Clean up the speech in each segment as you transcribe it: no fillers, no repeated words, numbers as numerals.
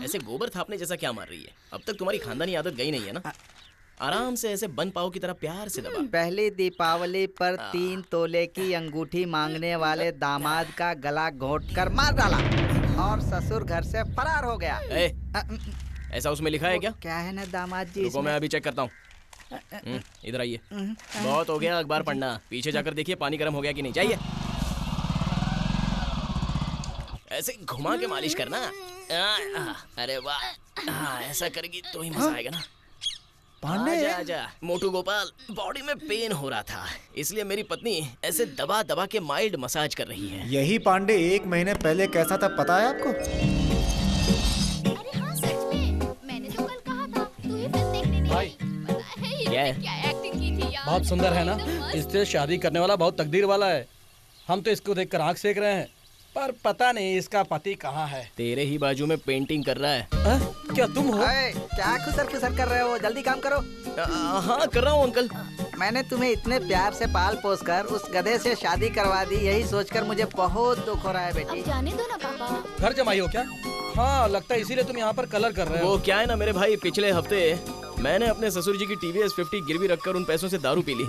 ऐसे गोबर थापने जैसा क्या मार रही है? अब तक तुम्हारी खानदानी आदत गई नहीं है ना? आराम से ऐसे बन पाओ की तरह प्यार से दबा। पहली दीपावली पर 3 तोले की अंगूठी मांगने वाले दामाद का गला घोंटकर मार डाला और ससुर घर से फरार हो गया। ऐसा उसमें लिखा है क्या? क्या है ना दामाद जी? रुको मैं अभी चेक करता हूँ। इधर आइए। बहुत हो गया अखबार पढ़ना, पीछे जाकर देखिए पानी गर्म हो गया कि नहीं। जाइए। ऐसे घुमा के मालिश करना। अरे वाह, ऐसा करेगी तो ही मजा आएगा ना। पांडे, आजा मोटू गोपाल, बॉडी में पेन हो रहा था, इसलिए मेरी पत्नी ऐसे दबा दबा के माइल्ड मसाज कर रही है। यही पांडे 1 महीने पहले कैसा था पता है आपको? अरे हाँ सच में, मैंने तो कल कहा था तू ही फिल्म देखने नहीं आई। पता है ये क्या एक्टिंग की थी यार। बहुत सुंदर है ना? इससे शादी करने वाला बहुत तकदीर वाला है। हम तो इसको देखकर आंख सेक रहे हैं, पर पता नहीं इसका पति कहाँ है। तेरे ही बाजू में पेंटिंग कर रहा है। क्या तुम हो? क्या खुसर खुसर कर रहे हो? जल्दी काम करो। हाँ कर रहा हूँ अंकल। मैंने तुम्हें इतने प्यार से पाल पोस कर उस गधे से शादी करवा दी, यही सोचकर मुझे बहुत दुख हो रहा है बेटी। अब जाने दो ना पापा। घर जमाई हो क्या? हाँ लगता है इसीलिए तुम यहाँ पर कलर कर रहे हो। वो क्या है ना मेरे भाई, पिछले हफ्ते मैंने अपने ससुर जी की TVS 50 गिरवी रखकर उन पैसों से दारू पी ली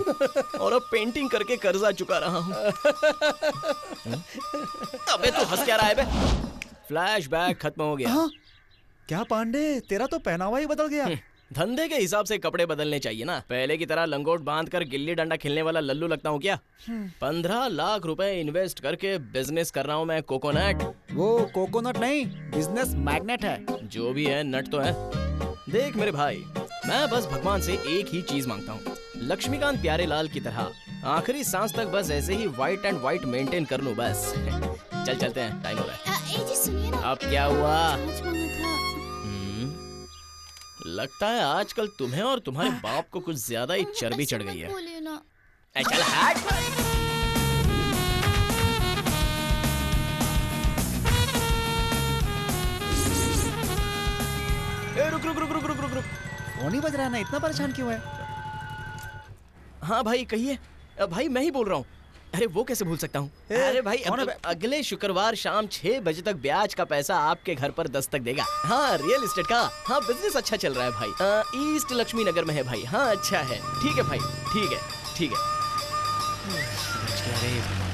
और अब पेंटिंग करके कर्जा चुका रहा हूँ। अबे तू हंस क्या रहा है बे? फ्लैशबैक खत्म हो गया। हाँ? क्या पांडे, तेरा तो पहनावा ही बदल गया। धंधे के हिसाब से कपड़े बदलने चाहिए ना। पहले की तरह लंगोट बांध कर गिल्ली डंडा खेलने वाला लल्लू लगता हूँ क्या? 15 लाख रुपए इन्वेस्ट करके बिजनेस कर रहा हूँ मैं। कोकोनट। वो कोकोनट नहीं, बिजनेस मैग्नेट है। जो भी है, नट तो है। देख मेरे भाई, मैं बस भगवान से एक ही चीज मांगता हूँ, लक्ष्मीकांत प्यारेलाल की तरह आखिरी सांस तक बस ऐसे ही व्हाइट एंड व्हाइट मेंटेन कर लूं बस। चल चलते हैं, टाइम हो रहा है। जी सुनिए ना। अब क्या हुआ? आज मांगा था। लगता है आजकल तुम्हें और तुम्हारे बाप को कुछ ज्यादा ही चर्बी चढ़ गई है। बोलिए ना। चल हट। रुक रुक रुक रुक रुक रुक रुक। फोन ही बज रहा है ना, इतना परेशान क्यों है? हाँ भाई कहिए। भाई मैं ही बोल रहा हूँ। अरे वो कैसे भूल सकता हूँ? अरे भाई अगले शुक्रवार शाम 6 बजे तक ब्याज का पैसा आपके घर पर दस्तक देगा। हाँ रियल एस्टेट का। हाँ बिजनेस अच्छा चल रहा है भाई। ईस्ट लक्ष्मी नगर में है भाई। हाँ अच्छा है। ठीक है भाई, ठीक है ठीक है।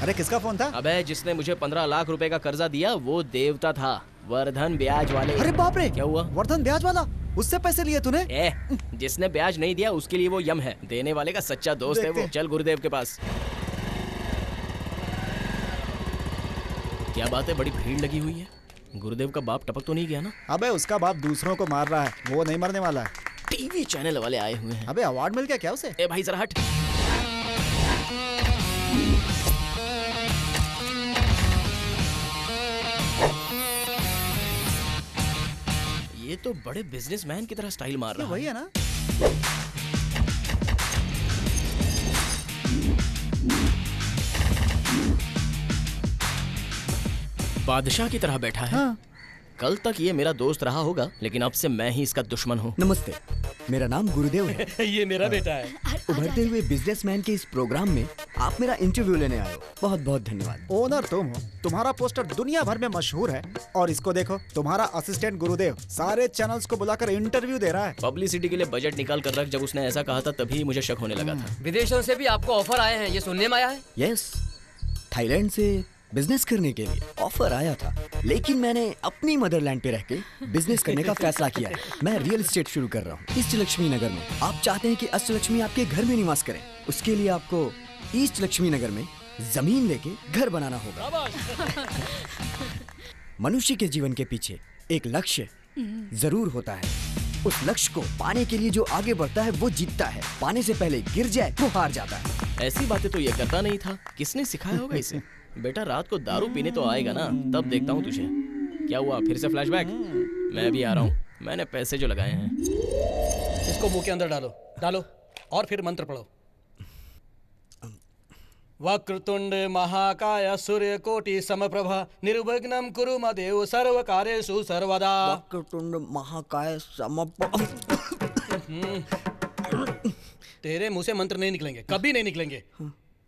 अरे किसका फोन था? अबे जिसने मुझे 15 लाख रुपए का कर्जा दिया वो देवता था, वर्धन ब्याज वाले। अरे बाप रे, क्या हुआ? वर्धन ब्याज वाला? उससे पैसे लिए तूने? जिसने ब्याज नहीं दिया उसके लिए वो यम है, देने वाले का सच्चा दोस्त है वो। चल गुरुदेव के पास। क्या बात है, बड़ी भीड़ लगी हुई है। गुरुदेव का बाप टपक तो नहीं गया ना? अबे उसका बाप दूसरों को मार रहा है, वो नहीं मरने वाला है। टीवी चैनल वाले आए हुए हैं। अबे अवार्ड मिल गया क्या उसे? ए भाई जरा हट। ये तो बड़े बिजनेसमैन की तरह स्टाइल मार रहा है। वही है ना? बादशाह की तरह बैठा है। हाँ। कल तक ये मेरा दोस्त रहा होगा, लेकिन अब से मैं ही इसका दुश्मन हूँ। नमस्ते, मेरा नाम गुरुदेव है। ये मेरा बेटा है। उभरते हुए बिजनेसमैन के इस प्रोग्राम में आप मेरा इंटरव्यू लेने आए हो, बहुत बहुत धन्यवाद। ओनर तुम हो, तुम्हारा पोस्टर दुनिया भर में मशहूर है, और इसको देखो, तुम्हारा असिस्टेंट गुरुदेव सारे चैनल्स को बुलाकर इंटरव्यू दे रहा है। पब्लिसिटी के लिए बजट निकाल कर रख। जब उसने ऐसा कहा था तभी मुझे शक होने लगा था। विदेशों से भी आपको ऑफर आए हैं, ये सुनने में आया है? यस, थाईलैंड से बिजनेस करने के लिए ऑफर आया था, लेकिन मैंने अपनी मदरलैंड पे रह के बिजनेस करने का फैसला किया है। मैं रियल एस्टेट शुरू कर रहा हूँ ईस्ट लक्ष्मी नगर में। आप चाहते हैं कि अष्टलक्ष्मी आपके घर में निवास करें, उसके लिए आपको ईस्ट लक्ष्मी नगर में जमीन लेके घर बनाना होगा। मनुष्य के जीवन के पीछे एक लक्ष्य जरूर होता है। उस लक्ष्य को पाने के लिए जो आगे बढ़ता है वो जीतता है, पाने से पहले गिर जाए वो हार जाता है। ऐसी बातें तो ये करता नहीं था। किसने सिखाया होगा इसे? बेटा रात को दारू पीने तो आएगा ना, तब देखता हूँ तुझे। क्या हुआ, फिर से फ्लैशबैक? मैं भी आ रहा हूँ, मैंने पैसे जो लगाए हैं। इसको मुंह के अंदर डालो, डालो और फिर मंत्र पढ़ो। वक्रतुंड महाकाय सूर्यकोटि समप्रभा निर्विघ्नं कुरु मदेव सर्वकार्येषु सर्वदा। वक्रतुंड महाकाय समप्रभा। तेरे मुंह से मंत्र नहीं निकलेंगे, कभी नहीं निकलेंगे।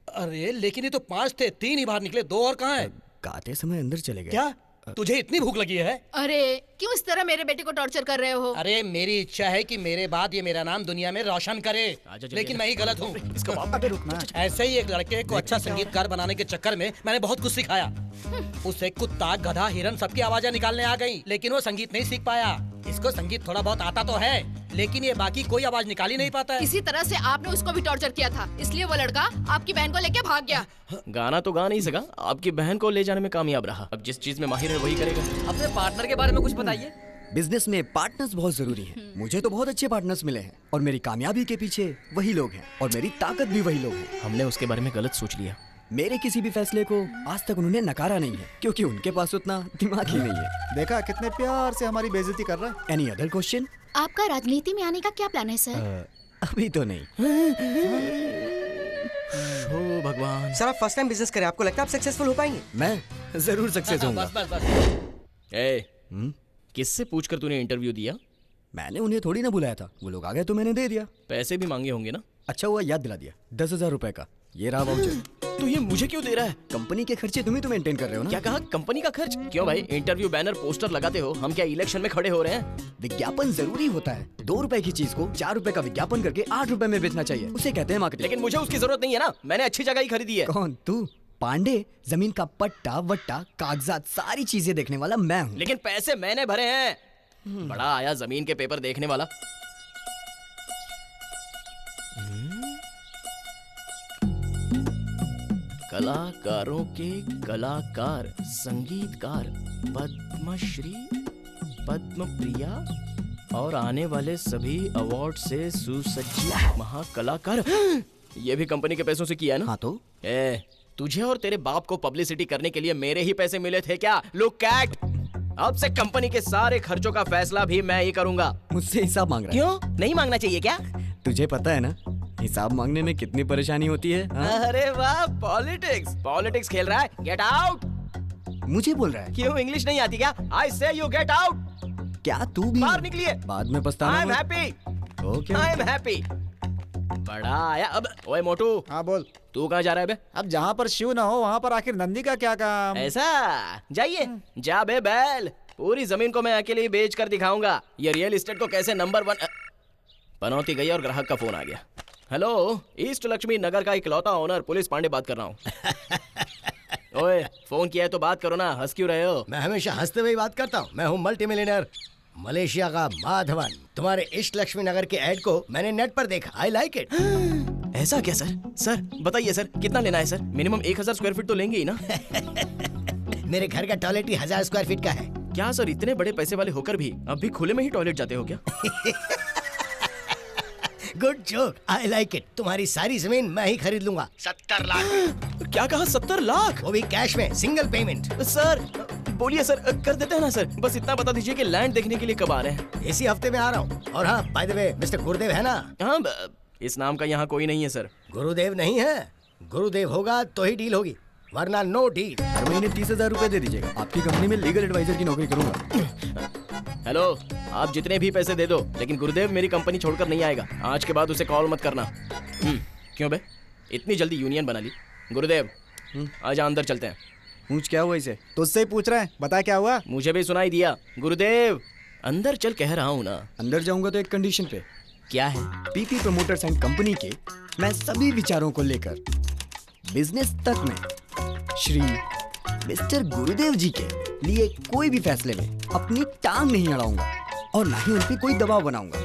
अरे लेकिन ये तो 5 थे, 3 ही बाहर निकले, 2 और कहाँ है? गाते समय अंदर चले गए। क्या? तुझे इतनी भूख लगी है? अरे क्यों इस तरह मेरे बेटे को टॉर्चर कर रहे हो? अरे मेरी इच्छा है कि मेरे बाद ये मेरा नाम दुनिया में रोशन करे, लेकिन मैं ही गलत हूँ। इसका बाप। अबे रुकना। ऐसे ही एक लड़के को अच्छा संगीतकार बनाने के चक्कर में मैंने बहुत कुछ सिखाया। उसे कुत्ता, गधा, हिरन सबकी आवाजें निकालने आ गई, लेकिन वो संगीत नहीं सीख पाया। इसको संगीत थोड़ा बहुत आता तो है, लेकिन ये बाकी कोई आवाज निकाल ही नहीं पाता है। इसी तरह से आपने उसको भी टॉर्चर किया था, इसलिए वो लड़का आपकी बहन को लेके भाग गया। गाना तो गा नहीं सका, आपकी बहन को ले जाने में कामयाब रहा। अब जिस चीज में माहिर है वही करेगा। अपने पार्टनर के बारे में कुछ बताइए। बिजनेस में पार्टनर्स बहुत जरूरी हैं। मुझे तो बहुत अच्छे पार्टनर्स मिले हैं और मेरी कामयाबी के पीछे वही लोग हैं और मेरी ताकत भी वही लोग हैं। हमने उसके बारे में गलत सोच लिया। मेरे किसी भी फैसले को आज तक उन्होंने नकारा नहीं है, क्योंकि उनके पास उतना दिमाग ही नहीं है। देखा कितने प्यार से हमारी बेइज्जती कर रहा है। Any other question? आपका राजनीति में आने का क्या प्लान है सर? अभी तो नहीं। ओ भगवान। सर आप फर्स्ट टाइम बिजनेस करें, आपको लगता है आप सक्सेसफुल हो पाएंगे? मैं जरूर सक्सेस होऊंगा। बस बस बस। ए, किससे पूछकर तूने इंटरव्यू दिया? मैंने उन्हें थोड़ी ना बुलाया था, वो लोग आ गए तो मैंने दे दिया। पैसे भी मांगे होंगे ना? अच्छा हुआ याद दिला दिया। 10,000 रुपए का ये रहा वाउचर। तो ये मुझे क्यों दे रहा है? कंपनी के खर्चे तुम ही तो मेंटेन कर रहे हो ना। क्या कहा? कंपनी का खर्च? क्यों भाई, इंटरव्यू बैनर पोस्टर लगाते हो, हम क्या इलेक्शन में खड़े हो रहे हैं? विज्ञापन जरूरी होता है। 2 रुपए की चीज को 4 रुपए का विज्ञापन करके 8 रुपए में बेचना चाहिए, उसे कहते हैं मार्केटिंग। लेकिन मुझे उसकी जरूरत नहीं है ना, मैंने अच्छी जगह ही खरीदी है। कौन तू? पांडे, जमीन का पट्टा वट्टा कागजात सारी चीजें देखने वाला मैं हूँ। लेकिन पैसे मैंने भरे हैं। बड़ा आया जमीन के पेपर देखने वाला। कलाकारों के कलाकार, संगीतकार, पद्मश्री, पद्मप्रिया और आने वाले सभी अवार्ड से सुसज्जित महाकलाकार। ये भी कंपनी के पैसों से किया है ना? हाँ तो तुझे और तेरे बाप को पब्लिसिटी करने के लिए मेरे ही पैसे मिले थे क्या? लुक कैट, अब से कंपनी के सारे खर्चों का फैसला भी मैं ही करूंगा। मुझसे हिसाब मांग रहा है। क्यों नहीं मांगना चाहिए क्या? तुझे पता है ना हिसाब मांगने में कितनी परेशानी होती है। हाँ? अरे वाह, पॉलिटिक्स खेल रहा है। Get out. मुझे बोल रहा है। क्यों इंग्लिश नहीं आती क्या? आई से यू गेट आउट। क्या तू भी बाहर निकलिए। बाद में पछताना। I am happy. Okay I am happy. बड़ा आया। अब ओए मोटू, हाँ बोल। तू कहाँ जा रहा है बे? अब जहाँ पर शिव ना हो वहाँ पर आखिर नंदी का क्या काम? ऐसा? जाइए, जा बे बैल। पूरी जमीन को मैं अकेले ही बेच कर दिखाऊंगा ये रियल एस्टेट को कैसे नंबर 1। पनौती गई और ग्राहक का फोन आ गया। हेलो, ईस्ट लक्ष्मी नगर का इकलौता ओनर पुलिस पांडे बात कर रहा हूँ। ओए, फोन किया है तो बात करो ना, हंस क्यों रहे हो? मैं हमेशा हंसते हुए बात करता हूँ। मैं हूँ मल्टी मिलियनर मलेशिया का माधवन। तुम्हारे ईस्ट लक्ष्मी नगर के ऐड को मैंने नेट पर देखा। I like it. ऐसा क्या सर? सर बताइए सर, कितना लेना है सर? मिनिमम 1000 स्क्वायर फीट तो लेंगे ही ना? मेरे घर का टॉयलेट ही 1000 स्क्वायर फीट का है। क्या सर, इतने बड़े पैसे वाले होकर भी अब भी खुले में ही टॉयलेट जाते हो क्या? Good joke, I like it. तुम्हारी सारी जमीन मैं ही खरीद लूंगा। 70 लाख। क्या कहा? 70 लाख? वो भी कैश में, सिंगल पेमेंट। सर बोलिए सर, कर देते हैं ना सर। बस इतना बता दीजिए कि लैंड देखने के लिए कब आ रहे हैं? इसी हफ्ते में आ रहा हूँ। और हाँ, बाय द वे, मिस्टर गुरुदेव है ना? हाँ, इस नाम का यहाँ कोई नहीं है सर। गुरुदेव नहीं है? गुरुदेव होगा तो ही डील होगी, वरना नो डील। हर महीने 30,000 रुपए दे दीजिएगा। आपकी कंपनी में लीगल एडवाइजर की नौकरी करूंगा। हेलो, आप जितने भी पैसे दे दो, लेकिन गुरुदेव मेरी कंपनी छोड़कर नहीं आएगा। आज के बाद उसे कॉल मत करना। क्यों बे, इतनी जल्दी यूनियन बना ली? गुरुदेव आजा, अंदर चलते हैं। पूछ क्या हुआ इसे? तुझसे ही पूछ रहे हैं, बता क्या हुआ? मुझे भी सुनाई दिया। गुरुदेव अंदर चल कह रहा हूँ ना। अंदर जाऊंगा तो एक कंडीशन पे। क्या है? पीपी प्रमोटर्स एंड कंपनी के मैं सभी विचारों को लेकर बिजनेस तक में श्री मिस्टर गुरुदेव जी के लिए कोई भी फैसले में अपनी टांग नहीं अड़ाऊंगा और ना ही उन पे कोई दबाव बनाऊंगा।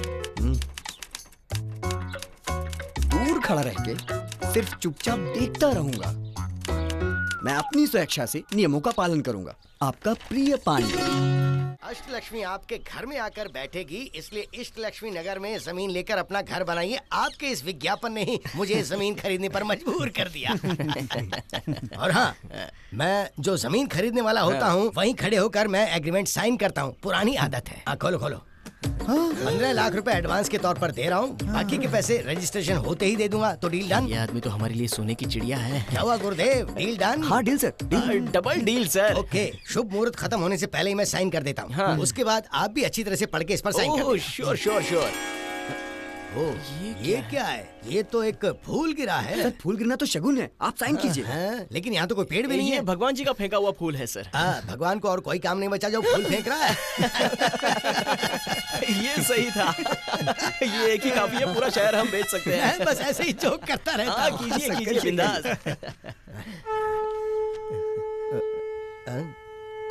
दूर खड़ा रह के सिर्फ चुपचाप देखता रहूंगा। मैं अपनी स्वेच्छा से नियमों का पालन करूंगा। आपका प्रिय पांडे। अष्ट लक्ष्मी आपके घर में आकर बैठेगी, इसलिए इष्ट लक्ष्मी नगर में जमीन लेकर अपना घर बनाइए। आपके इस विज्ञापन ने ही मुझे जमीन खरीदने पर मजबूर कर दिया। और हाँ, मैं जो जमीन खरीदने वाला होता हूँ वहीं खड़े होकर मैं एग्रीमेंट साइन करता हूँ। पुरानी आदत है। खोलो खोलो। 15 लाख रुपए एडवांस के तौर पर दे रहा हूँ, बाकी के पैसे रजिस्ट्रेशन होते ही दे दूंगा। तो डील डन? ये आदमी तो हमारे लिए सोने की चिड़िया है। क्या हुआ गुरुदेव, डील डन? हाँ deal sir, double deal sir. Okay, शुभ मुहूर्त खत्म होने से पहले ही मैं साइन कर देता हूँ। उसके बाद आप भी अच्छी तरह से पढ़ के इस पर साइन कर देना। Sure sure sure. ओ, ये क्या है? ये तो एक फूल गिरा है। सर फूल गिरना तो शगुन है, आप साइन कीजिए। लेकिन यहाँ तो कोई पेड़ भी नहीं ये है। भगवान जी का फेंका हुआ फूल है सर। भगवान को और कोई काम नहीं बचा जो फूल फेंक रहा है। ये सही था। ये एक ही काफी है, पूरा शहर हम बेच सकते हैं। बस ऐसे ही जोक करता रहता हूँ। कीजिए कीजिए बिंदास।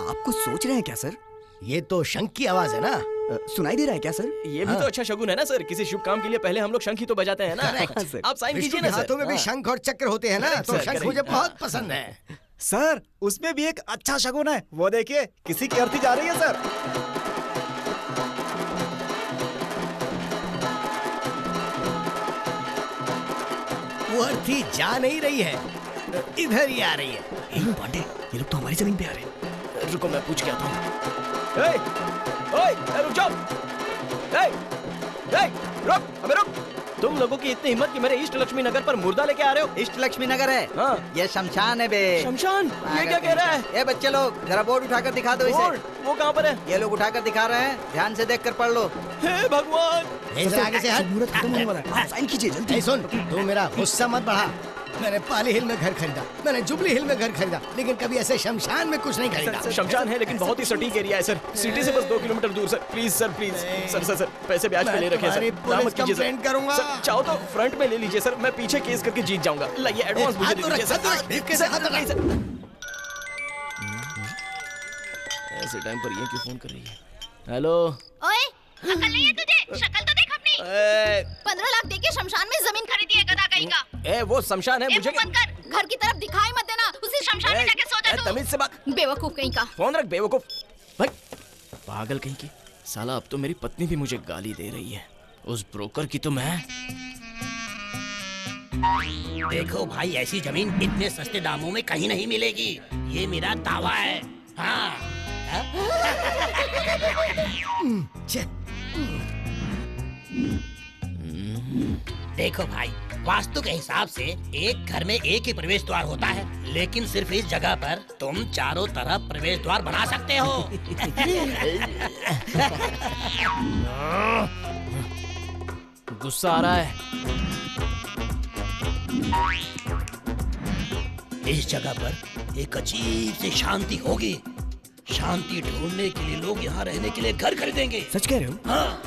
आप कुछ सोच रहे हैं क्या सर? ये तो शंख की आवाज है ना? सुनाई दे रहा है क्या सर? ये भी तो अच्छा शगुन है ना सर। किसी शुभ काम के लिए पहले हम लोग शंख ही तो बजाते हैं ना। आप साइन कीजिए ना सर। हाथों में भी शंख और चक्र होते हैं ना, तो शंख मुझे बहुत पसंद है। सर उसमें भी एक अच्छा शगुन है, वो देखिए किसी की अर्थी जा रही है सर। वो अर्थी जा नहीं रही है, इधर ही आ रही है। पांडे, ये लोग तो हमारी जमीन पे आ रहे हैं। रुको मैं पूछ के आता हूँ। रुक जाओ। रुक, अबे रुक। तुम लोगों की इतनी हिम्मत कि मेरे ईस्ट लक्ष्मी नगर पर मुर्दा लेके आ रहे हो? ईस्ट लक्ष्मी नगर है। हाँ। ये शमशान है बे। शमशान? ये क्या कह रहा है? ये बच्चे लोग जरा बोर्ड उठाकर दिखा दो इसे। वो कहाँ पर है? ये लोग उठाकर दिखा रहे हैं, ध्यान से देखकर पढ़ लो। हे भगवान। आगे से हट। मुहूर्त खत्म होने वाला है, आप साइन कीजिए जल्दी। सुन, तू मेरा गुस्सा मत बढ़ा। मैंने पाली हिल में घर खरीदा, मैंने जुबली हिल में घर खरीदा, लेकिन कभी ऐसे शमशान में कुछ नहीं खरीदा। शमशान है लेकिन बहुत ही सटीक एरिया है सर। सिटी से बस 2 किलोमीटर दूर sir. Please sir, please sir पैसे ब्याज पे ले रखे सर। पुलिस कंप्लेंट करूंगा। सर चाहो तो फ्रंट में ले लीजिए सर, मैं पीछे केस करके जीत जाऊंगा। लाइए एडवांस मुझे दे दीजिए सर। ऐसे टाइम पर ये क्यों फोन कर रही है? हेलो। ओए, अकल नहीं है तुझे? शक्ल तो देख अपनी। 15 लाख देके शमशान में जमीन खरीदी है गधा कहीं का। वो शमशान है, मुझे बंद कर। घर की तरफ दिखाई मत देना, उसी शमशान में जाके सो जा तू। तमीज से बात। बेवकूफ कहीं का। फोन रख बेवकूफ। भाई पागल कहीं की। साला अब तो मेरी पत्नी भी मुझे गाली दे रही है। उस ब्रोकर की तो मैं। देखो भाई, ऐसी जमीन इतने सस्ते दामों में कहीं नहीं मिलेगी, ये मेरा दावा है। हाँ। देखो भाई, वास्तु के हिसाब से एक घर में एक ही प्रवेश द्वार होता है, लेकिन सिर्फ इस जगह पर तुम चारों तरफ प्रवेश द्वार बना सकते हो। गुस्सा आ रहा है। इस जगह पर एक अजीब सी शांति होगी। शांति ढूंढने के लिए लोग यहाँ रहने के लिए घर खरीदेंगे। सच कह रहे हो? हाँ।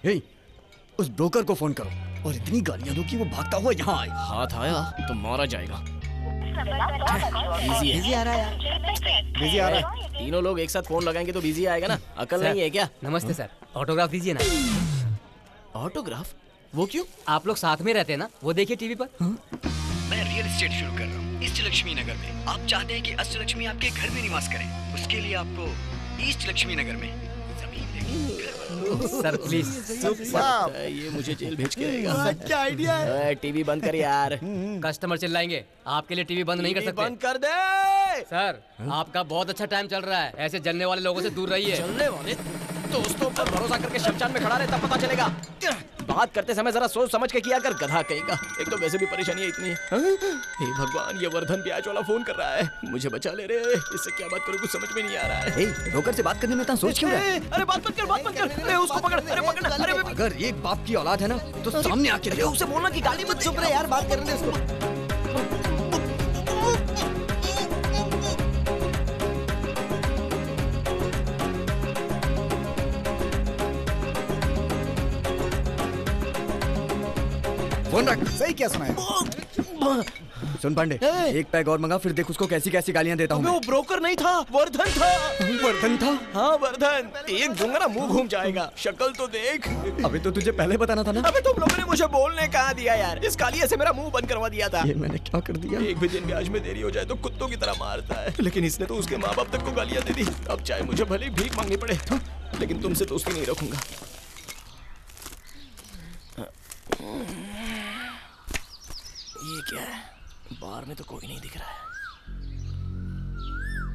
हे, उस ब्रोकर को फोन करो और इतनी गालियां दो कि वो भागता हुआ यहाँ आए। हाथ आया तो मारा जाएगा। बिजी आ रहा है। बिजी आ रहा है। तीनों लोग एक साथ फोन लगाएंगे तो बिजी आएगा ना। अकल नहीं है क्या? नमस्ते सर, ऑटोग्राफ दीजिए ना। ऑटोग्राफ? वो क्यों? आप लोग साथ में रहते हैं ना, वो देखिए टीवी पर। मैं रियल एस्टेट शुरू कर रहा हूँ ईस्ट लक्ष्मी नगर में। आप चाहते हैं कि अष्ट लक्ष्मी आपके घर में निवास करे, उसके लिए आपको ईस्ट लक्ष्मी नगर में जमीन लेके सर प्लीज। ये मुझे जेल भेज के रहेगा। क्या आइडिया है? टीवी बंद कर यार। कस्टमर चिल्लाएंगे, आपके लिए टीवी बंद नहीं कर सकते। बंद कर दे। सर आपका बहुत अच्छा टाइम चल रहा है, ऐसे जलने वाले लोगों से दूर रहिए। चलने वाले दोस्तों पर भरोसा करके शमशान में खड़ा रहे तब पता चलेगा। बात करते समय जरा सोच समझ के किया कर, गधा कहेगा। एक तो वैसे भी परेशानी इतनी है। हे भगवान, ये वर्धन ब्याज वाला फोन कर रहा है, मुझे बचा ले रे। इससे क्या बात करूं कुछ समझ में नहीं आ रहा है। ब्रोकर से बात करने में इतना सोच क्यों रहा है? अरे बात मत कर, बात मत कर। अरे उसको पकड़, अरे पकड़। अरे अगर एक बाप की औलाद है ना तो सामने आके देखो। उसे बोलना कि गाली मत। चुप रहे यार, बात करने दे उसको। फोन रख। सही क्या सुना है? सुन पांडे, एक पैग और मंगा, फिर देख उसको कैसी कैसी गालियां देता हूँ। वो ब्रोकर नहीं था, वर्धन था। वर्धन था? हाँ वर्धन। एक दूंगा ना मुंह घूम जाएगा। शक्ल तो देख। अबे तो तुझे पहले बताना था ना। अबे तुम लोगों ने मुझे बोलने कहा दिया यार। इस कालिया से मेरा मुंह बंद करवा दिया था। ये मैंने क्या कर दिया? एक भी दिन ब्याज में देरी हो जाए तो कुत्तों की तरह मारता है, लेकिन इसने तो उसके माँ बाप तक को गालियां दे दी। अब चाहे मुझे भले भीख मांगनी पड़े, लेकिन तुमसे दोस्ती नहीं रखूंगा। ये क्या है? बार में तो कोई नहीं दिख रहा है।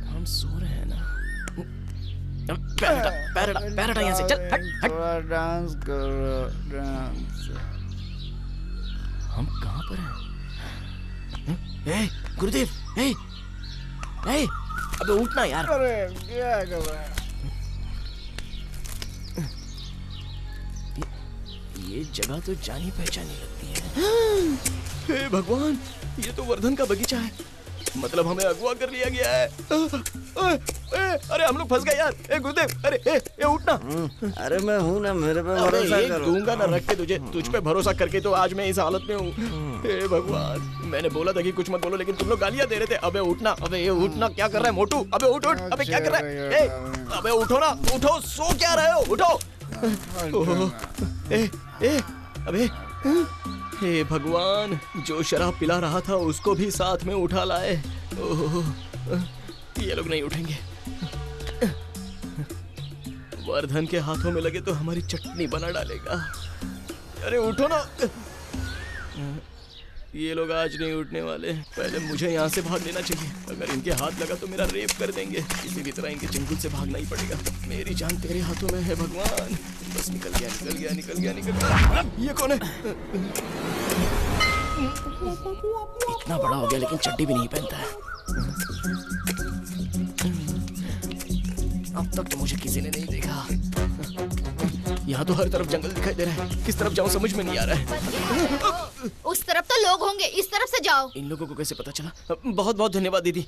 हम सो रहे हैं ना। पैर हटा यहाँ से। चल हट हट। डांस करो, डांस। हम कहाँ पर हैं? गुरुदेव, अबे उठना यार। अरे क्या कर रहा है? ये जगह तो जानी पहचानी लगती है। हे भगवान, ये तो वर्धन का बगीचा है। मतलब हमें अगवा कर लिया गया है। अरे हम लोग फंस गए यार। ए गुरुदेव, अरे उठना। अरे मैं हूँ ना, मेरे पे भरोसा करो। दूंगा ना रख के तुझे, तुझ पे भरोसा करके तो आज मैं इस हालत में हूँ। हे भगवान, मैंने बोला था कि कुछ मत बोलो, लेकिन तुम लोग गालियां दे रहे थे। अबे उठना, अबे ये उठना, क्या कर रहा है मोटू? अबे उठ उठ, अबे क्या कर रहा है? अबे उठो ना, उठो, सो क्या रहे हो? उठो। अबे हे भगवान, जो शराब पिला रहा था उसको भी साथ में उठा लाए। ये लोग नहीं उठेंगे। वर्धन के हाथों में लगे तो हमारी चटनी बना डालेगा। अरे उठो ना। ये लोग आज नहीं उठने वाले। पहले मुझे यहाँ से भाग लेना चाहिए। अगर इनके हाथ लगा तो मेरा रेप कर देंगे। किसी भी तरह इनके चंगुल से भागना ही पड़ेगा। मेरी जान तेरे हाथों में है भगवान। बस निकल गया, निकल गया, निकल गया, निकल गया। ये कौन है? इतना बड़ा हो गया लेकिन चड्डी भी नहीं पहनता है। अब तक तो मुझे किसी ने नहीं देखा। यहाँ तो हर तरफ जंगल दिखाई दे रहा है। किस तरफ जाऊँ समझ में नहीं आ रहा है। उस तरफ तो लोग होंगे, इस तरफ से जाओ। इन लोगों को कैसे पता चला? बहुत बहुत धन्यवाद दीदी।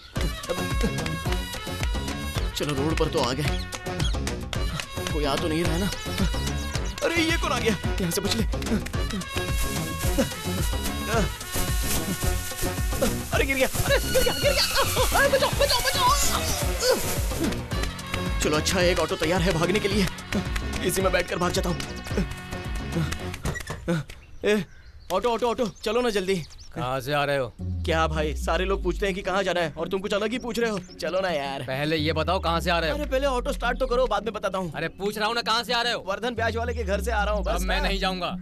चलो रोड पर तो आ गए। कोई आ तो नहीं रहा ना? अरे ये कौन आ गया? यहाँ से बच ले। अरे गिर गया, अरे गिर गया, गिर गया। अरे बचाओ, बचाओ, बचाओ। चलो अच्छा, एक ऑटो तैयार है भागने के लिए। इसी में बैठकर भाग जाता हूँ। ऑटो ऑटो ऑटो, चलो ना जल्दी। कहाँ से आ रहे हो? क्या भाई, सारे लोग पूछते हैं कि कहाँ जाना है और तुम कुछ अलग ही पूछ रहे हो। चलो ना यार। पहले ये बताओ कहाँ से आ रहे हो? अरे पहले ऑटो स्टार्ट तो करो, बाद में बताता हूँ। अरे पूछ रहा हूँ ना, कहाँ से आ रहे हो? वर्धन ब्याज वाले के घर से आ रहा हूँ। अब बस मैं नहीं जाऊंगा।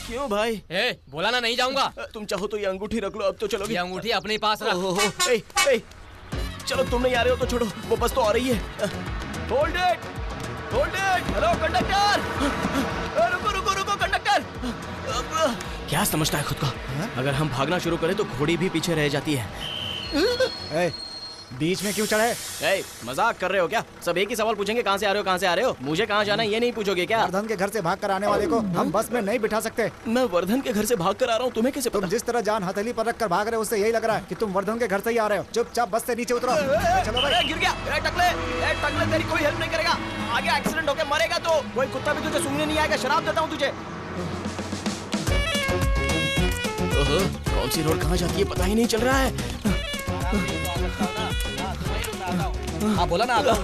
क्यों भाई? बोला ना नहीं जाऊंगा। तुम चाहो तो ये अंगूठी रख लो, अब तो चलोगे? ये अंगूठी अपने पास रख। चलो तुम नहीं आ रहे हो तो छोड़ो, वो बस तो आ रही है। Hold it, hold it. Hello conductor, रुको रुको रुको कंडक्टर। क्या समझता है खुद को? अगर हम भागना शुरू करें तो घोड़ी भी पीछे रह जाती है। बीच में क्यों चढ़े? मजाक कर रहे हो क्या? सब एक ही सवाल पूछेंगे, कहाँ से आ रहे हो, कहाँ से आ रहे हो? मुझे कहाँ जाना है ये नहीं पूछोगे क्या? वर्धन के घर से भाग कर आने वाले को हम बस में नहीं बिठा सकते। मैं वर्धन के घर से भाग कर आ रहा हूँ, तुम्हें कैसे पता? तुम जिस तरह जान हथेली पर रख कर भाग रहे हो उससे यही लग रहा है कि तुम वर्धन के घर से ही आ रहे हो। चुपचाप बस से नीचे उतरो। चलो भाई। गिर गया। टकले तेरी कोई हेल्प नहीं करेगा। आगे एक्सीडेंट होकर मरेगा तो कोई कुत्ता भी तुझे सूंघने नहीं आएगा। शराब देता हूँ तुझे। कौन सी रोड कहाँ जाती है पता ही नहीं चल रहा है। हाँ बोला ना, आता हूँ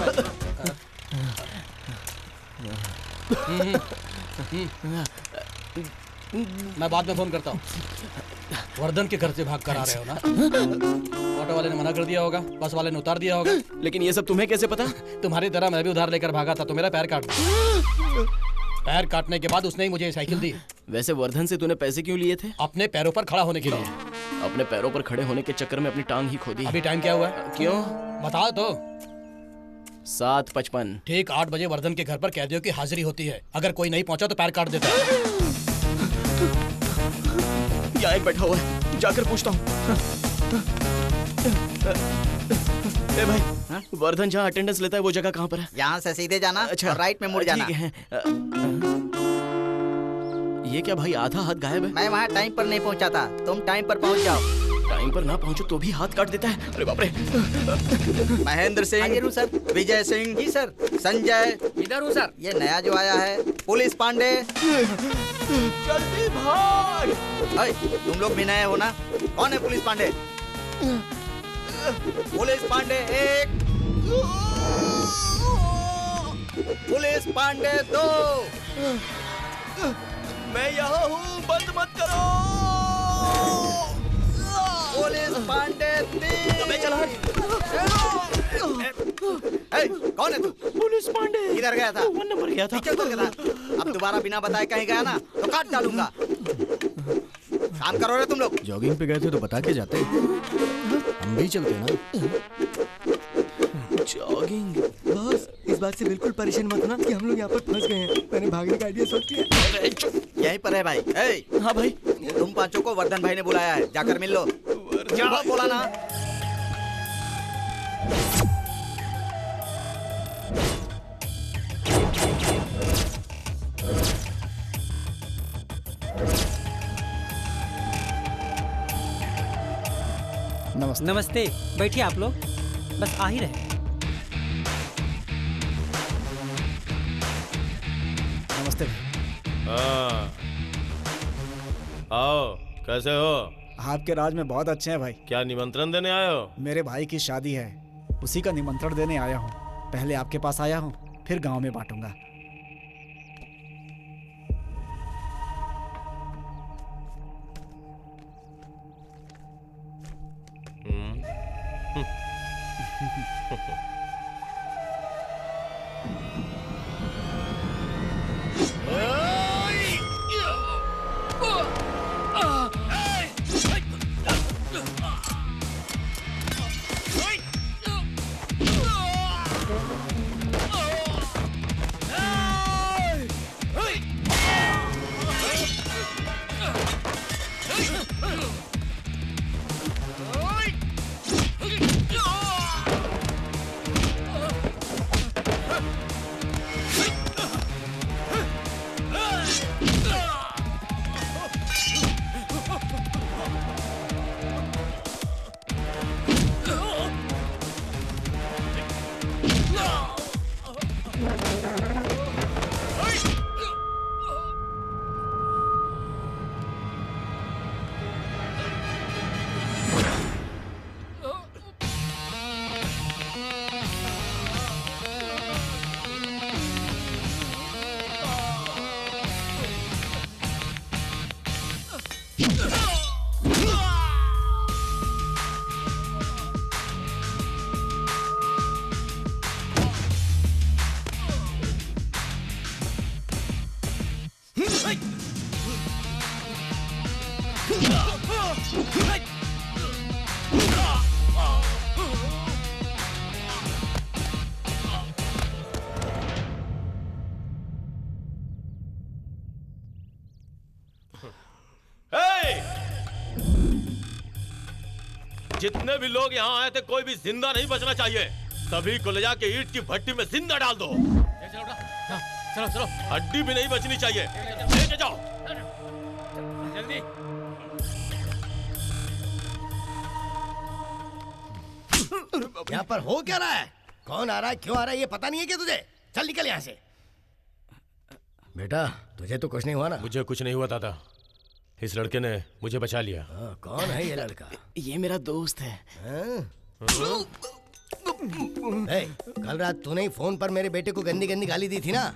मैं बाद में फोन करता हूँ। वर्धन के घर से भाग कर आ रहे हो ना? ऑटो वाले ने मना कर दिया होगा, बस वाले ने उतार दिया होगा। लेकिन ये सब तुम्हें कैसे पता? तुम्हारी तरह मैं भी उधार लेकर भागा था तो मेरा पैर काट दिया। पैर काटने के बाद उसने ही मुझे साइकिल दी। वैसे वर्धन से तूने पैसे क्यों लिए थे? अपने पैरों पर खड़ा होने के लिए। अपने पैरों पर खड़े होने के चक्कर में अपनी टांग ही खो दी। अभी टाइम क्या हुआ? क्यों बताओ तो। 7:55। ठीक 8 बजे वर्धन के घर पर कैदियों की हाजिरी होती है। अगर कोई नहीं पहुंचा तो पैर काट देता है। यहाँ एक बैठा हुआ है, जाकर पूछता हूँ। ए भाई, वर्धन जहाँ अटेंडेंस लेता है वो जगह कहाँ पर है? यहाँ से सीधे जाना। अच्छा, और राइट में मुड़ जाना। ठीक है। ये क्या भाई, आधा हाथ गायब है? मैं वहाँ टाइम पर नहीं पहुँचा था, तुम टाइम पर पहुँच जाओ। टाइम पर ना पहुँचो तो भी हाथ काट देता है। अरे बाप रे। महेंद्र सिंह सर, विजय सिंह जी सर, संजय इधर हूँ सर। ये नया जो आया है पुलिस पांडे। जल्दी भाग। तुम लोग भी नए हो ना? कौन है police Pandey? Police Pandey 1, police Pandey 2। मैं यहाँ हूँ, बंद मत करो। पुलिस पांडे 3। अबे चल हट। कौन है तू? पुलिस पांडे। किधर गया था? 1 नंबर गया था। पीछे उतर गया था। अब दोबारा बिना बताए कहीं गया ना तो काट डालूंगा। काम करो रे तुम लोग। जॉगिंग पे गए थे तो बता के जाते, हम भी चलते ना। जॉगिंग? बॉस, इस बात से बिल्कुल परेशान मत होना कि हम लोग यहाँ पर फंस गए हैं। मैंने भागने का आइडिया सोच लिया। यहीं पर है भाई। हाँ भाई। तुम पांचों को वर्धन भाई ने बुलाया है, जाकर मिल लो। क्या बोला ना? नमस्ते, बैठिए आप लोग, बस आ ही रहे। नमस्ते। हाँ, आओ, कैसे हो? आपके राज में बहुत अच्छे हैं भाई। क्या निमंत्रण देने आए हो? मेरे भाई की शादी है, उसी का निमंत्रण देने आया हूँ। पहले आपके पास आया हूँ, फिर गांव में बांटूंगा। जितने भी लोग यहाँ आए थे कोई भी जिंदा नहीं बचना चाहिए। सभी को ले जाके ईंट की भट्टी में जिंदा डाल दो। चलो चलो, हड्डी भी नहीं बचनी चाहिए। लेके जाओ जल्दी। यहाँ पर हो क्या रहा है? कौन आ रहा है, क्यों आ रहा है, ये पता नहीं है क्या तुझे? चल निकल यहाँ से। बेटा तुझे तो कुछ नहीं हुआ ना? मुझे कुछ नहीं हुआ दादा, इस लड़के ने मुझे बचा लिया। कौन है ये लड़का? ये मेरा दोस्त है। कल रात तूने ही फोन पर मेरे बेटे को गंदी गंदी गाली दी थी ना।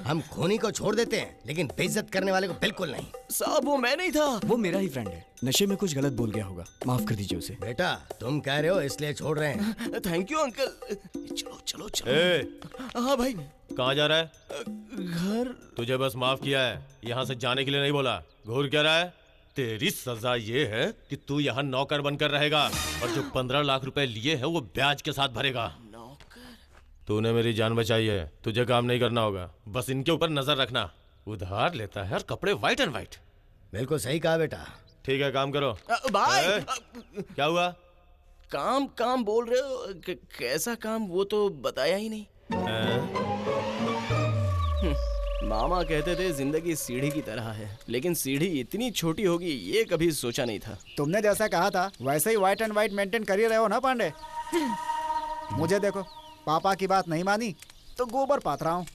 हम खूनी को छोड़ देते हैं लेकिन बेइज्जत करने वाले को बिल्कुल नहीं। साहब वो मैं नहीं था, वो मेरा ही फ्रेंड है। नशे में कुछ गलत बोल गया होगा, माफ कर दीजिए उसे। बेटा तुम कह रहे हो इसलिए छोड़ रहे हैं। Thank you uncle. चलो चलो चलो। हाँ भाई। कहाँ जा रहा है? घर। तुझे बस माफ किया है, यहाँ से जाने के लिए नहीं बोला। घूर क्या रहा है? तेरी सजा ये है कि तू यहाँ नौकर बनकर रहेगा और जो 15 लाख रुपए लिए हैं वो ब्याज के साथ भरेगा। तूने मेरी जान बचाई है, तुझे काम नहीं करना होगा, बस इनके ऊपर नजर रखना। उधार लेता है और कपड़े व्हाइट एंड व्हाइट। बिल्कुल सही कहा बेटा। ठीक है काम करो। भाई क्या हुआ? काम काम बोल रहे हो, कैसा काम वो तो बताया ही नहीं। मामा कहते थे जिंदगी सीढ़ी की तरह है, लेकिन सीढ़ी इतनी छोटी होगी ये कभी सोचा नहीं था। तुमने जैसा कहा था वैसे ही व्हाइट एंड व्हाइट मेंटेन कर ही रहे हो ना पांडे। मुझे देखो, पापा की बात नहीं मानी तो गोबर पात रहा हूँ।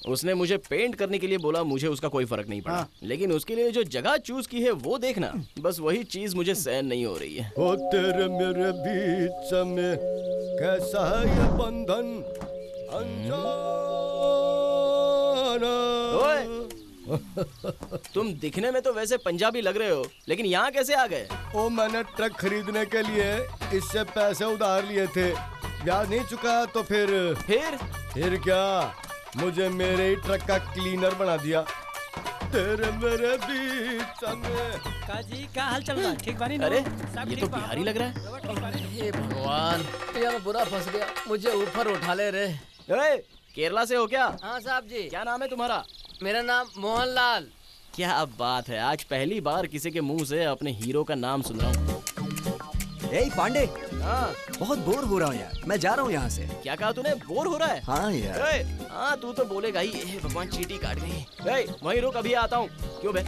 उसने मुझे पेंट करने के लिए बोला, मुझे उसका कोई फर्क नहीं पड़ा। लेकिन उसके लिए जो जगह चूज की है वो देखना, बस वही चीज मुझे सहन नहीं हो रही है। ओ तेरे मेरे बीच में कैसा है ये बंधन तुम दिखने में तो वैसे पंजाबी लग रहे हो, लेकिन यहाँ कैसे आ गए? ओ मैंने ट्रक खरीदने के लिए इससे पैसे उधार लिए थे, ब्याज नहीं चुका तो फिर क्या, मुझे मेरे ही ट्रक का क्लीनर बना दिया। तेरे मेरे बीच में। काजी क्या हाल चल रहा है? ठीक बानी ना? अरे ये तो बिहारी लग रहा है। हे भगवान, यार मैं बुरा फंस गया, मुझे ऊपर उठा ले रे। केरला से हो क्या? हाँ साहब जी। क्या नाम है तुम्हारा? मेरा नाम मोहनलाल। क्या बात है, आज पहली बार किसी के मुंह से अपने हीरो का नाम सुन रहा हूँ। ए पांडे, हाँ बहुत बोर हो रहा हूँ यार, मैं जा रहा हूँ यहाँ से। क्या कहा तूने? बोर हो रहा है? हाँ यार। हाँ तू तो बोलेगा ही। भगवान चींटी काट गई। वहीं रुक, अभी आता हूँ। क्यों बे,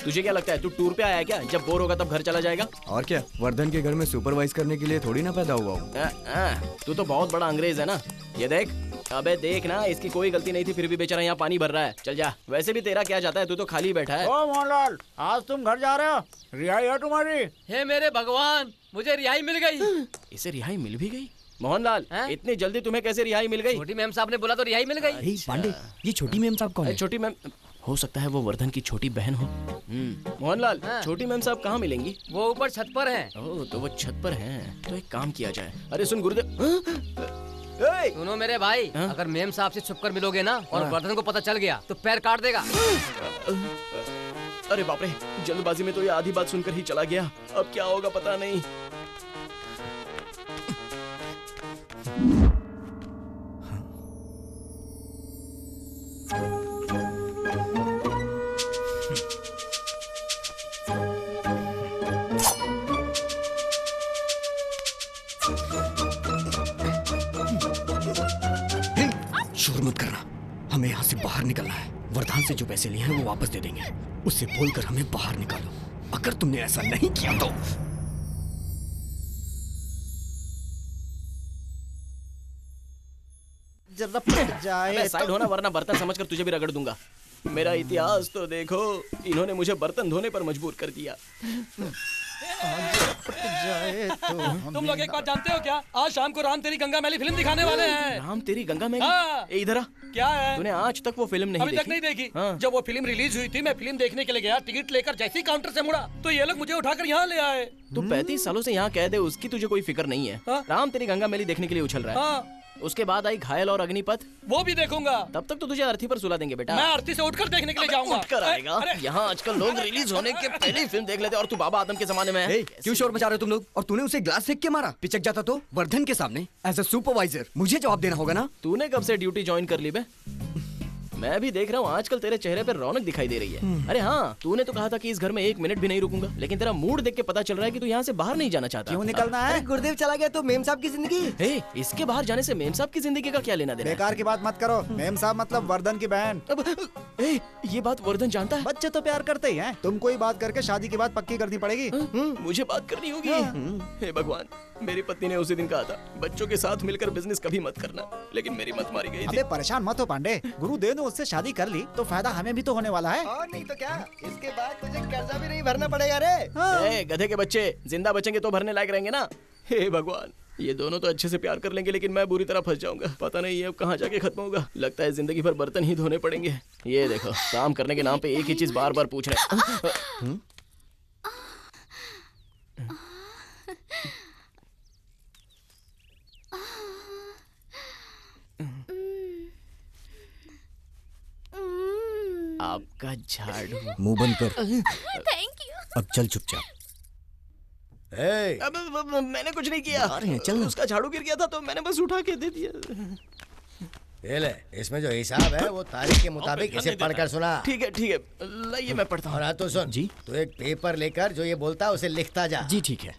तुझे क्या लगता है तू टूर पे आया है क्या? जब बोर होगा तब घर चला जाएगा। और क्या, वर्धन के घर में सुपरवाइज करने के लिए थोड़ी ना पैदा हुआ हूँ। तू तो बहुत बड़ा अंग्रेज है ना। ये देख, अबे देख ना, इसकी कोई गलती नहीं थी फिर भी बेचारा यहाँ पानी भर रहा है। चल जा। वैसे भी तेरा क्या जाता है, तू तो खाली बैठा है। ओ मोहनलाल, आज तुम घर जा रहे हो? रिहाई है तुम्हारी? हे मेरे भगवान, मुझे रिहाई मिल गई। इसे रिहाई मिल भी गई? मोहनलाल, इतनी जल्दी तुम्हें कैसे रिहाई मिल गई? छोटी मैम साहब ने बोला तो रिहाई मिल गई। पांडे, ये छोटी मैम साहब कौन है? छोटी मैम हो सकता है वो वर्धन की छोटी बहन हो। मोहनलाल, छोटी मैम साहब कहाँ मिलेंगी? वो ऊपर छत पर हैं। ओह, तो वो छत पर हैं। तो एक काम किया जाए। अरे सुन गुरुदेव, सुनो मेरे भाई, अगर मेम साहब से छुपकर मिलोगे ना और वर्धन को पता चल गया तो पैर काट देगा। अरे बाप रे, जल्दबाजी में तो ये आधी बात सुनकर ही चला गया। अब क्या होगा पता नहीं। शोर मत करना, हमें यहाँ से बाहर निकलना है। वरदान से जो पैसे लिए हैं वो वापस दे देंगे। उससे बोलकर हमें बाहर निकालो। अगर तुमने ऐसा नहीं किया तो जरा पट जाए। साइड होना वरना बर्तन समझकर तुझे भी रगड़ दूंगा। मेरा इतिहास तो देखो, इन्होंने मुझे बर्तन धोने पर मजबूर कर दिया। जाए तो तुम लोग एक बात जानते हो क्या? आज शाम को राम तेरी गंगा मैली फिल्म दिखाने वाले हैं। राम तेरी गंगा मैली? हाँ। इधर आ। क्या है? तूने आज तक वो फिल्म नहीं अभी तक नहीं देखी? हाँ। जब वो फिल्म रिलीज हुई थी, मैं फिल्म देखने के लिए गया। टिकट लेकर जैसे ही काउंटर से मुड़ा तो ये लोग मुझे उठाकर यहाँ ले आए। तू 35 सालों से यहाँ कैद है, उसकी तुझे कोई फिक्र नहीं है। राम तेरी गंगा मैली देखने के लिए उछल रहा है। उसके बाद आई घायल और अग्निपथ, वो भी देखूंगा। तब तक तो तुझे अर्थी पर सुला देंगे बेटा। मैं अर्थी से उठकर देखने के लिए जाऊंगा। उठकर आएगा? यहाँ आजकल लोग रिलीज होने के पहले ही फिल्म देख लेते और तू बाबा आदम के जमाने में है। क्यों शोर मचा रहे हो तुम लोग? और तूने उसे ग्लास फेंक के मारा। पिचक जाता तो वर्धन के सामने एज अ सुपरवाइजर मुझे जवाब देना होगा ना। तूने कब से ड्यूटी ज्वाइन कर ली बे? मैं भी देख रहा हूँ आजकल तेरे चेहरे पर रौनक दिखाई दे रही है। अरे हाँ, तूने तो कहा था कि इस घर में 1 मिनट भी नहीं रुकूंगा, लेकिन तेरा मूड देख के पता चल रहा है कि तू यहाँ से बाहर नहीं जाना चाहता। क्यों निकलना है? गुरुदेव चला गया तो मेम साहब की जिंदगी। इसके बाहर जाने से मेम साहब की जिंदगी का क्या लेना देना? बेकार की बात मत करो। मेम साहब मतलब वर्धन की बहन। ये बात वर्धन जानता है? बच्चे तो प्यार करते ही हैं। तुमको ही बात करके शादी की बात पक्की करनी पड़ेगी। मुझे बात करनी होगी। हे भगवान, मेरी पत्नी ने उसी दिन कहा था बच्चों के साथ मिलकर बिजनेस कभी मत करना, लेकिन मेरी मत मारी गई थी। अबे परेशान मत हो पांडे, गुरुदेव ने उससे शादी कर ली तो फायदा हमें भी तो होने वाला है। और नहीं तो क्या, इसके बाद तुझे कर्जा भी नहीं भरना पड़ेगा रे। गधे के बच्चे, जिंदा बचेंगे तो भरने लायक रहेंगे ना। हे भगवान, ये दोनों तो अच्छे से प्यार कर लेंगे, लेकिन मैं बुरी तरह फंस जाऊंगा। पता नहीं ये अब कहाँ जाके खत्म होगा। लगता है जिंदगी भर बर्तन ही धोने पड़ेंगे। ये देखो, काम करने के नाम पे एक ही चीज बार बार पूछ रहे। आपका झाड़ू। मुंह बंद कर। Thank you. अब चल चुपचाप। अब मैंने कुछ नहीं किया। चल। उसका झाड़ू गिर गया था तो मैंने बस उठा के दे दिया। ये ले, इसमें जो हिसाब है वो तारीख के मुताबिक इसे पढ़कर सुना। ठीक है, लाइए मैं पढ़ता हूँ। और हाँ तो सुन जी, तो एक पेपर लेकर जो ये बोलता है उसे लिखता जा। जी ठीक है।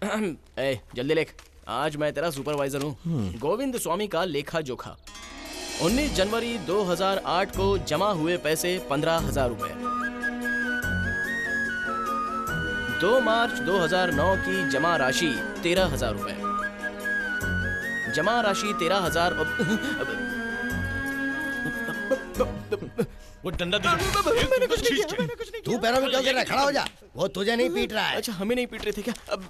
जल्दी लिख। आज मैं तेरा सुपरवाइजर हूँ। गोविंद स्वामी का लेखा जोखा। 19 जनवरी 2008 को जमा हुए पैसे 15,000 रुपए। 2 मार्च 2009 की जमा राशि 13,000 रुपए। जमा राशि 13,000। वो डंडा मैंने कुछ नहीं किया। तू पैरों में क्यों गिर रहा है? खड़ा हो जा। वो तुझे नहीं पीट रहा है। अच्छा, हमें नहीं पीट रहे थे क्या? अब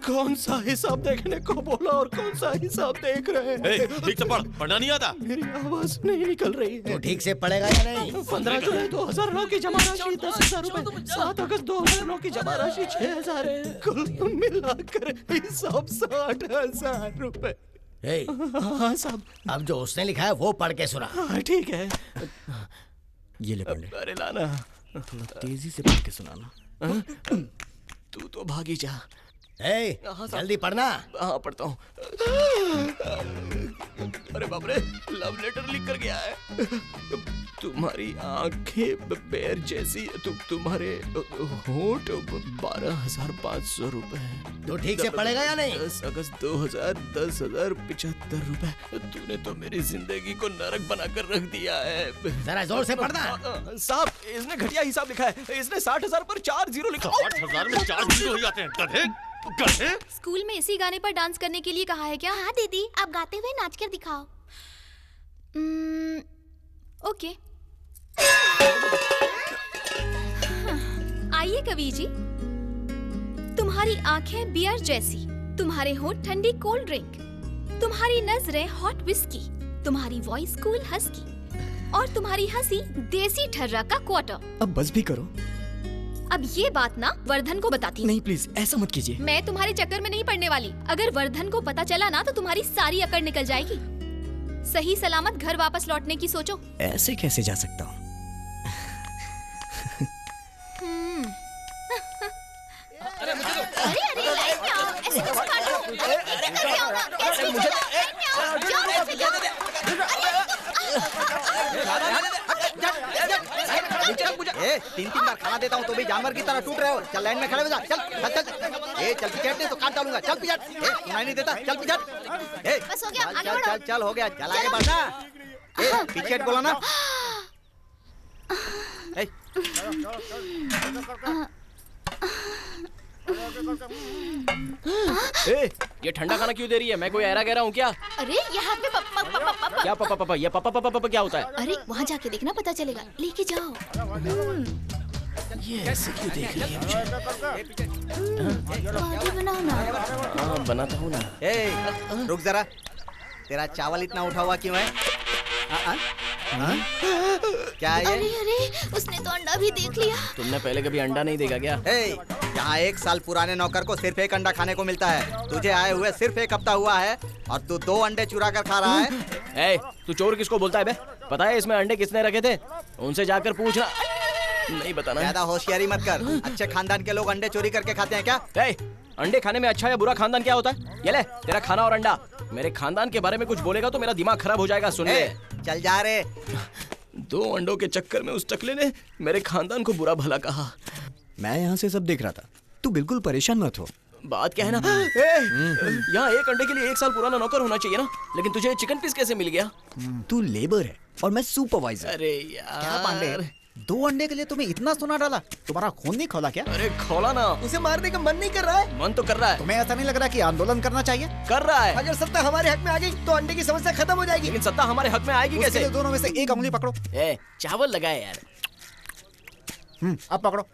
कौन सा हिसाब देखने को बोला और कौन सा हिसाब देख रहे हैं? ठीक से पढ़। पढ़ना नहीं आता? मेरी आवाज नहीं निकल रही है। तू ठीक से पढ़ेगा या नहीं? 15 जुलाई 2009 की जमा राशि 10,000 रुपए। 7 अगस्त 2009 की जमा राशि 6,000 है। कुल मिलाकर हिसाब 60,000 रुपए। हाँ साहब। अब जो उसने लिखा है वो पढ़ के सुना। हाँ ठीक है। ये ले पंडित। अरे लाना, तेजी से पढ़ के सुनाना। तू तो भागी जा। जल्दी पढ़ना। हाँ पढ़ता हूँ। अरे बाप रे, लव लेटर लिख कर गया है। तुम्हारी आंखें बेर जैसी, तुम्हारे होंठ 12,500 रुपए। तो ठीक से पड़ेगा या नहीं? 10 अगस्त 2000, 10,075 रुपए। तूने तो मेरी जिंदगी को नरक बनाकर रख दिया है। जरा जोर से पढ़ना। साहब, इसने घटिया हिसाब लिखा है। इसने 60,000 पर 4 जीरो लिखा। 60,000 में 4 जीरो हो जाते हैं। गधे गधे। स्कूल में इसी गाने पर डांस करने के लिए कहा है क्या? हाँ दीदी, आप गाते हुए नाच कर दिखाओ। ओके। आइए कवि जी। तुम्हारी आंखें बियर जैसी, तुम्हारे होंठ ठंडी कोल्ड ड्रिंक, तुम्हारी नजरें हॉट विस्की, तुम्हारी वॉइस कूल हस्की, और तुम्हारी हंसी देसी ठर्रा का क्वार्टर। अब बस भी करो। अब ये बात ना वर्धन को बताती। नहीं प्लीज, ऐसा मत कीजिए। मैं तुम्हारे चक्कर में नहीं पड़ने वाली। अगर वर्धन को पता चला ना तो तुम्हारी सारी अकड़ निकल जाएगी। सही सलामत घर वापस लौटने की सोचो। ऐसे कैसे जा सकता हूँ? अरे लाइन में आओ, ऐसे मत काटो। ऐसे आओ ना, ऐसे जाओ, लाइन में आओ, जाओ, ऐसे जाओ। ए, 3-3 बार खाना देता हूँ तो भी जानवर की तरह टूट रहे हो। चल लाइन में खड़े हो जा। चल चल चल। ए चल पिछड़ नहीं तो काट डालूंगा। चल पिछड़। ए सुनाई नहीं देता। चल पिछड़। ए बस हो गया, आगे चल बढ़ो। चल चल हो गया। चल आगे बढ़ना। ए पीछे हट बोला ना। ए ये ठंडा खाना क्यों दे रही है? मैं कोई ऐरा गहरा हूँ क्या? अरे ये हाथ में पापा। क्या पापा? ये पापा क्या होता है? अरे वहाँ जाके देखना, पता चलेगा। लेके जाओ। ये ऐसे क्यों देख रही है मुझे? आगे बनाओ ना। हाँ बनाता हूँ ना। ए रुक जरा। तेरा चावल इतना उठा हुआ क्यों है? क्या है ये? अरे उसने तो अंडा भी देख लिया। तुमने पहले कभी अंडा नहीं देखा क्या? यहाँ 1 साल पुराने नौकर को सिर्फ 1 अंडा खाने को मिलता है। तुझे आए हुए सिर्फ 1 हफ्ता हुआ है और तू 2 अंडे चुरा कर खा रहा है। तू चोर किसको बोलता है बे? पता है इसमें अंडे किसने रखे थे? उनसे जाकर पूछना। नहीं बताना। ज्यादा होशियारी मत कर। अच्छे खानदान के लोग अंडे चोरी करके खाते हैं क्या? अंडे खाने में अच्छा या बुरा खानदान क्या होता है? ये ले तेरा खाना और अंडा। मेरे खानदान के बारे में कुछ बोलेगा तो मेरा दिमाग खराब हो जाएगा। सुन ले। चल जा रे। 2 अंडों के चक्कर में उस टकले ने मेरे खानदान को बुरा भला कहा। मैं यहाँ से सब देख रहा था। तू बिल्कुल परेशान मत हो। बात क्या है ना, यहाँ 1 अंडे के लिए 1 साल पुराना नौकर होना चाहिए ना, लेकिन तुझे चिकन पीस कैसे मिल गया? तू लेबर है और मैं सुपरवाइजर। अरे यार क्या पांडे, 2 अंडे के लिए तुम्हें इतना सोना डाला? तुम्हारा खून नहीं खोला क्या? अरे खोला ना। उसे मारने का मन नहीं कर रहा है? मन तो कर रहा है। तुम्हें ऐसा नहीं लग रहा कि आंदोलन करना चाहिए? कर रहा है। अगर सत्ता हमारे हक में आ गई तो अंडे की समस्या खत्म हो जाएगी। लेकिन सत्ता हमारे हक में आएगी उसके कैसे? लिए दोनों में से एक उंगली पकड़ो। चावल लगाए यार। अब पकड़ो।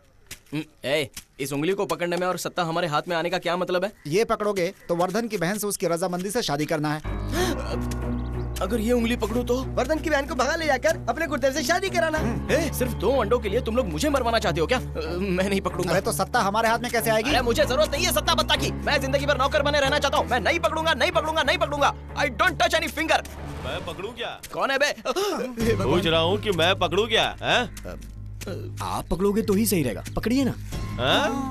इस उंगली को पकड़ने में और सत्ता हमारे हाथ में आने का क्या मतलब है? ये पकड़ोगे तो वर्धन की बहन से उसकी रजामंदी से शादी करना है। अगर ये उंगली पकड़ूं तो वर्धन की बहन को भगा ले जाकर अपने गुर्दे से शादी कराना। सिर्फ 2 अंडों के लिए तुम लोग मुझे मरवाना चाहते हो क्या? मैं नहीं पकड़ूंगा। अरे तो सत्ता हमारे हाथ में कैसे आएगी? अरे मुझे जरूरत नहीं है सत्ता बत्ता की। मैं जिंदगी भर नौकर बने रहना चाहता हूँ। मैं नहीं पकड़ूंगा, नहीं पकड़ूंगा, नहीं पकड़ूंगा। I don't touch any finger. मैं पकड़ूं क्या? कौन है बे? पूछ रहा हूँ कि मैं पकड़ूं क्या? आप पकड़ोगे तो ही सही रहेगा। पकड़िए ना।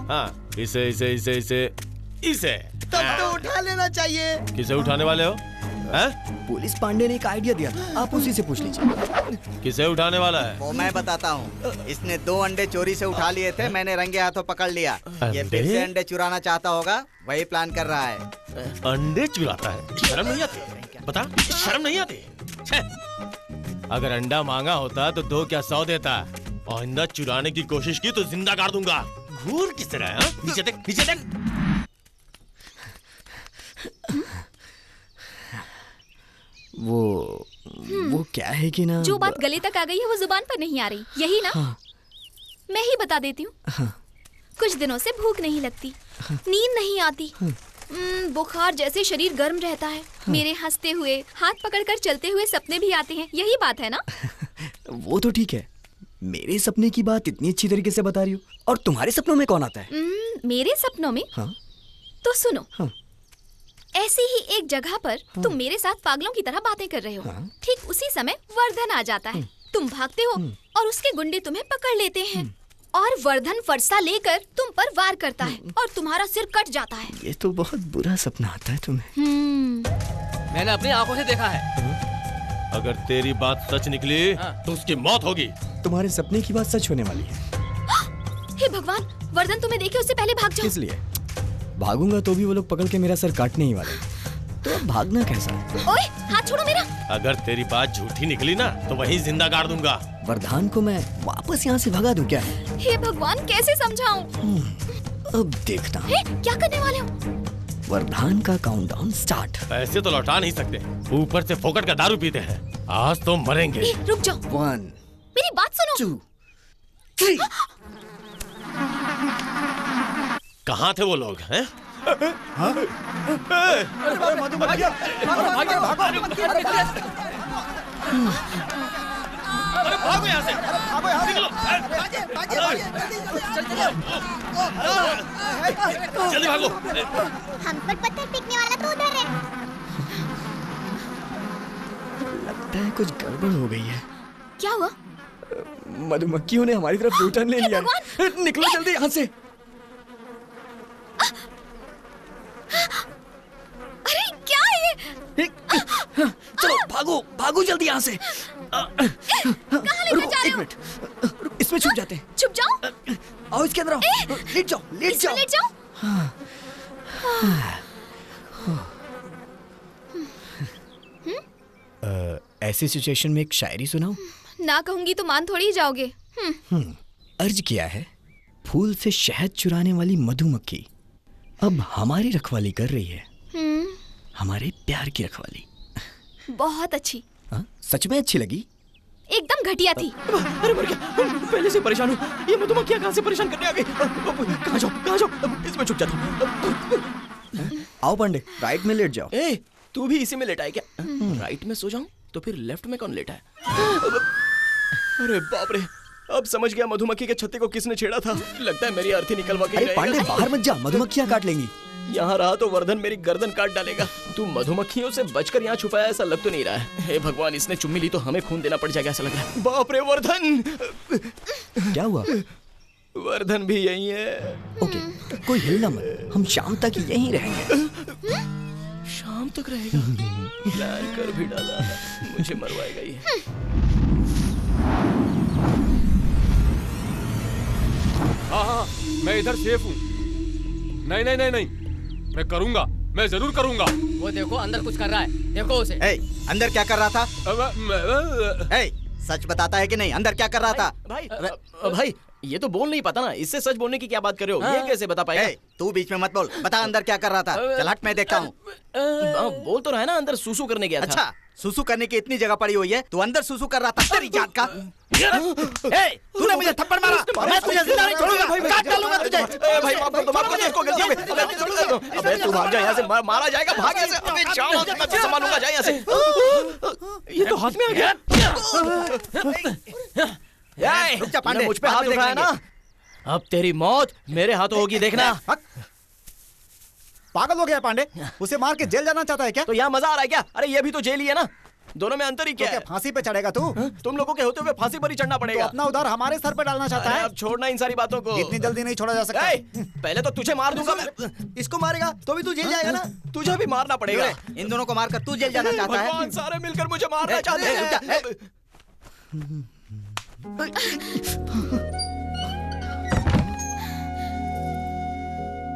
हाँ, इसे इसे इसे इसे इसे। तब तो उठा लेना चाहिए। किसे उठाने वाले हो? पुलिस पांडे ने एक आइडिया दिया था, आप उसी से पूछ लीजिए। किसे उठाने वाला है? वो मैं बताता हूँ। इसने 2 अंडे चोरी से उठा लिए थे, मैंने रंगे हाथों पकड़ लिया। ये फिर से अंडे चुराना चाहता होगा, वही प्लान कर रहा है। अंडे चुराता है? शर्म नहीं आती? बता, शर्म नहीं आती? अगर अंडा मांगा होता तो 2 क्या 100 देता। आइंदा चुराने की कोशिश की तो जिंदा काट दूंगा। घूर किस तरह है? नीचे देख, नीचे देख। वो क्या है कि ना, जो बात गले तक आ गई है वो जुबान पर नहीं आ रही, यही ना? हाँ। मैं ही बता देती हूँ। हाँ। कुछ दिनों से भूख नहीं लगती, नींद नहीं आती, बुखार जैसे शरीर गर्म रहता है। मेरे हंसते हुए, हाथ पकड़कर चलते हुए सपने भी आते हैं। यही बात है ना? वो तो ठीक है, मेरे सपने की बात इतनी अच्छी तरीके से बता रही हो। और तुम्हारे सपनों में कौन आता है? मेरे सपनों में? हाँ? तो सुनो। हाँ? ऐसी ही एक जगह पर तुम मेरे साथ पागलों की तरह बातें कर रहे हो। ठीक उसी समय वर्धन आ जाता है। तुम भागते हो और उसके गुंडे तुम्हें पकड़ लेते हैं और वर्धन फरसा लेकर तुम पर वार करता है और तुम्हारा सिर कट जाता है। ये तो बहुत बुरा सपना आता है तुम्हें। मैंने अपनी आंखों से देखा है। अगर तेरी बात सच निकली तो उसकी मौत होगी। तुम्हारे सपने की बात सच होने वाली है। हे भगवान, वर्धन तुम्हें देखे उससे पहले भाग जाओ। किस लिए? भागूंगा तो भी वो लोग पकड़ के मेरा सर काटने ही वाले, तो अब भागना कैसा? ओए, हाथ छोड़ो मेरा। अगर तेरी बात झूठी निकली ना तो वहीं जिंदा गाड़ दूंगा। वरदान को मैं वापस यहाँ से भगा दूं क्या? हे भगवान, कैसे समझाऊं? अब देखता हूँ। क्या करने वाले हो? वरदान का काउंटडाउन स्टार्ट। पैसे तो लौटा नहीं सकते, ऊपर से फोकट का दारू पीते हैं। आज तो मरेंगे। रुक जाओ। 1 मेरी बात सुनो। 2 3। कहाँ थे वो लोग हैं? भागो यहाँ से। जल्दी भागो। हम पर पत्थर फेंकने वाला तो उधर है। लगता है कुछ गड़बड़ हो गई है। क्या हुआ? मधुमक्खियों ने हमारी तरफ यू टर्न ले लिया है। निकलो जल्दी यहाँ से। अरे क्या है? चलो भागो भागो जल्दी यहाँ से। कहाँ लेकर जा रहे हो? 1 मिनट, इसमें छुप जाते हैं। छुप जाओ। आओ इसके अंदर आओ। लेट जाओ लेट जाओ। लेट जाओ। ऐसी सिचुएशन में एक शायरी सुनाऊं? ना कहूंगी तो मान थोड़ी ही जाओगे। अर्ज किया है, फूल से शहद चुराने वाली मधुमक्खी अब हमारी रखवाली कर रही है। हमारे प्यार की रखवाली। बहुत अच्छी। सच में अच्छी लगी? एकदम घटिया थी। अरे मर गया, पहले से परेशान हूँ। ये मधुमक्खियाँ कहाँ से परेशान करने आ गई? कहाँ जाओ? इसमें छुप जाता हूँ। आओ पांडे, राइट में लेट जाओ। ए, तू भी इसी में लेटा है क्या? राइट में सो जाऊं तो फिर लेफ्ट में कौन लेटा है? अरे बाप रे, अब समझ गया मधुमक्खी के छत्ते को किसने छेड़ा था। लगता है मेरी अर्थी निकलवा के। अरे पांडे बाहर मत जा, मधुमक्खियाँ काट लेंगी। यहाँ रहा तो वर्धन मेरी गर्दन काट डालेगा। तू मधुमक्खियों से बचकर यहाँ छुपाया, ऐसा लग तो नहीं रहा है। हे भगवान, इसने चुम्मी ली तो हमें खून देना पड़ जाएगा ऐसा लग रहा है। बाप रे वर्धन, क्या हुआ? वर्धन भी यही है। ओके, कोई हिलना मत, हम शाम तक यहीं रहेंगे। शाम तक रहेगा? प्लान कर भी डाला, मुझे मरवाएगा ये। हाँ, मैं इधर सेफ हूँ। नहीं, मैं करूँगा, मैं जरूर करूँगा। वो देखो अंदर कुछ कर रहा है, देखो उसे। अंदर क्या कर रहा था? सच बताता है कि नहीं? अंदर क्या कर रहा था? भाई ये तो बोल नहीं पाता ना, इससे सच बोलने की क्या बात कर रहे हो? ये कैसे बता पाएगा? तू बीच में मत बोल, बता अंदर क्या कर रहा था। चल हट, मैं देखता हूँ। बोल तो रहा है ना, अंदर सूसू करने गया था। अच्छा, सूसू करने की इतनी जगह पड़ी हुई है, तू अंदर सूसू कर रहा था? तेरी जात का। तूने मुझे थप्पड़ मारा, मैं तुझे जिंदा नहीं छोड़ूंगा, काट डालूंगा तुझे। भाई माफ कर दो, इसको गलती हो गई। अबे तू भाग जा यहाँ से, मारा जाएगा, भाग यहाँ से। अबे जाओ, मैं संभालूंगा, जा यहाँ से। ये तो हाथ में आ गया। पांडे, मुझ पे हाथ उठाया ना, अब तेरी मौत मेरे हाथों होगी, देखना। पागल हो गया पांडे, उसे मार के जेल जाना चाहता है क्या? तो यहाँ मजा आ रहा है क्या? अरे ये भी तो जेल ही है ना, दोनों में अंतर ही क्या है? फांसी पे चढ़ेगा तू? तुम लोगों के होते हुए फांसी पर ही चढ़ना पड़ेगा। तो अपना उधार हमारे सर पे डालना चाहता है? अब छोड़ना इन सारी बातों को, इतनी जल्दी नहीं छोड़ा जा सकता। पहले तो तुझे मार दूंगा मैं। इसको मारेगा तो भी तू जेल जाएगा ना? तुझे भी मारना पड़ेगा। इन दोनों को मारकर तू जेल जाना चाहता है? भगवान, सारे मिलकर मुझे मारना चाहते हैं।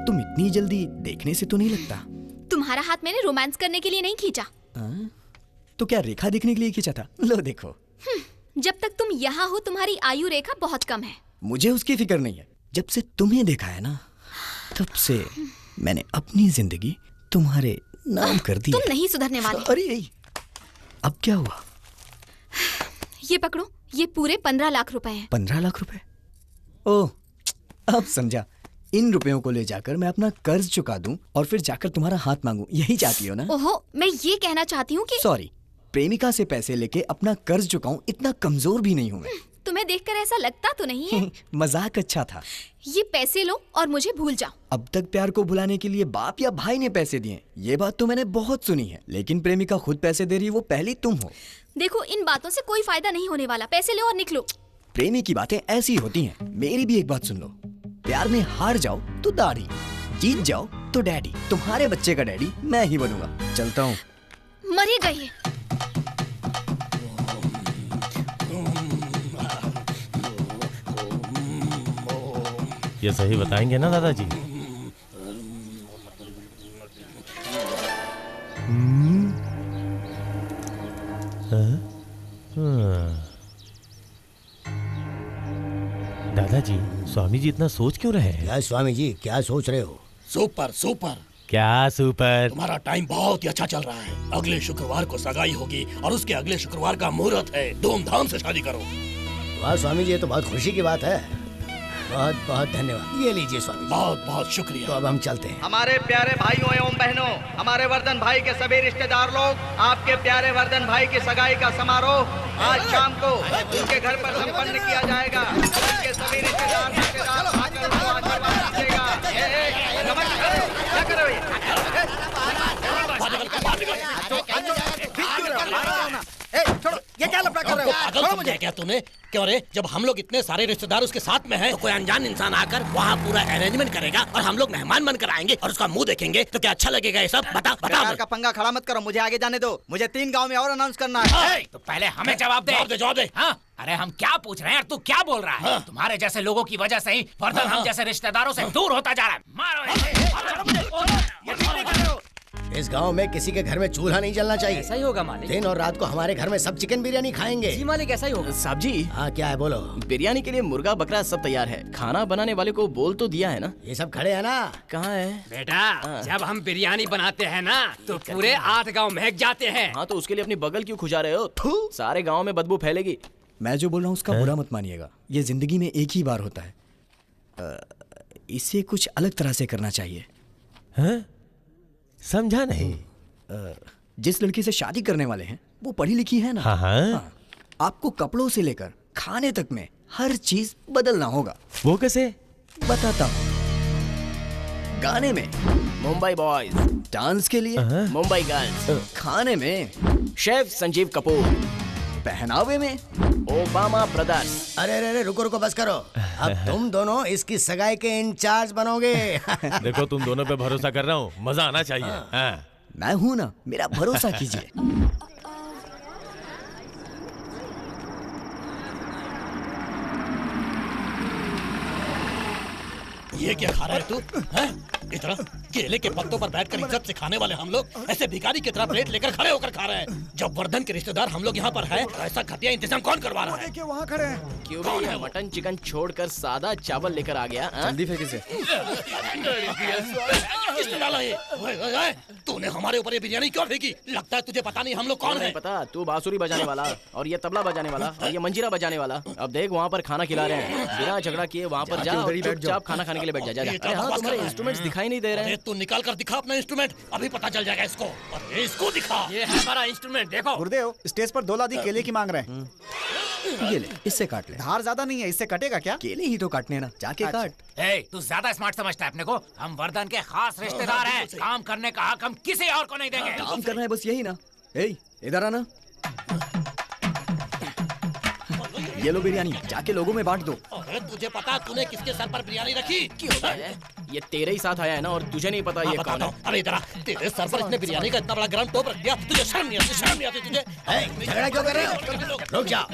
तुम इतनी जल्दी देखने से तो नहीं लगता। तुम्हारा हाथ मैंने रोमांस करने के लिए नहीं खींचा। तो क्या रेखा देखने के लिए खींचा था? लो देखो। जब तक तुम यहाँ हो तुम्हारी आयु रेखा बहुत कम है। मुझे उसकी फिक्र नहीं है। जब से तुम्हें देखा है ना, तब से मैंने अपनी जिंदगी तुम्हारे नाम कर दी। तुम नहीं सुधरने वाले। अरे अब क्या हुआ? ये पकड़ो, ये पूरे 15 लाख रुपए हैं। 15 लाख रुपए? ओह, अब समझा। इन रुपयों को ले जाकर मैं अपना कर्ज चुका दूं और फिर जाकर तुम्हारा हाथ मांगूं, यही चाहती हो ना? ओहो, मैं ये कहना चाहती हूँ कि सॉरी, प्रेमिका से पैसे लेके अपना कर्ज चुकाऊं, इतना कमजोर भी नहीं हूँ मैं। तुम्हें देखकर ऐसा लगता तो नहीं है। मजाक अच्छा था। ये पैसे लो और मुझे भूल जाओ। अब तक प्यार को भुलाने के लिए बाप या भाई ने पैसे दिए, ये बात तो मैंने बहुत सुनी है, लेकिन प्रेमिका खुद पैसे दे रही है, वो पहली तुम हो। देखो, इन बातों से कोई फायदा नहीं होने वाला, पैसे लो और निकलो। प्रेमी की बातें ऐसी होती हैं। मेरी भी एक बात सुन लो, प्यार में हार जाओ तो दाढ़ी, जीत जाओ तो डैडी। तुम्हारे बच्चे का डैडी मैं ही बनूंगा। चलता हूँ। मरे गए। ये सही बताएंगे ना दादाजी? दादाजी, स्वामी जी इतना सोच क्यों रहे हैं? क्या स्वामी जी, क्या सोच रहे हो? Super super. क्या सुपर? तुम्हारा टाइम बहुत ही अच्छा चल रहा है। अगले शुक्रवार को सगाई होगी और उसके अगले शुक्रवार का मुहूर्त है। धूमधाम से शादी करो। वाह स्वामी जी, ये तो बहुत खुशी की बात है। बहुत बहुत धन्यवाद। ये लीजिए स्वामी जी। बहुत बहुत शुक्रिया। तो अब हम चलते हैं। हमारे प्यारे भाइयों एवं बहनों, हमारे वर्धन भाई के सभी रिश्तेदार लोग, आपके प्यारे वर्धन भाई की सगाई का समारोह आज शाम को उनके घर पर संपन्न किया जाएगा। उनके सभी रिश्तेदार आकर उनको आशीर्वाद दीजिएगा। क्या कर रहे हो? ये क्या लफड़ा कर रहे हो? पागल समझा क्या तूने? क्यों रे, जब हम लोग इतने सारे रिश्तेदार उसके साथ में हैं, तो कोई अनजान इंसान आकर वहाँ पूरा अरेंजमेंट करेगा और हम लोग मेहमान बनकर आएंगे और उसका मुंह देखेंगे तो क्या अच्छा लगेगा? ये सब बता बता। का पंगा खड़ा मत करो, मुझे आगे जाने दो। मुझे 3 गांव में और अनाउंस करना है। तो पहले हमें जवाब दे। जवाब दे। हाँ, अरे हम क्या पूछ रहे हैं और तू क्या बोल रहा है? तुम्हारे जैसे लोगों की वजह से ही वर्धन हम जैसे रिश्तेदारों से दूर होता जा रहा है। मारो इस गांव में किसी के घर में चूल्हा नहीं जलना चाहिए। ऐसा ही होगा मालिक। दिन और रात को हमारे घर में सब चिकन बिरयानी खाएंगे। जी मालिक, ऐसा ही होगा। साहब जी। हाँ, क्या है बोलो। बिरयानी के लिए मुर्गा बकरा सब तैयार है। खाना बनाने वाले को बोल तो दिया है ना? ये सब खड़े हैं ना? कहाँ है? बेटा, जब हम बिरयानी बनाते हैं ना तो पूरे 8 गांव महक जाते हैं। हाँ, तो उसके लिए अपनी बगल क्यों खुजा रहे हो? सारे गाँव में बदबू फैलेगी। मैं जो बोल रहा हूँ उसका बुरा मत मानिएगा। ये जिंदगी में एक ही बार होता है। इसे कुछ अलग तरह से करना चाहिए। समझा नहीं। जिस लड़की से शादी करने वाले हैं वो पढ़ी लिखी है ना? हाँ। आपको कपड़ों से लेकर खाने तक में हर चीज बदलना होगा। वो कैसे? बताता हूँ। गाने में मुंबई बॉयज, डांस के लिए मुंबई गर्ल्स, खाने में शेफ संजीव कपूर, पहनावे में ओबामा ब्रदर्स। अरे रुको रुको, बस करो। अब तुम दोनों इसकी सगाई के इंचार्ज बनोगे। देखो, तुम दोनों पे भरोसा कर रहा हूँ, मजा आना चाहिए। हाँ। मैं हूं ना, मेरा भरोसा कीजिए। ये क्या खा रहा है तू? इतना केले के पत्तों पर बैठकर इज्जत से खाने वाले हम लोग ऐसे भिखारी की तरह प्लेट लेकर खड़े होकर खा रहे हैं। जब वर्धन के रिश्तेदार हम लोग यहाँ पर हैं, तो ऐसा घटिया इंतजाम कौन करवा रहा है? देखिए वहाँ खड़े हैं। क्यों भाई, ये मटन चिकन छोड़कर सादा चावल लेकर आ गया? जल्दी फेंक इसे। किसने डाला ये? तूने हमारे ऊपर ये बिरयानी क्यों फेंकी? लगता है तुझे पता नहीं हम लोग कौन है। पता, तू बांसुरी बजाने वाला और ये तबला बजाने वाला और ये मंजीरा बजाने वाला। अब देख, वहाँ पर खाना खिला रहे हैं। बिना झगड़ा किए वहाँ पर जा और चुपचाप खाना खाने के लिए बैठ जा। अरे हाँ, तुम्हारे इंस्ट्रूमेंट्स दिखाई नहीं दे रहे हैं। तू निकाल कर दिखा अपना इंस्ट्रूमेंट, अभी पता चल जाएगा इसको। और इसको दिखा। ये है हमारा इंस्ट्रूमेंट, देखो। गुरुदेव, स्टेज पर 2 लादी केले की मांग रहे हैं। ये ले, इससे काट ले। धार ज्यादा नहीं है, इससे कटेगा क्या? केले ही तो काटने ना, जाके काट। तू ज्यादा स्मार्ट समझता है अपने को? हम वर्धन के खास रिश्तेदार हैं। काम करने का हक हम किसी और को नहीं देंगे। काम करना है बस, यही ना? इधर आना। ये लो बिरयानी, जाके लोगों में बांट दो। अरे तुझे पता तूने किसके सर पर बिरयानी रखी? क्यों? ये तेरे ही साथ आया है ना, और तुझे नहीं पता ये कौन है? अरे इधर आ, तेरे सर पर इसने बिरयानी का इतना बड़ा गरम टोप रख दिया, तुझे शर्म नहीं आती? शर्म नहीं आती तुझे? झगड़ा क्यों कर रहे हो? रुक जाओ,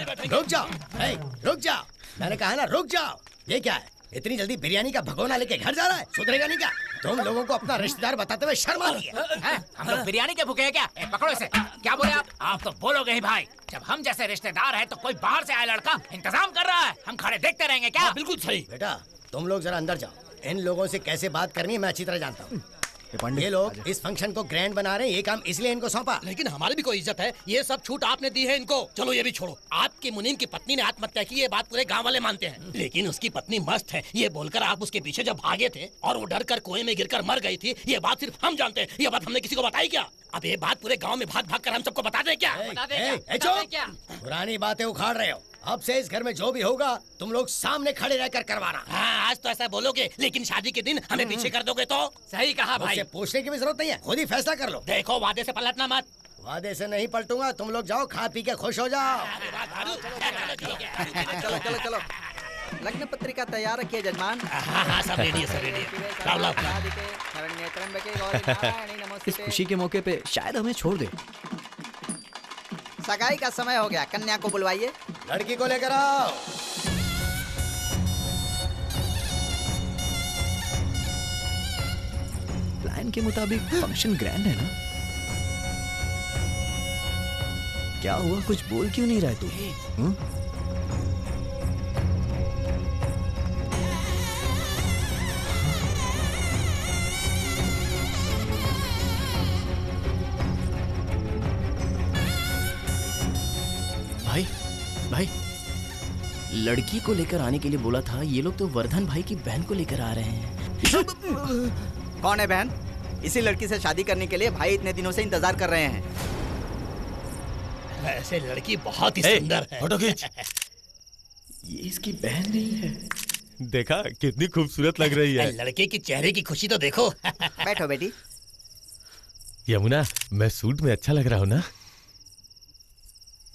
रुक जाओ। मैंने कहा ना, रुक जाओ। ये क्या है? इतनी जल्दी बिरयानी का भगोना लेके घर जा रहा है? सुधरेगा नहीं क्या? तुम लोगों को अपना रिश्तेदार बताते हुए शर्म आ रही है? हम लोग बिरयानी के भूखे हैं क्या? पकड़ो इसे। क्या बोले आप? आप तो बोलोगे ही भाई। जब हम जैसे रिश्तेदार हैं तो कोई बाहर से आया लड़का इंतजाम कर रहा है, हम खड़े देखते रहेंगे क्या? बिल्कुल सही। बेटा, तुम लोग जरा अंदर जाओ। इन लोगों से कैसे बात करनी है मैं अच्छी तरह जानता हूँ। ये लोग इस फंक्शन को ग्रैंड बना रहे हैं, ये काम इसलिए इनको सौंपा। लेकिन हमारी भी कोई इज्जत है, ये सब छूट आपने दी है इनको। चलो ये भी छोड़ो। आपकी मुनीम की पत्नी ने आत्महत्या की, ये बात पूरे गांव वाले मानते हैं। लेकिन उसकी पत्नी मस्त है, ये बोलकर आप उसके पीछे जब भागे थे और वो डर कर कुएं में गिरकर मर गई थी, ये बात सिर्फ हम जानते हैं। ये बात हमने किसी को बताई क्या? अब ये बात पूरे गाँव में भाग भाग कर हम सबको बता दें क्या? पुरानी बातें उखाड़ रहे हो। अब से इस घर में जो भी होगा तुम लोग सामने खड़े रहकर करवाना। हाँ, आज तो ऐसा बोलोगे, लेकिन शादी के दिन हमें पीछे कर दोगे तो? सही कहा भाई। पूछने की भी जरूरत नहीं है, खुद ही फैसला कर लो। देखो, वादे से पलटना मत। वादे से नहीं पलटूंगा। तुम लोग जाओ, खा पी के खुश हो जाओ। चलो चलो, लग्न पत्रिका तैयार रखिए जजमान। हाँ, सब रेडी है, सब रेडी है। इस खुशी के मौके पे शायद हमें छोड़ दे। सगाई का समय हो गया, कन्या को बुलवाइए। लड़की को लेकर आओ। प्लान के मुताबिक फंक्शन ग्रैंड है ना? क्या हुआ, कुछ बोल क्यों नहीं रहा है तू? भाई लड़की को लेकर आने के लिए बोला था, ये लोग तो वर्धन भाई की बहन को लेकर आ रहे हैं। कौन है बहन? इसी लड़की से शादी करने के लिए भाई इतने दिनों से इंतजार कर रहे हैं। वैसे लड़की बहुत ही सुंदर है। फोटो खींच। ये इसकी बहन नहीं है। देखा कितनी खूबसूरत लग रही है। लड़के की चेहरे की खुशी तो देखो। बैठो बेटी। यमुना, मैं सूट में अच्छा लग रहा हूँ ना?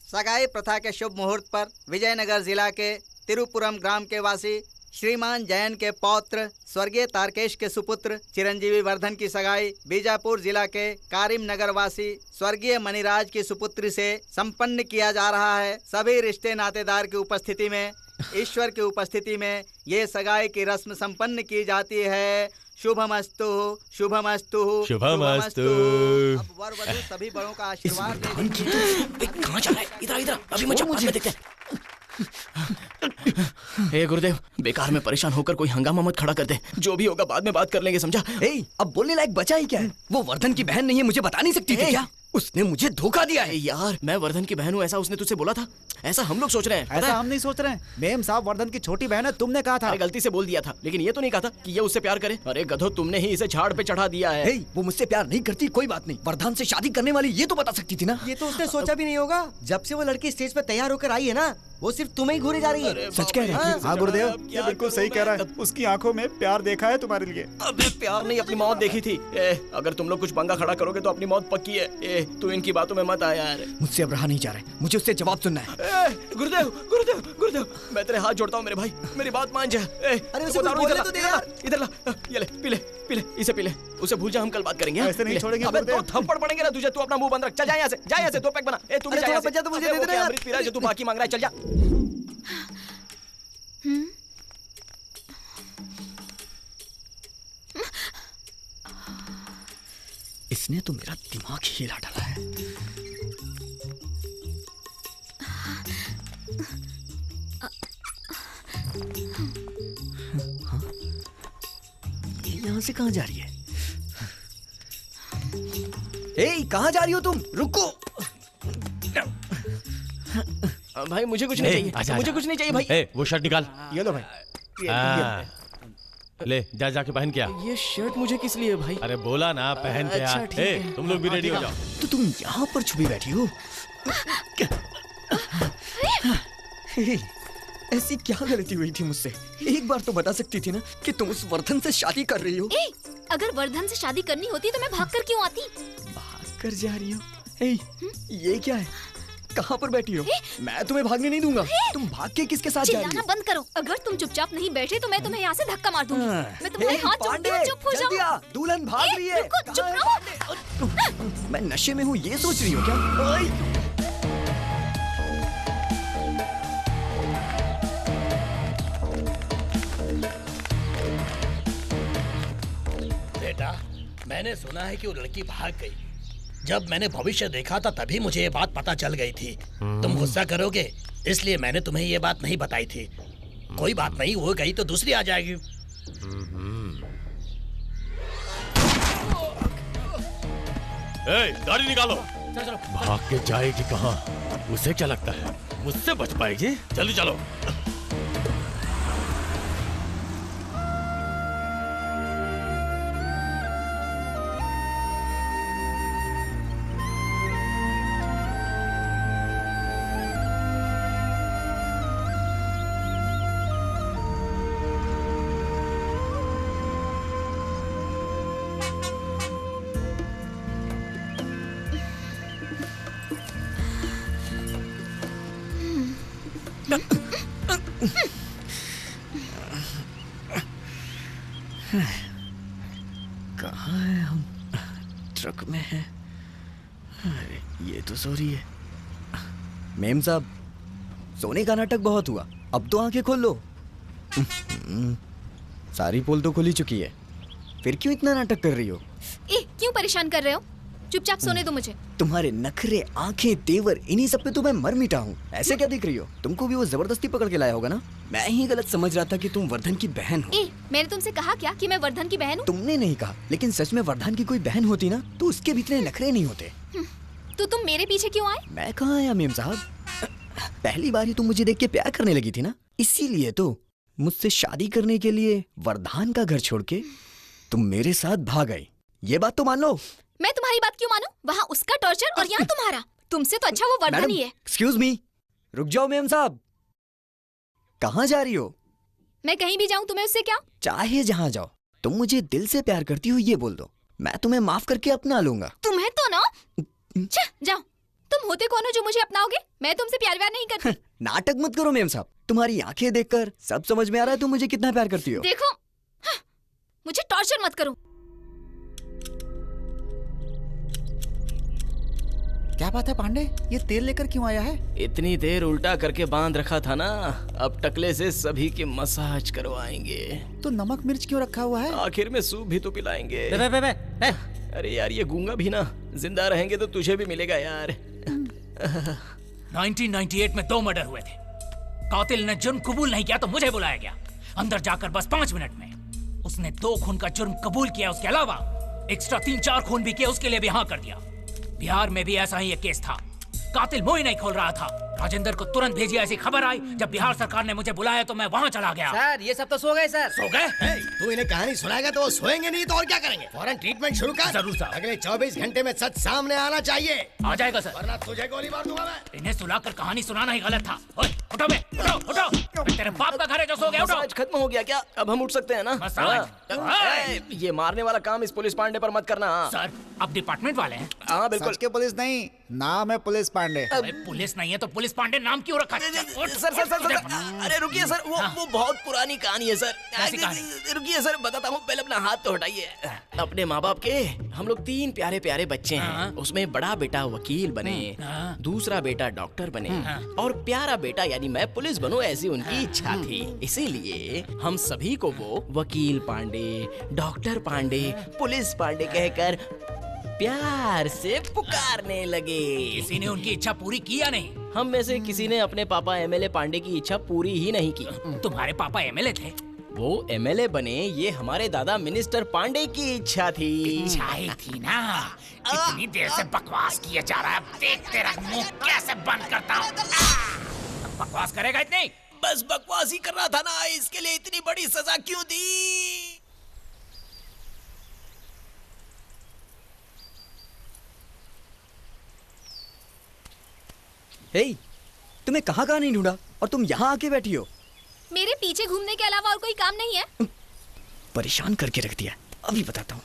सगाई प्रथा के शुभ मुहूर्त पर विजयनगर जिला के तिरुपुरम ग्राम के वासी श्रीमान जयन के पौत्र स्वर्गीय तारकेश के सुपुत्र चिरंजीवी वर्धन की सगाई बीजापुर जिला के कारिम नगर वासी स्वर्गीय मणिराज की सुपुत्री से संपन्न किया जा रहा है। सभी रिश्ते नातेदार की उपस्थिति में, ईश्वर की उपस्थिति में ये सगाई की रस्म संपन्न की जाती है। शुभमस्तु, शुभमस्तु, शुभमस्तु। अब वर वधू सभी बड़ों का आशीर्वाद ले। कहाँ जा रहा है? इधर अभी मत मुझे देखते हैं। हे गुरुदेव, बेकार में परेशान होकर कोई हंगामा मत खड़ा कर दे। जो भी होगा बाद में बात कर लेंगे, समझा? अब बोलने लायक बचा ही क्या है? वो वर्धन की बहन नहीं है, मुझे बता नहीं सकती थी क्या? उसने मुझे धोखा दिया है। यार, मैं वर्धन की बहन हूँ ऐसा उसने तुझसे बोला था? ऐसा हम लोग सोच रहे हैं। ऐसा हम नहीं सोच रहे हैं। मेम साहब वर्धन की छोटी बहन है, तुमने कहा था। अरे गलती से बोल दिया था, लेकिन ये तो नहीं कहा था कि ये उससे प्यार करे। अरे गधो, तुमने ही इसे झाड़ पे चढ़ा दिया है। वो मुझसे प्यार नहीं करती, कोई बात नहीं। वर्धन से शादी करने वाली ये तो बता सकती थी ना। ये तो उसने सोचा भी नहीं होगा। जब से वो लड़की स्टेज पे तैयार होकर आई है ना, वो सिर्फ तुम्हें ही घूरे जा रही है। सच कह रहे हैं? हाँ गुरुदेव, ये बिल्कुल सही कह रहा है। उसकी आंखों में प्यार देखा है तुम्हारे लिए। अबे प्यार नहीं, अपनी मौत देखी थी। अगर तुम लोग कुछ पंगा खड़ा करोगे तो अपनी मौत पक्की है। तू इनकी बातों में मत आया यार। मुझसे अब रहा नहीं जा रहा है, मुझे उससे जवाब सुनना है। गुरुदेव, गुरुदेव, गुरुदेव, मैं तेरे हाथ जोड़ता हूँ मेरे भाई, मेरी बात मान जा। अरे उसे कुछ बोलने तो दे यार। इधर ला, ये ले, पी ले, पी ले, इसे पी ले। उसे भूल जा, हम कल बात करेंगे। ऐसे नहीं छोड़ेंगे। अबे दो थप्पड़ पड़ेंगे ना तुझे। तू अपना मुंह बंद रख, चल जा यहाँ से, जा यहाँ से। 2 पैक बना। तू भी जा यहाँ से। बचा तो मुझे दे दे यार। अमृत पी रहा है जो तू बाकी मांग रहा है, चल जा। इसने तो मेरा दिमाग ही हिला डाला है। ये यहाँ से कहाँ जा रही है? कहाँ जा रही हो तुम? रुको। भाई मुझे कुछ नहीं चाहिए, मुझे कुछ नहीं चाहिए भाई। वो शर्ट निकाल। ये लो भाई। ले जा, जाके पहन क्या। ये शर्ट मुझे किस लिए भाई? अरे बोला ना पहन के अच्छा, यार। ठीक है। तुम लोग भी रेडी हो जाओ। तो तुम यहाँ पर छुपी बैठी हो? ऐसी क्या गलती हुई थी मुझसे? एक बार तो बता सकती थी ना कि तुम उस वर्धन से शादी कर रही हो। अगर वर्धन से शादी करनी होती तो मैं भागकर क्यों आती? भागकर जा रही हो? ये क्या है? कहाँ पर बैठी हो? मैं तुम्हें भागने नहीं दूंगा। तुम भाग के किसके साथ जा रही हो? चिल्लाना बंद करो। अगर तुम चुपचाप नहीं बैठे तो मैं तुम्हें यहाँ से धक्का मार दूंगी। मैं तुम्हारे हाथ जोड़ती हूँ, चुप हो जाओ। दुल्हन भाग रही है। रुको, चुप रहो। मैं नशे में हूँ ये सोच रही हो क्या? बेटा, मैंने सुना है कि वो लड़की भाग गई। जब मैंने भविष्य देखा था तभी मुझे ये बात पता चल गई थी। तुम गुस्सा करोगे इसलिए मैंने तुम्हें ये बात नहीं बताई थी। कोई बात नहीं, वो गई तो दूसरी आ जाएगी। गाड़ी निकालो। भाग के जाएगी कहाँ? उसे क्या लगता है मुझसे बच पाएगी? जल्दी चलो। कहाँ है हम? ट्रक में है। अरे ये तो सो रही है। मेम साहब, सोने का नाटक बहुत हुआ, अब तो आंखें खोल लो। सारी पोल तो खुली चुकी है, फिर क्यों इतना नाटक कर रही हो? क्यों परेशान कर रहे हो? चुपचाप सोने दो मुझे। तुम्हारे नखरे, आंखें, तेवर, इन्हीं सब पे तो मैं मर मिटा हूँ। ऐसे क्या देख रही हो? तुमको भी वो जबरदस्ती पकड़ के लाया होगा ना? मैं ही गलत समझ रहा था कि तुम वर्धन की बहन हो। मैंने तुमसे कहा क्या कि मैं वर्धन की बहन हूँ? तुमने नहीं कहा, लेकिन सच में वर्धन की कोई बहन होती ना तो उसके भी इतने नखरे नहीं होते। तो तुम मेरे पीछे क्यों आए? मैं कहाँ आया मेम साहब? पहली बार ही तुम मुझे देख के प्यार करने लगी थी ना, इसीलिए तो मुझसे शादी करने के लिए वर्धन का घर छोड़ के तुम मेरे साथ भाग गई। ये बात तो मान लो। मैं तुम्हारी बात क्यों मानूं? वहाँ उसका टॉर्चर और यहाँ तुम्हारा। तुमसे तो अच्छा वो वर्धन ही है। एक्सक्यूज मी, रुक जाओ मेम साहब। कहाँ जा रही हो? मैं कहीं भी जाऊँ तुम्हें उससे क्या? चाहे जहाँ जाओ, तुम मुझे दिल से प्यार करती हो ये बोल दो, मैं तुम्हें माफ करके अपना लूंगा। तुम्हें तो ना जाओ। तुम होते कौन हो जो मुझे अपनाओगे? मैं तुमसे प्यार नहीं करती। नाटक मत करो मेम साहब, तुम्हारी आंखें देखकर सब समझ में आ रहा है तुम मुझे कितना प्यार करती हो। देखो मुझे टॉर्चर मत करो। क्या बात है पांडे, ये तेल लेकर क्यों आया है? इतनी देर उल्टा करके बांध रखा था ना, अब टकले से सभी की मसाज करवाएंगे। तो नमक मिर्च क्यों रखा हुआ है? आखिर में सूप भी तो पिलाएंगे। अरे यार ये गूंगा भी ना, जिंदा रहेंगे तो तुझे भी मिलेगा यार। 1998 में 2 मर्डर हुए थे। कातिल ने जुर्म कबूल नहीं किया तो मुझे बुलाया गया। अंदर जाकर बस 5 मिनट में उसने 2 खून का जुर्म कबूल किया, उसके अलावा एक्स्ट्रा 3-4 खून भी किए, उसके लिए भी हाँ कर दिया। बिहार में भी ऐसा ही एक केस था। कातिल मुंह ही नहीं खोल रहा था। राजेंद्र को तुरंत भेजी ऐसी खबर आई। जब बिहार सरकार ने मुझे बुलाया तो मैं वहाँ चला गया। सर ये सब तो सो गए सर। सो गए? तू इन्हें कहानी सुनाएगा तो वो सोएंगे नहीं तो और क्या करेंगे? फौरन ट्रीटमेंट शुरू कर। जरूर सर। अगले 24 घंटे में सच सामने आना चाहिए। आ जाएगा सर। वरना तुझे गोली मार दूंगा मैं। इन्हें सुलाकर कहानी सुनाना ही गलत था। ओए, उठो बे, उठो। तेरे बाप का घर है जो सो गया। उठो। मसाज खत्म हो गया क्या? अब हम उठ सकते हैं ना? ये मारने वाला काम इस पुलिस पांडे पर मत करना। सर अब डिपार्टमेंट वाले हैं? हाँ बिल्कुल। सच के पुलिस नहीं, नाम है पुलिस पांडे। पुलिस नहीं है तो पुलिस पांडे नाम क्यों रखा? सर अरे रुकिए सर, वो बहुत पुरानी कहानी है सर। कैसी कहानी? रुकिए सर बताता हूँ, पहले अपना हाथ तो हटाइए। अपने माँ बाप के हम लोग 3 प्यारे प्यारे बच्चे हैं। उसमें बड़ा बेटा वकील बने, दूसरा बेटा डॉक्टर बने और प्यारा बेटा यानी मैं पुलिस बनूं, ऐसी उनकी इच्छा थी। इसीलिए हम सभी को वो वकील पांडे, डॉक्टर पांडे, पुलिस पांडे कहकर प्यार से पुकारने लगे। किसी ने उनकी इच्छा पूरी की या नहीं? हम में से किसी ने अपने पापा एमएलए पांडे की इच्छा पूरी ही नहीं की। तुम्हारे पापा एमएलए थे? वो एमएलए बने ये हमारे दादा मिनिस्टर पांडे की इच्छा थी। इच्छा ही थी ना? इतनी देर से बकवास किया जा रहा है, देख तेरा मुंह कैसे बंद करता हूँ। बकवास करेगा इतनी? बस बकवास ही कर रहा था ना, इसके लिए इतनी बड़ी सजा क्यों दी? हे, तुम्हें कहाँ नहीं ढूंढा और तुम यहाँ आके बैठी हो। मेरे पीछे घूमने के अलावा और कोई काम नहीं है? परेशान करके रख दिया, अभी बताता हूँ।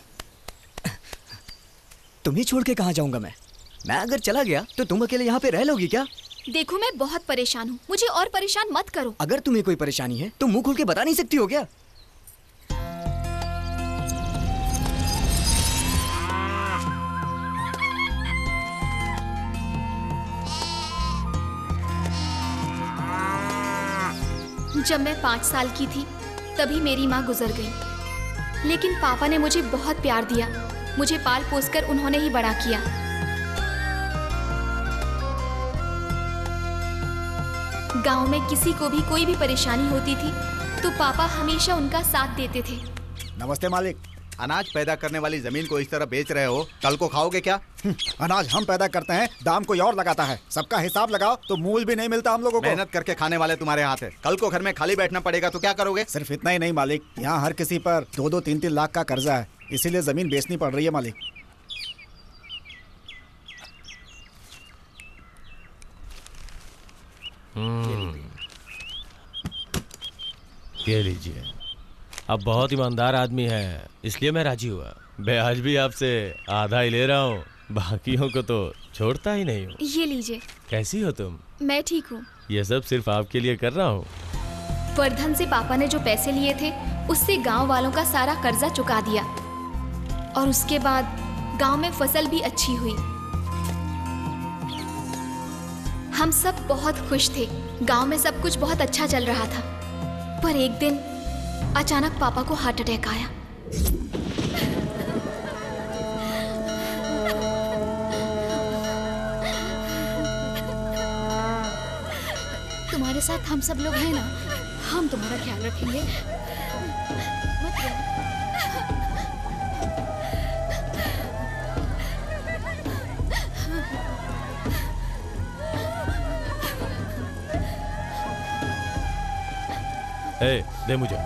तुम्हें छोड़ के कहाँ जाऊंगा मैं अगर चला गया तो तुम अकेले यहाँ पे रह लोगी क्या? देखो मैं बहुत परेशान हूँ, मुझे और परेशान मत करो। अगर तुम्हें कोई परेशानी है तो मुंह खोल के बता नहीं सकती हो क्या? जब मैं 5 साल की थी तभी मेरी माँ गुजर गई, लेकिन पापा ने मुझे बहुत प्यार दिया। मुझे पाल पोस कर उन्होंने ही बड़ा किया। गांव में किसी को भी कोई भी परेशानी होती थी तो पापा हमेशा उनका साथ देते थे। नमस्ते मालिक। अनाज पैदा करने वाली जमीन को इस तरह बेच रहे हो, कल को खाओगे क्या? अनाज हम पैदा करते हैं, दाम कोई और लगाता है। सबका हिसाब लगाओ तो मूल भी नहीं मिलता हम लोगों को। मेहनत करके खाने वाले तुम्हारे हाथ है, कल को घर में खाली बैठना पड़ेगा तो क्या करोगे? सिर्फ इतना ही नहीं मालिक, यहाँ हर किसी पर 2-2, 3-3 लाख का कर्जा है, इसीलिए जमीन बेचनी पड़ रही है मालिक। ये लीजिए। अब बहुत ईमानदार आदमी है इसलिए मैं राजी हुआ। ब्याज भी आपसे आधा ही ले रहा हूँ, बाकियों को तो छोड़ता ही नहीं हूँ। ये लीजिए। कैसी हो तुम? मैं ठीक हूँ। ये सब सिर्फ आपके लिए कर रहा हूँ। वर्धन से पापा ने जो पैसे लिए थे उससे गांव वालों का सारा कर्जा चुका दिया और उसके बाद गांव में फसल भी अच्छी हुई। हम सब बहुत खुश थे, गांव में सब कुछ बहुत अच्छा चल रहा था। पर एक दिन अचानक पापा को हार्ट अटैक आया। हमारे साथ हम सब लोग हैं ना, हम तुम्हारा ख्याल रखेंगे। मत रोना। ए, दे मुझे।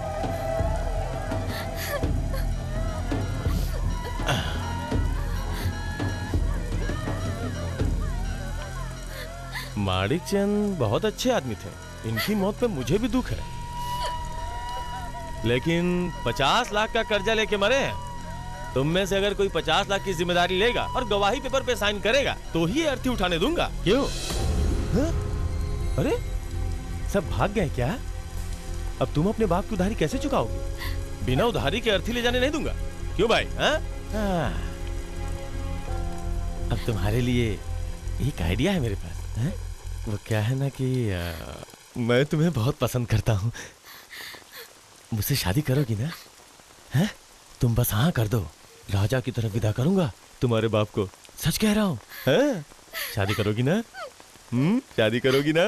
माणिक चंद बहुत अच्छे आदमी थे, इनकी मौत पे मुझे भी दुख है, लेकिन 50 लाख का कर्जा लेके मरे हैं। तुम में से अगर कोई 50 लाख की जिम्मेदारी लेगा और गवाही पेपर पे साइन करेगा तो ही अर्थी उठाने दूंगा। क्यों? हा? अरे सब भाग गए क्या? अब तुम अपने बाप की उधारी कैसे चुकाओगे? बिना उधारी के अर्थी ले जाने नहीं दूंगा। क्यों भाई? अब तुम्हारे लिए एक आइडिया है मेरे पास। है? वो क्या है ना कि मैं तुम्हें बहुत पसंद करता हूँ, मुझसे शादी करोगी ना? हैं? तुम बस हाँ कर दो, राजा की तरफ विदा करूंगा तुम्हारे बाप को। सच कह रहा हूँ। शादी करोगी ना? शादी करोगी ना?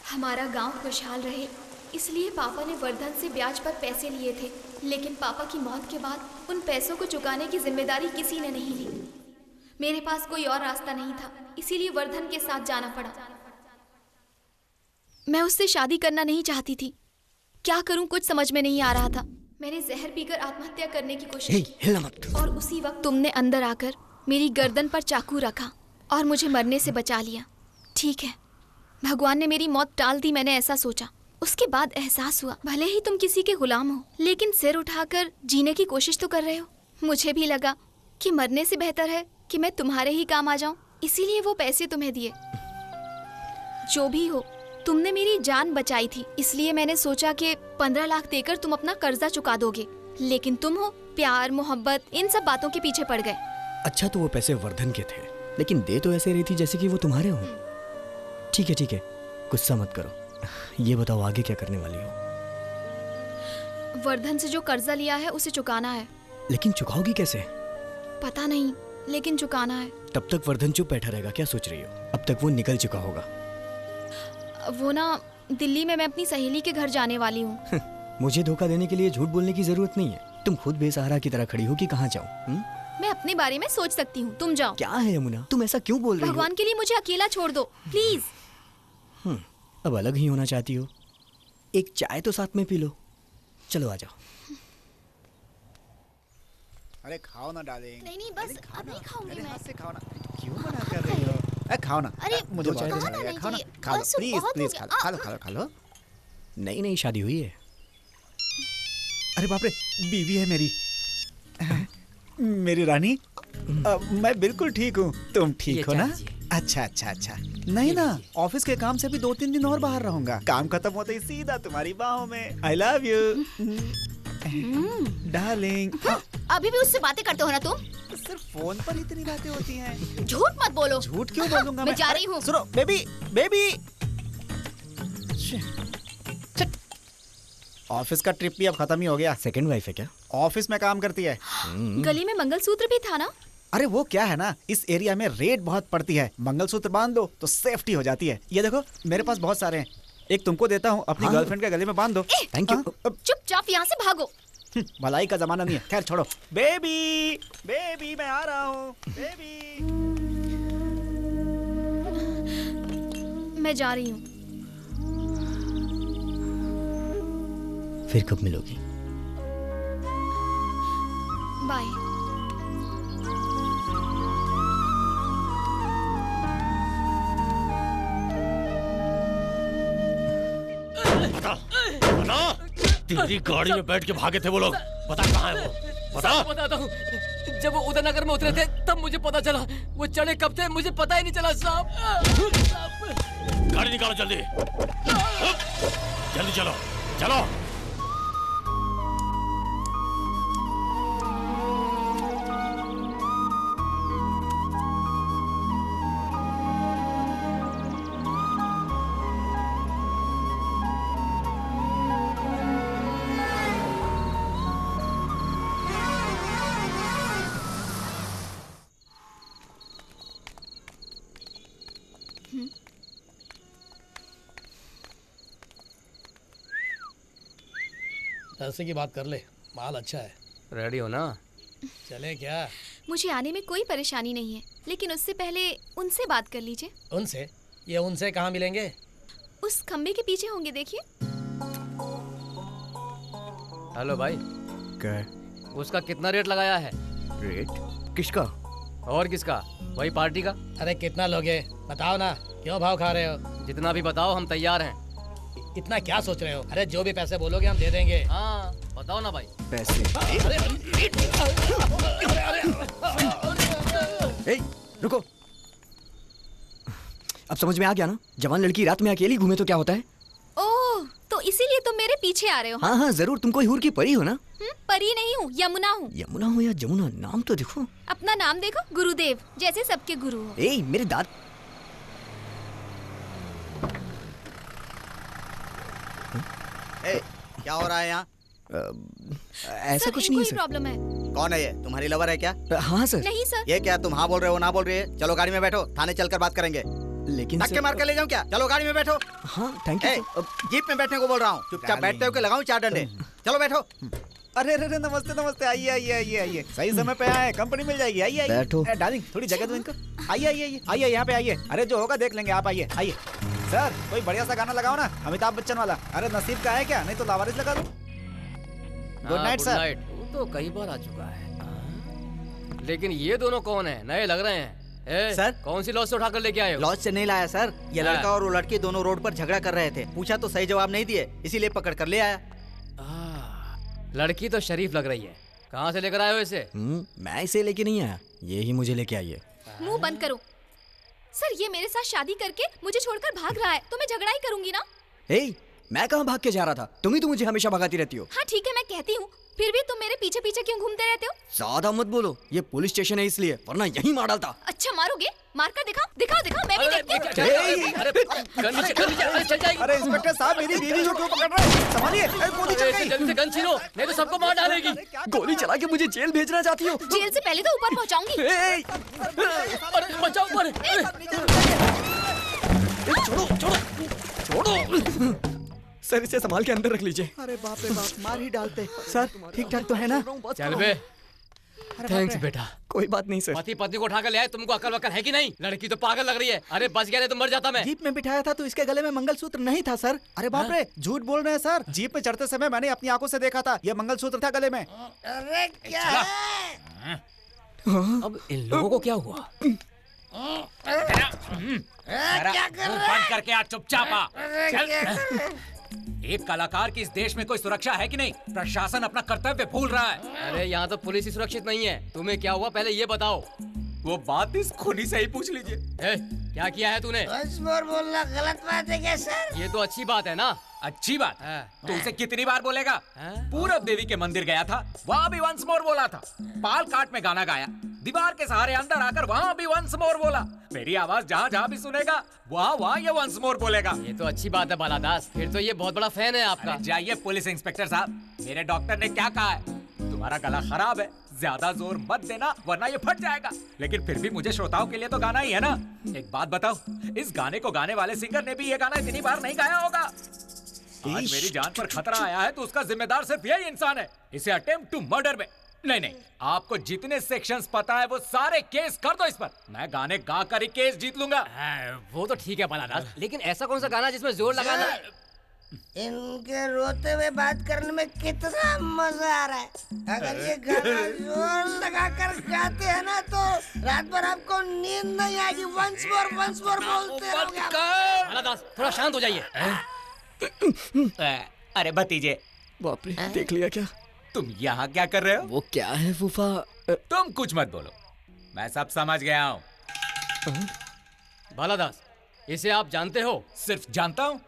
हमारा गांव खुशहाल रहे इसलिए पापा ने वर्धन से ब्याज पर पैसे लिए थे, लेकिन पापा की मौत के बाद उन पैसों को चुकाने की जिम्मेदारी किसी ने नहीं ली। मेरे पास कोई और रास्ता नहीं था, इसीलिए वर्धन के साथ जाना पड़ा। मैं उससे शादी करना नहीं चाहती थी, क्या करूं कुछ समझ में नहीं आ रहा था। मैंने जहर पीकर आत्महत्या करने की कोशिश की और उसी वक्त तुमने अंदर आकर मेरी गर्दन पर चाकू रखा और मुझे मरने से बचा लिया। ठीक है, भगवान ने मेरी मौत टाल दी, मैंने ऐसा सोचा। उसके बाद एहसास हुआ भले ही तुम किसी के गुलाम हो, लेकिन सिर उठाकर जीने की कोशिश तो कर रहे हो। मुझे भी लगा कि मरने से बेहतर है कि मैं तुम्हारे ही काम आ जाऊं, इसीलिए वो पैसे तुम्हें दिए। जो भी हो, तुमने मेरी जान बचाई थी, इसलिए मैंने सोचा कि 15 लाख देकर तुम अपना कर्जा चुका दोगे, लेकिन तुम हो प्यार मोहब्बत इन सब बातों के पीछे पड़ गए। अच्छा तो वो पैसे वर्धन के थे, लेकिन दे तो ऐसे रही थी जैसे कि वो तुम्हारे हो। ठीक है, गुस्सा मत करो। ये बताओ आगे क्या करने वाली हो? वर्धन से जो कर्जा लिया है उसे चुकाना है। लेकिन चुकाओगी कैसे? पता नहीं, लेकिन चुकाना है। तब तक वर्धन चुप बैठा रहेगा, क्या सोच रही हो? अब तक वो निकल चुका होगा। वो ना, दिल्ली में मैं अपनी सहेली के घर जाने वाली हूँ। मुझे धोखा देने के लिए झूठ बोलने की जरूरत नहीं है। तुम खुद बेसहारा की तरह खड़ी हो कि कहाँ जाऊँ? मैं अपने बारे में सोच सकती हूँ, तुम जाओ। क्या है यमुना, तुम ऐसा क्यों बोल रही हो? भगवान के लिए मुझे अकेला छोड़ दो प्लीज। अब अलग ही होना चाहती हो? एक चाय तो साथ में पी लो। चलो आ जाओ। अरे खाओ ना डार्लिंग। नहीं बस अभी खाऊंगी मैं। हाथ से खाओ ना। क्यों मना कर रही हो? खाओ ना। अरे मुझे बहुत अच्छा लगेगा। खाओ ना, खा लो प्लीज खा लो। नई शादी हुई है। अरे बाप रे, बीवी है मेरी। मेरी रानी, मैं बिल्कुल ठीक हूँ। तुम ठीक हो ना? अच्छा। नहीं ना, ऑफिस के काम से भी 2-3 दिन और बाहर रहूंगा। काम खत्म होते ही सीधा तुम्हारी बाहों में। I love you darling. अभी भी उससे बातें करते हो ना तुम? सिर्फ फोन पर इतनी बातें होती हैं। झूठ मत बोलो। झूठ क्यों बोलूंगा? मैं जा रही हूँ। सुनो बेबी। ऑफिस का ट्रिप भी अब खत्म ही हो गया। सेकंड वाइफ है क्या? ऑफिस में काम करती है। गली में मंगलसूत्र भी था ना? अरे वो क्या है ना, इस एरिया में रेट बहुत पड़ती है। मंगलसूत्र बांध दो तो सेफ्टी हो जाती है। ये देखो मेरे पास बहुत सारे हैं, एक तुमको देता हूँ, अपनी गर्लफ्रेंड के गले में बांध दो। Thank you. चुपचाप यहाँ से भागो। भलाई का जमाना नहीं है, खैर छोड़ो। बेबी मैं आ रहा हूँ। बेबी मैं जा रही हूँ। फिर कब मिलोगी? बाय। तेरी गाड़ी में बैठ के भागे थे वो लोग, बता कहाँ है वो? बता। बताता हूँ, जब वो उदयनगर में उतरे थे तब मुझे पता चला। वो चढ़े कब थे मुझे पता ही नहीं चला साहब। गाड़ी निकालो जल्दी, जल्दी चलो। पैसे की बात कर ले, माल अच्छा है। रेडी हो ना? चले क्या? मुझे आने में कोई परेशानी नहीं है, लेकिन उससे पहले उनसे बात कर लीजिए। उनसे? ये उनसे कहाँ मिलेंगे? उस खम्बे के पीछे होंगे, देखिए। हेलो भाई। क्या? उसका कितना रेट लगाया है? रेट? किसका? और किसका? वही पार्टी का। अरे कितना लोगे बताओ ना, क्यों भाव खा रहे हो? जितना भी बताओ, हम तैयार हैं। इतना क्या सोच रहे हो? अरे जो भी पैसे बोलोगे हम दे देंगे। हाँ बताओ ना भाई। पैसे? ए, रुको। अब समझ में आ गया ना? जवान लड़की रात में अकेली घूमे तो क्या होता है? ओह, तो इसीलिए तुम मेरे पीछे आ रहे हो? हाँ हाँ जरूर। तुम कोई हूर की परी हो ना? परी नहीं हूँ, यमुना हूँ। यमुना हो या जमुना, नाम तो देखो। अपना नाम देखो, गुरुदेव, जैसे सबके गुरु हो। ए, मेरे दांत। ए, क्या हो रहा है यहाँ? ऐसा कुछ नहीं है सर। प्रॉब्लम है। कौन है ये? तुम्हारी लवर है क्या? हाँ सर। नहीं सर। ये क्या तुम हाँ बोल रहे हो ना बोल रही है? चलो गाड़ी में बैठो, थाने चलकर बात करेंगे। लेकिन धक्के मार कर ले जाऊँ क्या? चलो गाड़ी में बैठो। हाँ थैंक यू। जीप में बैठने को बोल रहा हूँ। चुपचाप बैठते हो कि लगाऊं 4 डंडे? चलो बैठो। अरे अरे नमस्ते नमस्ते, आइए आइए आइए आइए, सही समय पे आए, कंपनी मिल जाएगी। आइए आइए बैठो। डार्लिंग थोड़ी जगह दो इनको। आइए आइए आइए आइए, यहाँ पे आइए। अरे जो होगा देख लेंगे, आप आइए आइए। सर कोई बढ़िया सा गाना लगाओ ना, अमिताभ बच्चन वाला। अरे नसीब का है क्या? नहीं तो लावारिस लगा दो। Good night sir. वो तो कई बार आ चुका है। लेकिन ये दोनों कौन है? नए लग रहे हैं। सर कौन सी लॉज से उठाकर लेके आए हो? लॉज से नहीं लाया सर, ये लड़का और वो लड़की दोनों रोड पर झगड़ा कर रहे थे। पूछा तो सही जवाब नहीं दिए, इसीलिए पकड़ कर ले आया। लड़की तो शरीफ लग रही है। कहाँ से लेकर आए हो इसे? मैं इसे लेके नहीं आया, ये ही मुझे लेके आई है। मुंह बंद करो। सर ये मेरे साथ शादी करके मुझे छोड़कर भाग रहा है, तो मैं झगड़ा ही करूंगी ना। ए, मैं कहाँ भाग के जा रहा था? तुम ही तो मुझे हमेशा भगाती रहती हो। हाँ ठीक है, मैं कहती हूँ, फिर भी तुम मेरे पीछे पीछे क्यों घूमते रहते हो? ज्यादा मत बोलो, ये पुलिस स्टेशन है इसलिए, वरना यहीं मार डालता। अच्छा मारोगे? मार कर दिखाओ दिखाओ दिखाओ, मैं भी देखती हूँ। अरे इंस्पेक्टर साहब, मेरी बीवी को क्यों पकड़ रहे हैं? संभालिए, गोली चल गई। जल्दी से गन छीनो, नहीं तो सबको मार डालेगी। गोली चला के मुझे जेल भेजना चाहती हो? जेल से पहले तो ऊपर पहुँचाऊंगी। बचाओ पर। छोड़ो छोड़ो छोड़ो। सर इसे संभाल के अंदर रख लीजिए। अरे बाप रे बाप, मार ही डालते। सर ठीक ठाक तो है ना? चल बे। थैंक्स बेटा। कोई बात नहीं सर। पति पत्नी को उठाकर ले आए, तुमको अकल वकल है कि नहीं? लड़की तो पागल लग रही है। अरे बच गया नहीं तो मर जाता मैं। जीप में बिठाया था तो इसके गले में मंगलसूत्र नहीं था सर। अरे बाप रे, झूठ बोल रहे हैं सर। जीप में चढ़ते समय मैंने अपनी आंखों से देखा था, ये मंगलसूत्र था गले में। अरे क्या है? अब इन लोगों को क्या हुआ? क्या कर रहा है? बंद करके आज चुपचाप आ। अरे चल। क्या कर रहा है? एक कलाकार की इस देश में कोई सुरक्षा है कि नहीं? प्रशासन अपना कर्तव्य भूल रहा है। अरे यहाँ तो पुलिस ही सुरक्षित नहीं है। तुम्हें क्या हुआ पहले ये बताओ। वो बात इस खूनी से ही पूछ लीजिए। क्या किया है तूने? बस मोर बोलना गलत बात है क्या सर? ये तो अच्छी बात है ना। अच्छी बात तो उसे कितनी बार बोलेगा? पूरब देवी के मंदिर गया था, वहाँ भी वंस मोर बोला था। पाल काट में गाना गाया, दीवार के सहारे अंदर आकर वहाँ भी वंस मोर बोला। मेरी आवाज जहाँ जहाँ भी सुनेगा वहाँ ये वंस मोर बोलेगा। ये तो अच्छी बात है बालादास, फिर तो ये बहुत बड़ा फैन है आपका। जाइए पुलिस इंस्पेक्टर साहब, मेरे डॉक्टर ने क्या कहा है? तुम्हारा गला खराब है, ज्यादा जोर मत देना वरना ये फट जाएगा। लेकिन फिर भी मुझे श्रोताओं के लिए तो गाना ही है ना। एक बात बताओ, इस गाने को गाने वाले सिंगर ने भी ये गाना इतनी बार नहीं गाया होगा। आज मेरी जान पर खतरा आया है तो उसका जिम्मेदार सिर्फ यही इंसान है। इसे अटेम्प्ट टू मर्डर में नहीं, आपको जितने सेक्शंस पता है वो सारे केस कर दो इस पर। मैं गाने गा कर ही केस जीत लूंगा। वो तो ठीक है बालादास, लेकिन ऐसा कौन सा गाना जिसमें जोर लगाना? इनके रोते हुए बात करने में कितना मजा आ रहा है। अगर ये गाना जोर लगाकर गाते हैं ना तो रात भर आपको नींद नहीं आएगी। वंस मोर बोलते रहोगे आप। बालादास थोड़ा शांत हो जाइए। अरे भतीजे, बाप रे, देख लिया क्या? तुम यहाँ क्या कर रहे हो? वो क्या है फूफा? तुम कुछ मत बोलो, मैं सब समझ गया हूँ। बालादास, इसे आप जानते हो? सिर्फ जानता हूँ?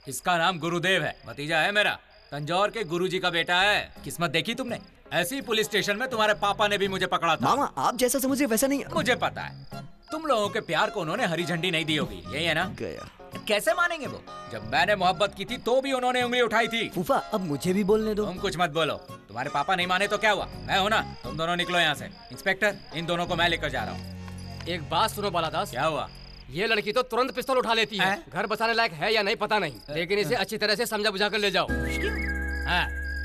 इसका नाम गुरुदेव है, भतीजा है मेरा। तंजौर के गुरुजी का बेटा है। किस्मत देखी तुमने? ऐसी पुलिस स्टेशन में तुम्हारे पापा ने भी मुझे पकड़ा था। मामा आप जैसा समझे वैसा नहीं। मुझे पता है, तुम लोगों के प्यार को उन्होंने हरी झंडी नहीं दी होगी, यही है ना? गया। कैसे मानेंगे वो? जब मैंने मोहब्बत की थी तो भी उन्होंने उंगली उठाई थी। फूफा अब मुझे भी बोलने दो। तुम कुछ मत बोलो, तुम्हारे पापा नहीं माने तो क्या हुआ? मैं हूं ना, तुम दोनों निकलो यहाँ से। इंस्पेक्टर, इन दोनों को मैं लेकर जा रहा हूँ। एक बात सुनो बालादास। क्या हुआ? ये लड़की तो तुरंत पिस्तौल उठा लेती है। घर बसाने लायक है या नहीं पता नहीं, लेकिन इसे अच्छी तरह से समझा बुझा कर ले जाओ।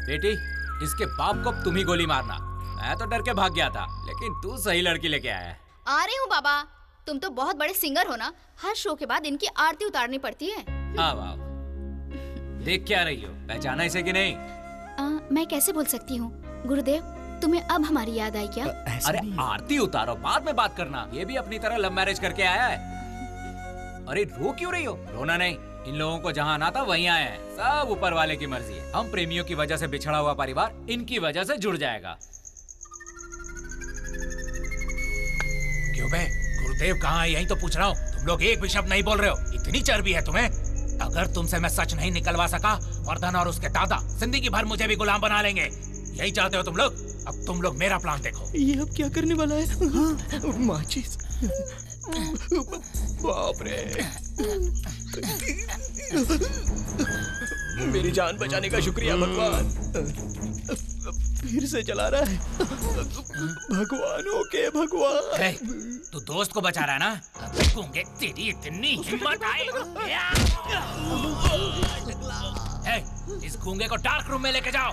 बेटी, इसके बाप को अब तुम ही गोली मारना। मैं तो डर के भाग गया था, लेकिन तू सही लड़की लेके आया है। आ रही हूँ बाबा। तुम तो बहुत बड़े सिंगर हो ना, हर शो के बाद इनकी आरती उतारनी पड़ती है। हाँ वाह, देख क्या रही हो, पहचाना इसे कि नहीं? मैं कैसे बोल सकती हूँ गुरुदेव, तुम्हें अब हमारी याद आई क्या? अरे आरती उतारो, बाद में बात करना। ये भी अपनी तरह लव मैरिज करके आया है। अरे रो क्यों रही हो? रोना नहीं, इन लोगों को जहाँ आना था वहीं आए हैं। सब ऊपर वाले की मर्जी है। हम प्रेमियों की वजह से बिछड़ा हुआ परिवार इनकी वजह से जुड़ जाएगा। क्यों बे, गुरुदेव कहाँ है? यही तो पूछ रहा हूँ। तुम लोग एक भी शब्द नहीं बोल रहे हो, इतनी चर्बी है तुम्हें? अगर तुमसे मैं सच नहीं निकलवा सका, वर्धन और उसके दादा जिंदगी भर मुझे भी गुलाम बना लेंगे। यही चाहते हो तुम लोग? अब तुम लोग मेरा प्लान देखो। ये अब क्या करने वाला है? हाँ। माचिस। बाप रे, मेरी जान बचाने का शुक्रिया भगवान। फिर से जला रहा है। भगवानों के भगवान। तू दोस्त को बचा रहा है ना? देखूंगे तेरी इतनी हिम्मत आए। इस गूंगे को डार्क रूम में लेके जाओ।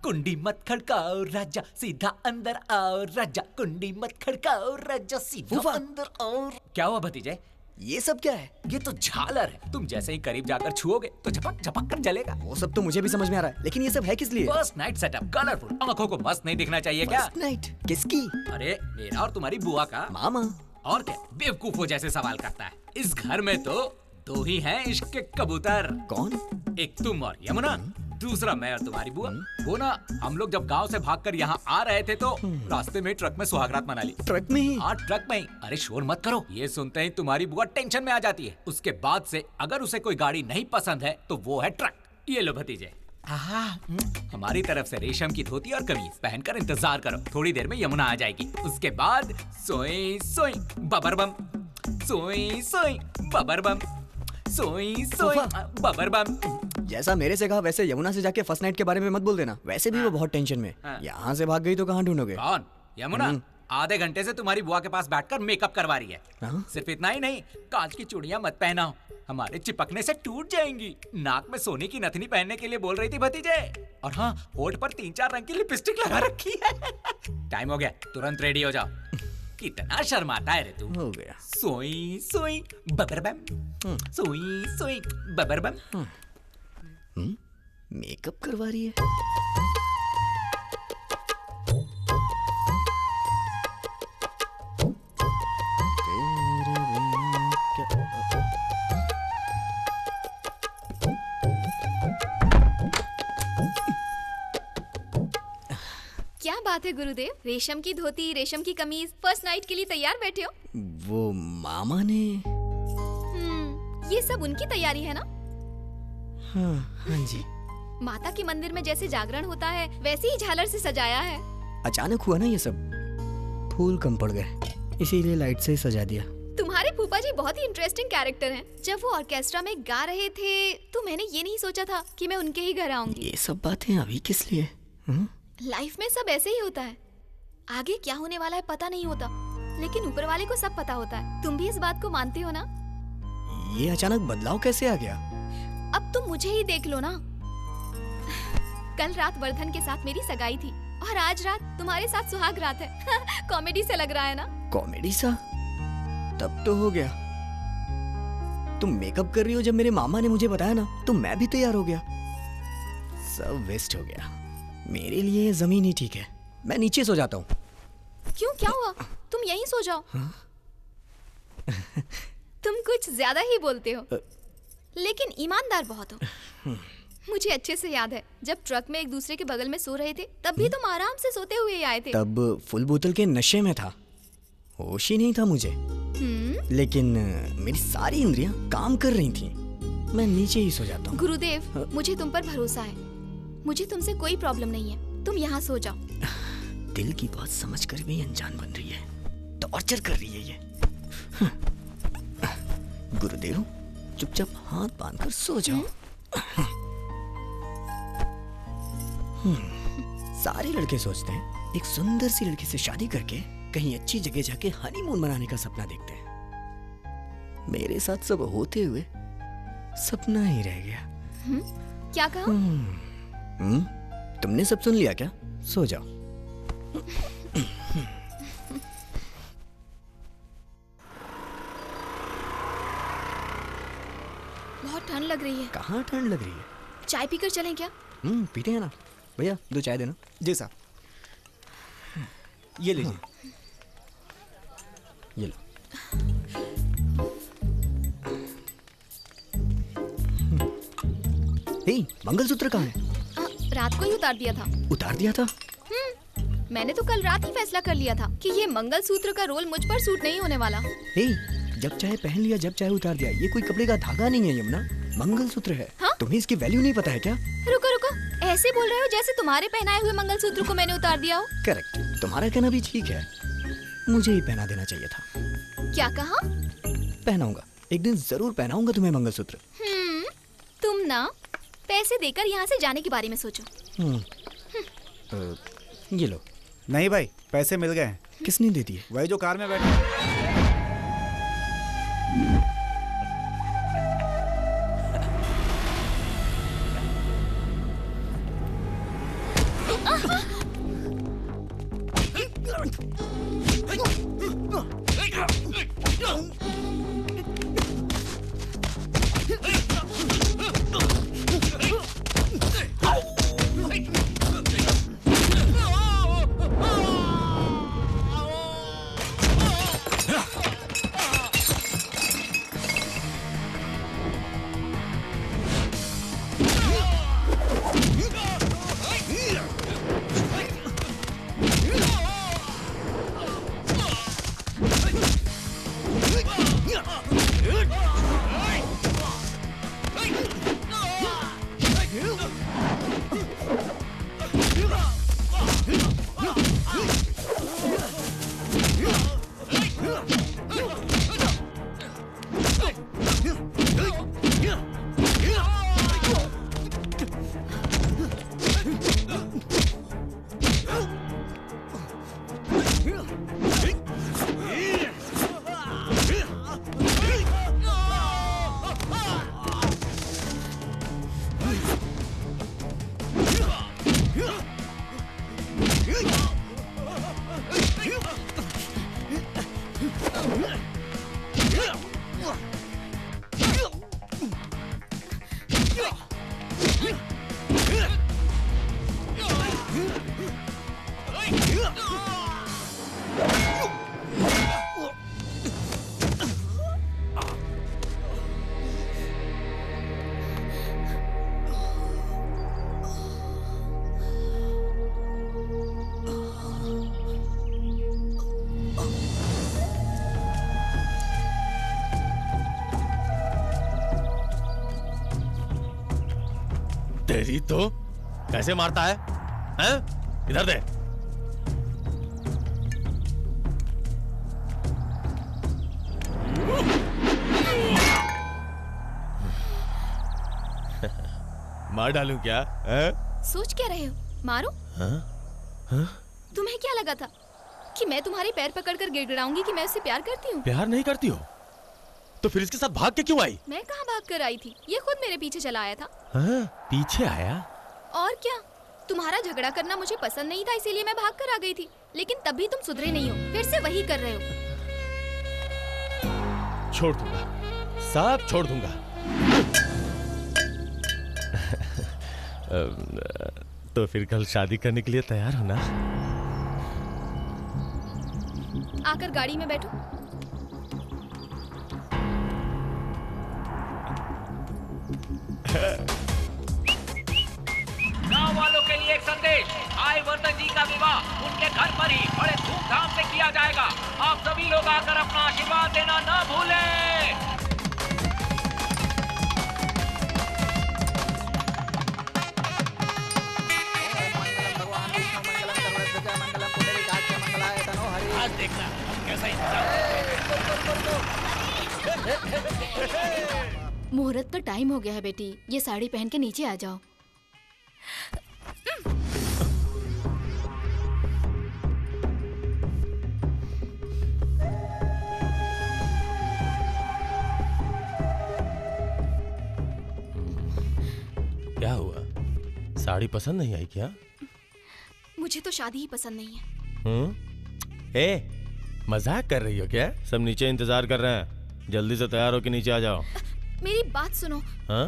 कुंडी मत खड़काओ राजा, सीधा अंदर आओ राजा। कुंडी मत खड़काओ राजा, सीधा अंदर आओ। क्या हुआ भतीजे? ये सब क्या है? ये तो झालर है। तुम जैसे ही करीब जाकर छुओगे तो झपक झपक कर जलेगा। वो सब तो मुझे भी समझ में आ रहा है, लेकिन ये सब है किस लिए? First night setup, colourful. आंखों को मस्त नहीं दिखना चाहिए क्या? फर्स्ट नाइट किसकी? अरे मेरा और तुम्हारी बुआ का। मामा? और क्या बेवकूफों जैसे सवाल करता है। इस घर में तो दो ही हैं इश्क के कबूतर। कौन? एक तुम और यमुना, दूसरा मैं और तुम्हारी बुआ। वो ना, हम लोग जब गांव से भागकर यहाँ आ रहे थे तो रास्ते में ट्रक में सुहागरात मना ली। ट्रक में ही? हाँ ट्रक में ही। अरे शोर मत करो, ये सुनते ही तुम्हारी बुआ टेंशन में आ जाती है। उसके बाद से अगर उसे कोई गाड़ी नहीं पसंद है तो वो है ट्रक। ये लो भतीजे, हमारी तरफ से रेशम की धोती और कमीज पहनकर इंतजार करो। थोड़ी देर में यमुना आ जाएगी। उसके बाद सोई सोई बबर बम, सोई सोई बबर बम, सोई सोई बबर बम। जैसा मेरे से कहा वैसे यमुना से जाके फर्स्ट नाइट के बारे में मत बोल देना। वैसे भी वो बहुत टेंशन में। यहाँ से भाग गई तो कहाँ ढूंढोगे? कौन? यमुना आधे घंटे से तुम्हारी बुआ के पास बैठकर मेकअप करवा रही है। सिर्फ इतना ही नहीं, कांच की चूड़ियां मत पहनाओ, हमारे चिपकने से टूट जाएंगी। नाक में सोने की नथनी पहनने के लिए बोल रही थी भतीजे। और हाँ, होठ पर 3-4 रंग की लिपस्टिक लगा रखी है। टाइम हो गया, तुरंत रेडी हो जाओ। कितना शर्माता है रे तू। हो गया। सोई सोई बबर बम, सोई सोई बबर बम। मेकअप करवा रही है। क्या बात है गुरुदेव, रेशम की धोती, रेशम की कमीज, फर्स्ट नाइट के लिए तैयार बैठे हो? वो मामा ने। ये सब उनकी तैयारी है ना? हाँ जी। माता के मंदिर में जैसे जागरण होता है वैसे ही झालर से सजाया है। अचानक हुआ ना ये सब, फूल कम पड़ गए, इसीलिए लाइट से ही सजा दिया। तुम्हारे फूफा जी बहुत ही इंटरेस्टिंग कैरेक्टर हैं। जब वो ऑर्केस्ट्रा में गा रहे थे तो मैंने ये नहीं सोचा था कि मैं उनके ही घर आऊंगी। ये सब बातें अभी किस लिए? लाइफ में सब ऐसे ही होता है, आगे क्या होने वाला है पता नहीं होता, लेकिन ऊपर वाले को सब पता होता है। तुम भी इस बात को मानते हो ना? ये अचानक बदलाव कैसे आ गया? अब तुम मुझे ही देख लो ना। कल रात वर्धन के साथ मेरी सगाई थी और आज रात तुम्हारे साथ सुहाग रात है। कॉमेडी से लग रहा है ना? कॉमेडी सा? तब तो हो गया। तुम मेकअप कर रही हो जब मेरे मामा ने मुझे बताया ना, तो मैं भी तैयार हो गया। सब वेस्ट हो गया। मेरे लिए ये जमीन ही ठीक है, मैं नीचे सो जाता हूँ। क्यों, क्या हुआ? तुम यहीं सो जाओ। तुम कुछ ज्यादा ही बोलते हो, लेकिन ईमानदार बहुत हो। मुझे अच्छे से याद है जब ट्रक में एक दूसरे के बगल में सो रहे थे, तब भी तुम आराम से सोते हुए आए थे। तब फुल बोतल के नशे में था, होश ही नहीं था मुझे। लेकिन मेरी सारी इंद्रियां काम कर रही थी। मैं नीचे ही सो जाता हूँ। गुरुदेव, मुझे तुम पर भरोसा है। मुझे तुमसे कोई प्रॉब्लम नहीं है, तुम यहाँ सो जाओ। दिल की बात समझकर भी अनजान बन रही है, टॉर्चर कर रही है ये। गुरुदेव, चुपचाप हाथ बांधकर सो जाओ। सारे लड़के सोचते हैं एक सुंदर सी लड़की से शादी करके कहीं अच्छी जगह जाके हनीमून मनाने का सपना देखते हैं। मेरे साथ सब होते हुए सपना ही रह गया। क्या कहा? तुमने सब सुन लिया क्या? सो जाओ। बहुत ठंड लग रही है। कहाँ ठंड लग रही है? चाय पीकर चलें क्या? पीते हैं ना। भैया 2 चाय देना। जी साहब। ये लीजिए। ये लो। मंगलसूत्र कहाँ है? रात को ही उतार दिया था। उतार दिया था? मैंने तो कल रात ही फैसला कर लिया था कि ये मंगलसूत्र का रोल मुझ पर सूट नहीं होने वाला। जब चाहे पहन लिया, जब चाहे उतार दिया। ये कोई कपड़े का धागा नहीं है यमुना, मंगलसूत्र है। हाँ? तुम्हें इसकी वैल्यू नहीं पता है क्या? रुको रुको, ऐसे बोल रहे हो जैसे तुम्हारे पहनाए हुए मंगलसूत्र को मैंने उतार दिया हो। करेक्ट, तुम्हारा कहना भी ठीक है। मुझे ही पहना देना चाहिए था। क्या कहा? पहनाऊंगा, एक दिन जरूर पहनाऊंगा तुम्हें मंगलसूत्र। तुम ना पैसे देकर यहाँ से जाने के बारे में सोचो। ये लो। नहीं भाई, पैसे मिल गए। किसने दे दिए? वही जो कार में बैठे। तेरी तो कैसे मारता है? हैं? इधर दे। मार डालूं क्या? सोच क्या रहे हो? मारो। तुम्हें क्या लगा था कि मैं तुम्हारे पैर पकड़कर गिड़गिड़ाऊंगी कि मैं उससे प्यार करती हूँ? प्यार नहीं करती हो तो फिर इसके साथ भाग के क्यों आई? मैं कहाँ भाग कर आई थी, ये खुद मेरे पीछे चला आया था। पीछे आया? और क्या, तुम्हारा झगड़ा करना मुझे पसंद नहीं था, इसीलिए मैं भाग कर आ गई थी। लेकिन तब भी तुम सुधरे नहीं हो, फिर से वही कर रहे हो। छोड़ दूंगा, सब छोड़ दूंगा। तो फिर कल शादी करने के लिए तैयार हो ना? आकर गाड़ी में बैठो। गांव वालों के लिए एक संदेश। आए वर्धन जी का विवाह उनके घर पर ही बड़े धूमधाम से किया जाएगा। आप सभी लोग आकर अपना आशीर्वाद देना ना भूलें। आज देखना कैसा मुहूर्त का टाइम हो गया है बेटी, ये साड़ी पहन के नीचे आ जाओ। साड़ी पसंद नहीं आई क्या? मुझे तो शादी ही पसंद नहीं है। मजाक कर रही हो क्या? सब नीचे इंतजार कर रहे हैं, जल्दी से तैयार होके नीचे आ जाओ। मेरी बात सुनो। हाँ?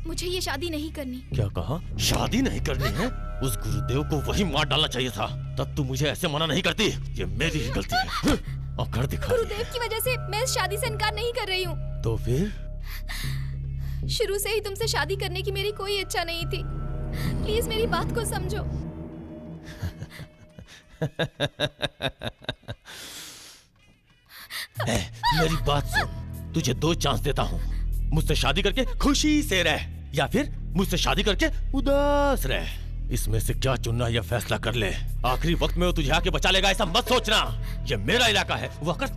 मुझे ये शादी नहीं करनी। क्या कहा? शादी नहीं करनी है? उस गुरुदेव को वही मार डालना चाहिए था, तब तू मुझे ऐसे मना नहीं करती। ये मेरी ही गलती है। और कर दिखा। गुरुदेव की वजह से मैं इस शादी से इनकार नहीं कर रही हूँ। तो फिर? शुरू से ही तुमसे शादी करने की मेरी कोई इच्छा नहीं थी। प्लीज मेरी बात को समझो। मेरी बात सुन, तुझे 2 चांस देता हूँ। मुझसे शादी करके खुशी से रह, या फिर मुझसे शादी करके उदास रह। इसमें से क्या चुनना है, यह फैसला कर ले। आखिरी वक्त में वो तुझे आके बचा लेगा ऐसा मत सोचना। ये मेरा इलाका है, वो आकर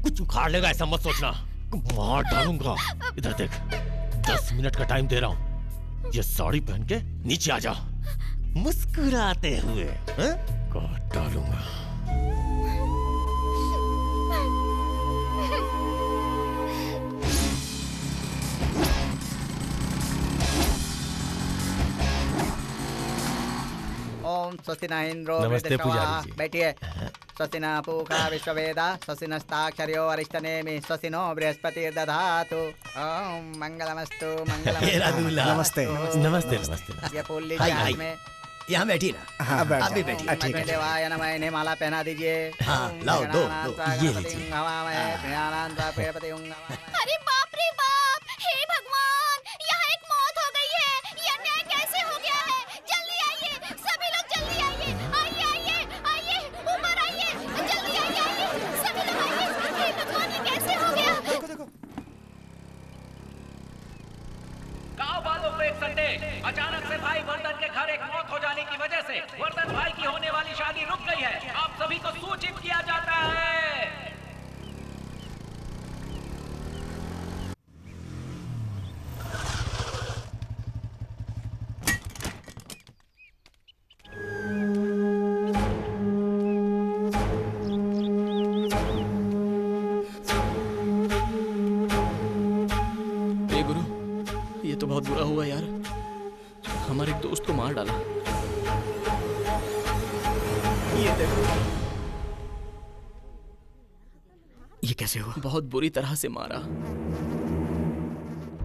कुछ उखाड़ लेगा ऐसा मत सोचना। मार डालूंगा। इधर देख, 10 मिनट का टाइम दे रहा हूँ। ये साड़ी पहन के नीचे आ जा, मुस्कुराते हुए। काट डालूंगा। ओम स्वस्ति न इंद्रो नमस्ते पुजारी जी। बैठिए। स्वस्ति न पूषा विश्ववेदा स्वस्ति नस्ताक्षर्यो अरिष्टनेमि स्वस्ति नो बृहस्पतिर्दधातु। ओम मंगलमस्तु मंगलमस्तु। नमस्ते। नमस्ते नमस्ते। ये फूल लीजिए हाथ में। यहाँ बैठिए ना। हाँ, बैठ आप भी जाओ। बैठिए। ठीक है। देवाय नमः इन्हें माला पहना दीजिए। हाँ, लाओ, दो। ये लीजिए। अरे बाप रे बाप! हे भगवान! यहाँ एक मौत हो गई है। ये अन्याय कैसे हो गया है? जल्दी आइए, सभी लोग जल्दी आइए। आइए आइए आइए, ऊपर आइए, जल्दी आइए आइए, सभी लोग आइए। हे भगवान, ये कैसे हो गया? गाँव वालों को एक संदेश। अचानक से भाई वर्धन के घर एक मौत हो जाने की वजह से वर्धन भाई की होने वाली शादी रुक गई है। आप सभी को सूचित किया जाता है। हे गुरु, ये तो बहुत बुरा हुआ यार। हमारे एक दोस्त को मार डाला। ये देखो। ये कैसे हुआ? बहुत बुरी तरह से मारा।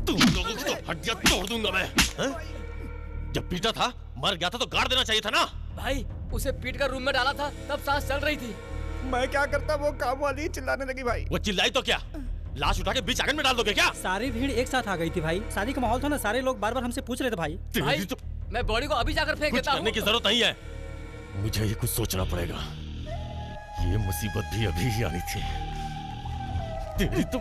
तुम लोगों की तो हड्डियां तोड़ दूंगा मैं। हैं? जब पीटा था, मर गया था तो गाड़ देना चाहिए था ना। भाई, उसे पीट कर रूम में डाला था, तब सांस चल रही थी। मैं क्या करता, वो काम वाली चिल्लाने लगी भाई। वो चिल्लाई तो क्या, लाश उठा के बीच आंगन में डाल दोगे क्या? सारी भीड़ एक साथ आ गई थी भाई। शादी का माहौल था ना, सारे लोग बार बार हमसे पूछ रहे थे भाई। भाई, तो मैं बॉडी को अभी जाकर फेंक कुछ देता हूँ। करने की जरूरत नहीं है, मुझे ये कुछ सोचना पड़ेगा। ये मुसीबत भी अभी ही आनी थी। तेरी तो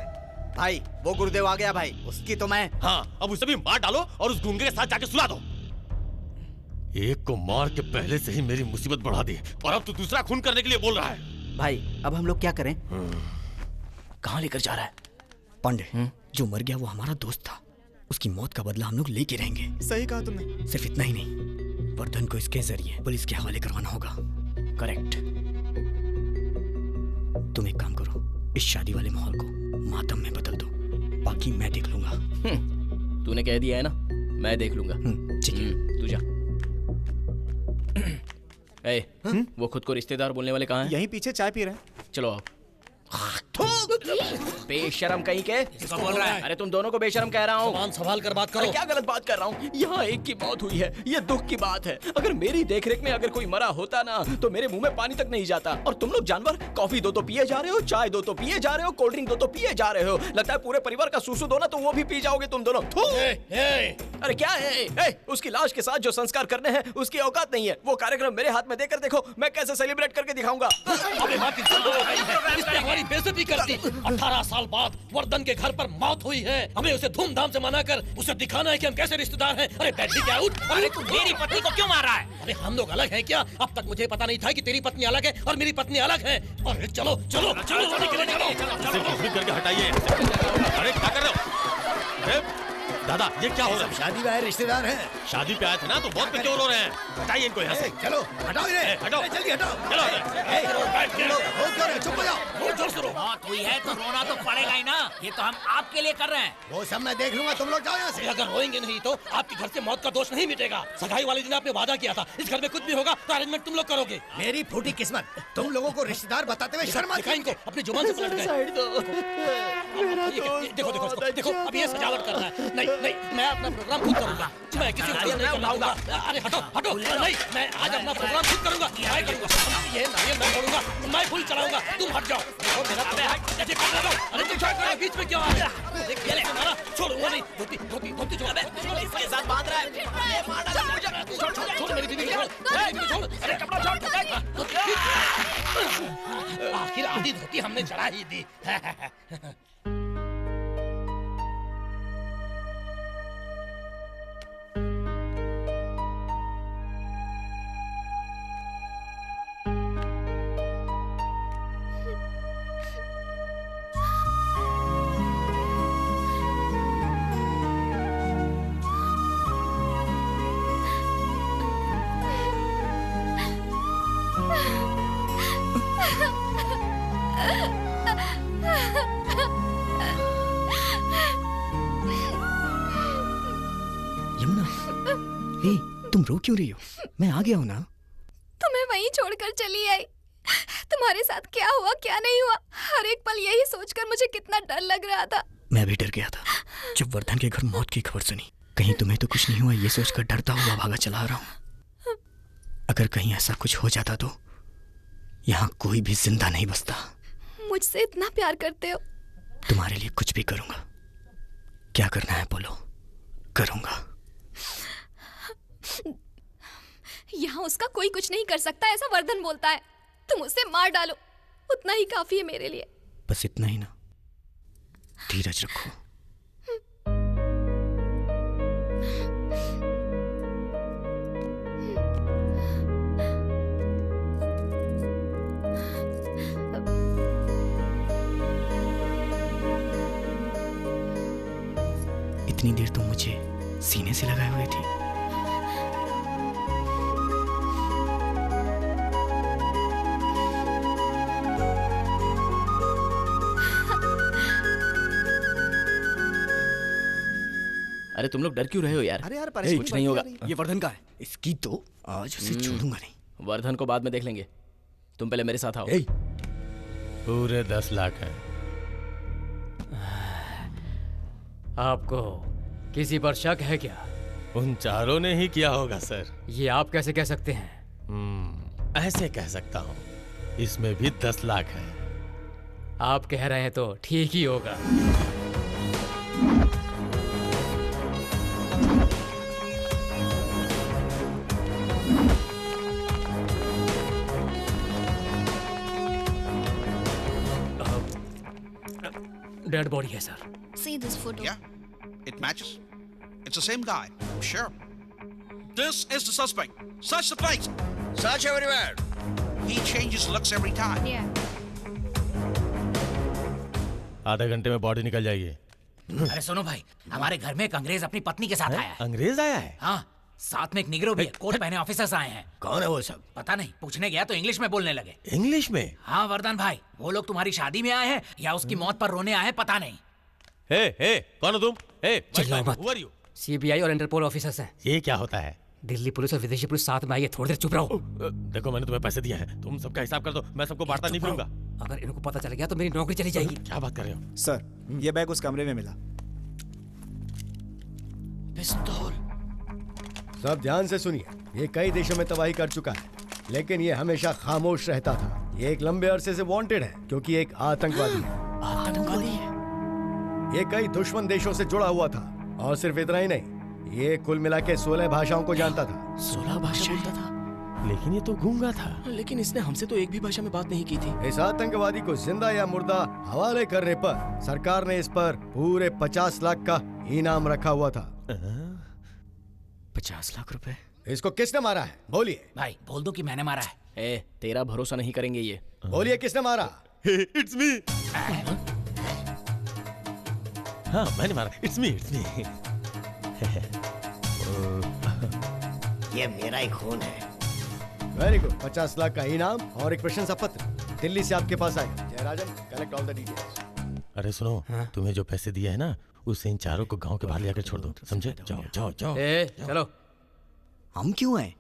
भाई, वो गुरुदेव आ गया भाई, उसकी तो मैं। हाँ, अब उसे भी मार डालो और उस गूंगे के साथ जाके सुला दो। एक को मार के पहले से ही मेरी मुसीबत बढ़ा दी, और अब तो दूसरा खून करने के लिए बोल रहा है। भाई, अब हम लोग क्या करें? कहाँ लेकर जा रहा है? पांडे, जो मर गया वो हमारा दोस्त था। उसकी मौत का बदला हम लोग लेके रहेंगे। सही कहा तुमने। सिर्फ इतना ही नहीं, वर्धन को इसके जरिए पुलिस के हवाले करवाना होगा। करेक्ट। तुम एक काम करो, इस शादी वाले माहौल को मातम में बदल दो, बाकी मैं देख लूंगा। तूने कह दिया है ना, मैं देख लूंगा। ठीक है, तू जा। वो खुद को रिश्तेदार बोलने वाले कहाँ हैं? यहीं पीछे चाय पी रहे हैं। चलो आओ। बेशरम कहीं के। किसको बोल रहा है? अरे तुम दोनों को बेशरम कह रहा हूँ। जुबान संभाल कर बात करो। क्या गलत बात कर रहा हूँ? यहाँ एक की मौत हुई है, ये दुख की बात है। अगर मेरी देखरेख में अगर कोई मरा होता ना, तो मेरे मुंह में पानी तक नहीं जाता। और तुम लोग जानवर, कॉफी दो तो पिए जा रहे हो, चाय दो तो पिए जा रहे हो, कोल्ड ड्रिंक दो तो पिए जा रहे हो। लगता है पूरे परिवार का सूसू दो ना तो वो भी पी जाओगे तुम दोनों। अरे क्या है? उसकी लाश के साथ जो संस्कार करने हैं उसकी औकात नहीं है। वो कार्यक्रम मेरे हाथ में देकर देखो, मैं कैसे सेलिब्रेट करके दिखाऊंगा। हमारी बेइज्जती करती। 18 साल बाद वर्धन के घर पर मौत हुई है, हमें उसे धूमधाम से मनाकर उसे दिखाना है कि हम कैसे रिश्तेदार हैं। अरे बैठ क्या उठ। अरे तू मेरी पत्नी को क्यों मार रहा है? अरे हम लोग अलग हैं क्या? अब तक मुझे पता नहीं था कि तेरी पत्नी अलग है और मेरी पत्नी अलग है। अरे चलो चलो चलो, करके हटाइए। अरे क्या कर रहे हो? दादा ये क्या हो रहा है? शादी में आए रिश्तेदार हैं। शादी पे आए थे ना तो बहुत क्यों रो रहे हैं? हटाइए इनको यहाँ से। चलो हटाओ इन्हें। हटाओ जल्दी हटाओ। चलो चुप हो जाओ। मौत हुई है तो रोना तो पड़ेगा ही ना। ये तो हम आपके लिए कर रहे हैं। वो सब मैं देख लूंगा, तुम लोग जाओ यहाँ से। अगर रोएंगे नहीं तो आपके घर से मौत का दोष नहीं मिटेगा। सगाई वाले दिन आपने वादा किया था इस घर में कुछ भी होगा तो अरेंजमेंट तुम लोग करोगे। मेरी फूटी किस्मत, तुम लोगों को रिश्तेदार बताते हुए शर्म आती है इनको अपनी जुबान से पलट गए। देखो देखो इसको, देखो अब ये सजावट कर रहा है। नहीं नहीं, मैं अपना प्रोग्राम खुद करूंगा। मैं किसी को नहीं बुलाऊंगा। अरे हटो हटो। नहीं, मैं आज अपना प्रोग्राम खुद करूंगा। मैं करूंगा। ये नारियल मैं छोड़ूंगा, मैं फूल चढ़ाऊंगा। तुम हट जाओ। देखो मेरा ऐसे कर लो। अरे तुम छोड़, बीच में क्यों आ गया? छोड़ूंगा नहीं। धोती धोती धोती छोड़। इसके साथ बांध रहा है। छोड़ मेरी बीवी को, छोड़। अरे कपड़ा छोड़। आखिर आधी धोती हमने चढ़ा ही दी। तुम रो क्यों रही हो? मैं आ गया हूँ ना। तुम्हें वहीं छोड़कर चली आई। तुम्हारे साथ क्या हुआ क्या नहीं हुआ, हर एक पल यही सोचकर मुझे कितना डर लग रहा था। मैं भी डर गया था जब वर्धन के घर मौत की खबर सुनी। कहीं तुम्हें तो कुछ नहीं हुआ ये सोचकर डरता हुआ भागा चला आ रहा हूँ। अगर कहीं ऐसा कुछ हो जाता तो यहाँ कोई भी जिंदा नहीं बचता। मुझसे इतना प्यार करते हो। तुम्हारे लिए कुछ भी करूंगा। क्या करना है बोलो, करूंगा। यहाँ उसका कोई कुछ नहीं कर सकता ऐसा वर्धन बोलता है। तुम उसे मार डालो, उतना ही काफी है मेरे लिए। बस इतना ही ना? धीरज रखो। इतनी देर तुम मुझे सीने से लगाए हुए थी। अरे तुम लोग डर क्यों रहे हो यार? अरे यार कुछ नहीं होगा। ये वर्धन का है, इसकी तो आज उसे छोड़ूंगा नहीं। वर्धन को बाद में देख लेंगे, तुम पहले मेरे साथ आओ। पूरे 10 लाख है। आपको किसी पर शक है क्या? उन चारों ने ही किया होगा सर। ये आप कैसे कह सकते हैं? ऐसे कह सकता हूँ, इसमें भी 10 लाख है। आप कह रहे हैं तो ठीक ही होगा। डेड बॉडी है sir. See this photo. Yeah, it matches. It's the same guy, I'm sure. This is the suspect. Search the place. Search everywhere. He changes looks every time. Yeah. आधे घंटे में बॉडी निकल जाएगी। अरे सुनो भाई, हमारे घर में एक अंग्रेज अपनी पत्नी के साथ आया है। अंग्रेज आया है? हाँ, साथ में एक निगरो भी है। कोट पहने ऑफिसर्स आए हैं। कौन है वो सब? पता नहीं, पूछने गया तो इंग्लिश में बोलने लगे। इंग्लिश में? हाँ वर्धन भाई, वो लोग तुम्हारी शादी में आए हैं या उसकी मौत पर रोने आए हैं पता नहीं। हे, कौन हो तुम? चिल्लाओ मत। सीबीआई और इंटरपोल ऑफिसर्स हैं। ये क्या होता है? दिल्ली पुलिस और विदेशी पुलिस साथ में आई है। थोड़ी देर चुप रहो। देखो मैंने तुम्हें पैसे दिए हैं, तुम सबका हिसाब कर दो, मैं सबको बांटता नहीं फिरूंगा। अगर इनको पता चल गया तो मेरी नौकरी चली जाएगी। क्या बात कर रहे हो? सर, ये बैग उस कमरे में मिला। पिस्तौल। सब ध्यान से सुनिए, ये कई देशों में तबाही कर चुका है, लेकिन ये हमेशा खामोश रहता था। ये एक लंबे अरसे से वांटेड है क्योंकि एक आतंकवादी है। आतंकवादी है? ये कई दुश्मन देशों से जुड़ा हुआ था और सिर्फ इतना ही नहीं, ये कुल मिला के 16 भाषाओं को जानता था। 16 भाषा बोलता था? लेकिन ये तो गूंगा था। लेकिन इसने हमसे तो एक भी भाषा में बात नहीं की थी। इस आतंकवादी को जिंदा या मुर्दा हवाले करने पर सरकार ने इस पर पूरे 50 लाख का इनाम रखा हुआ था। 50 लाख रुपए? इसको किसने मारा है? बोलिए। भाई बोल दो कि मैंने मारा है। तेरा भरोसा नहीं करेंगे ये। बोलिए किसने मारा? It's me. हाँ मैंने मारा। It's me. ये मेरा ही खून है। वेरी गुड, 50 लाख का इनाम और एक प्रशंसा पत्र दिल्ली से आपके पास आएगा। Jayarajan, collect all the details. अरे सुनो, तुम्हें जो पैसे दिए हैं ना, उससे इन चारों को गांव के बाहर ले आकर छोड़ दो, समझे? जाओ जाओ जाओ। चलो। हम क्यों आए?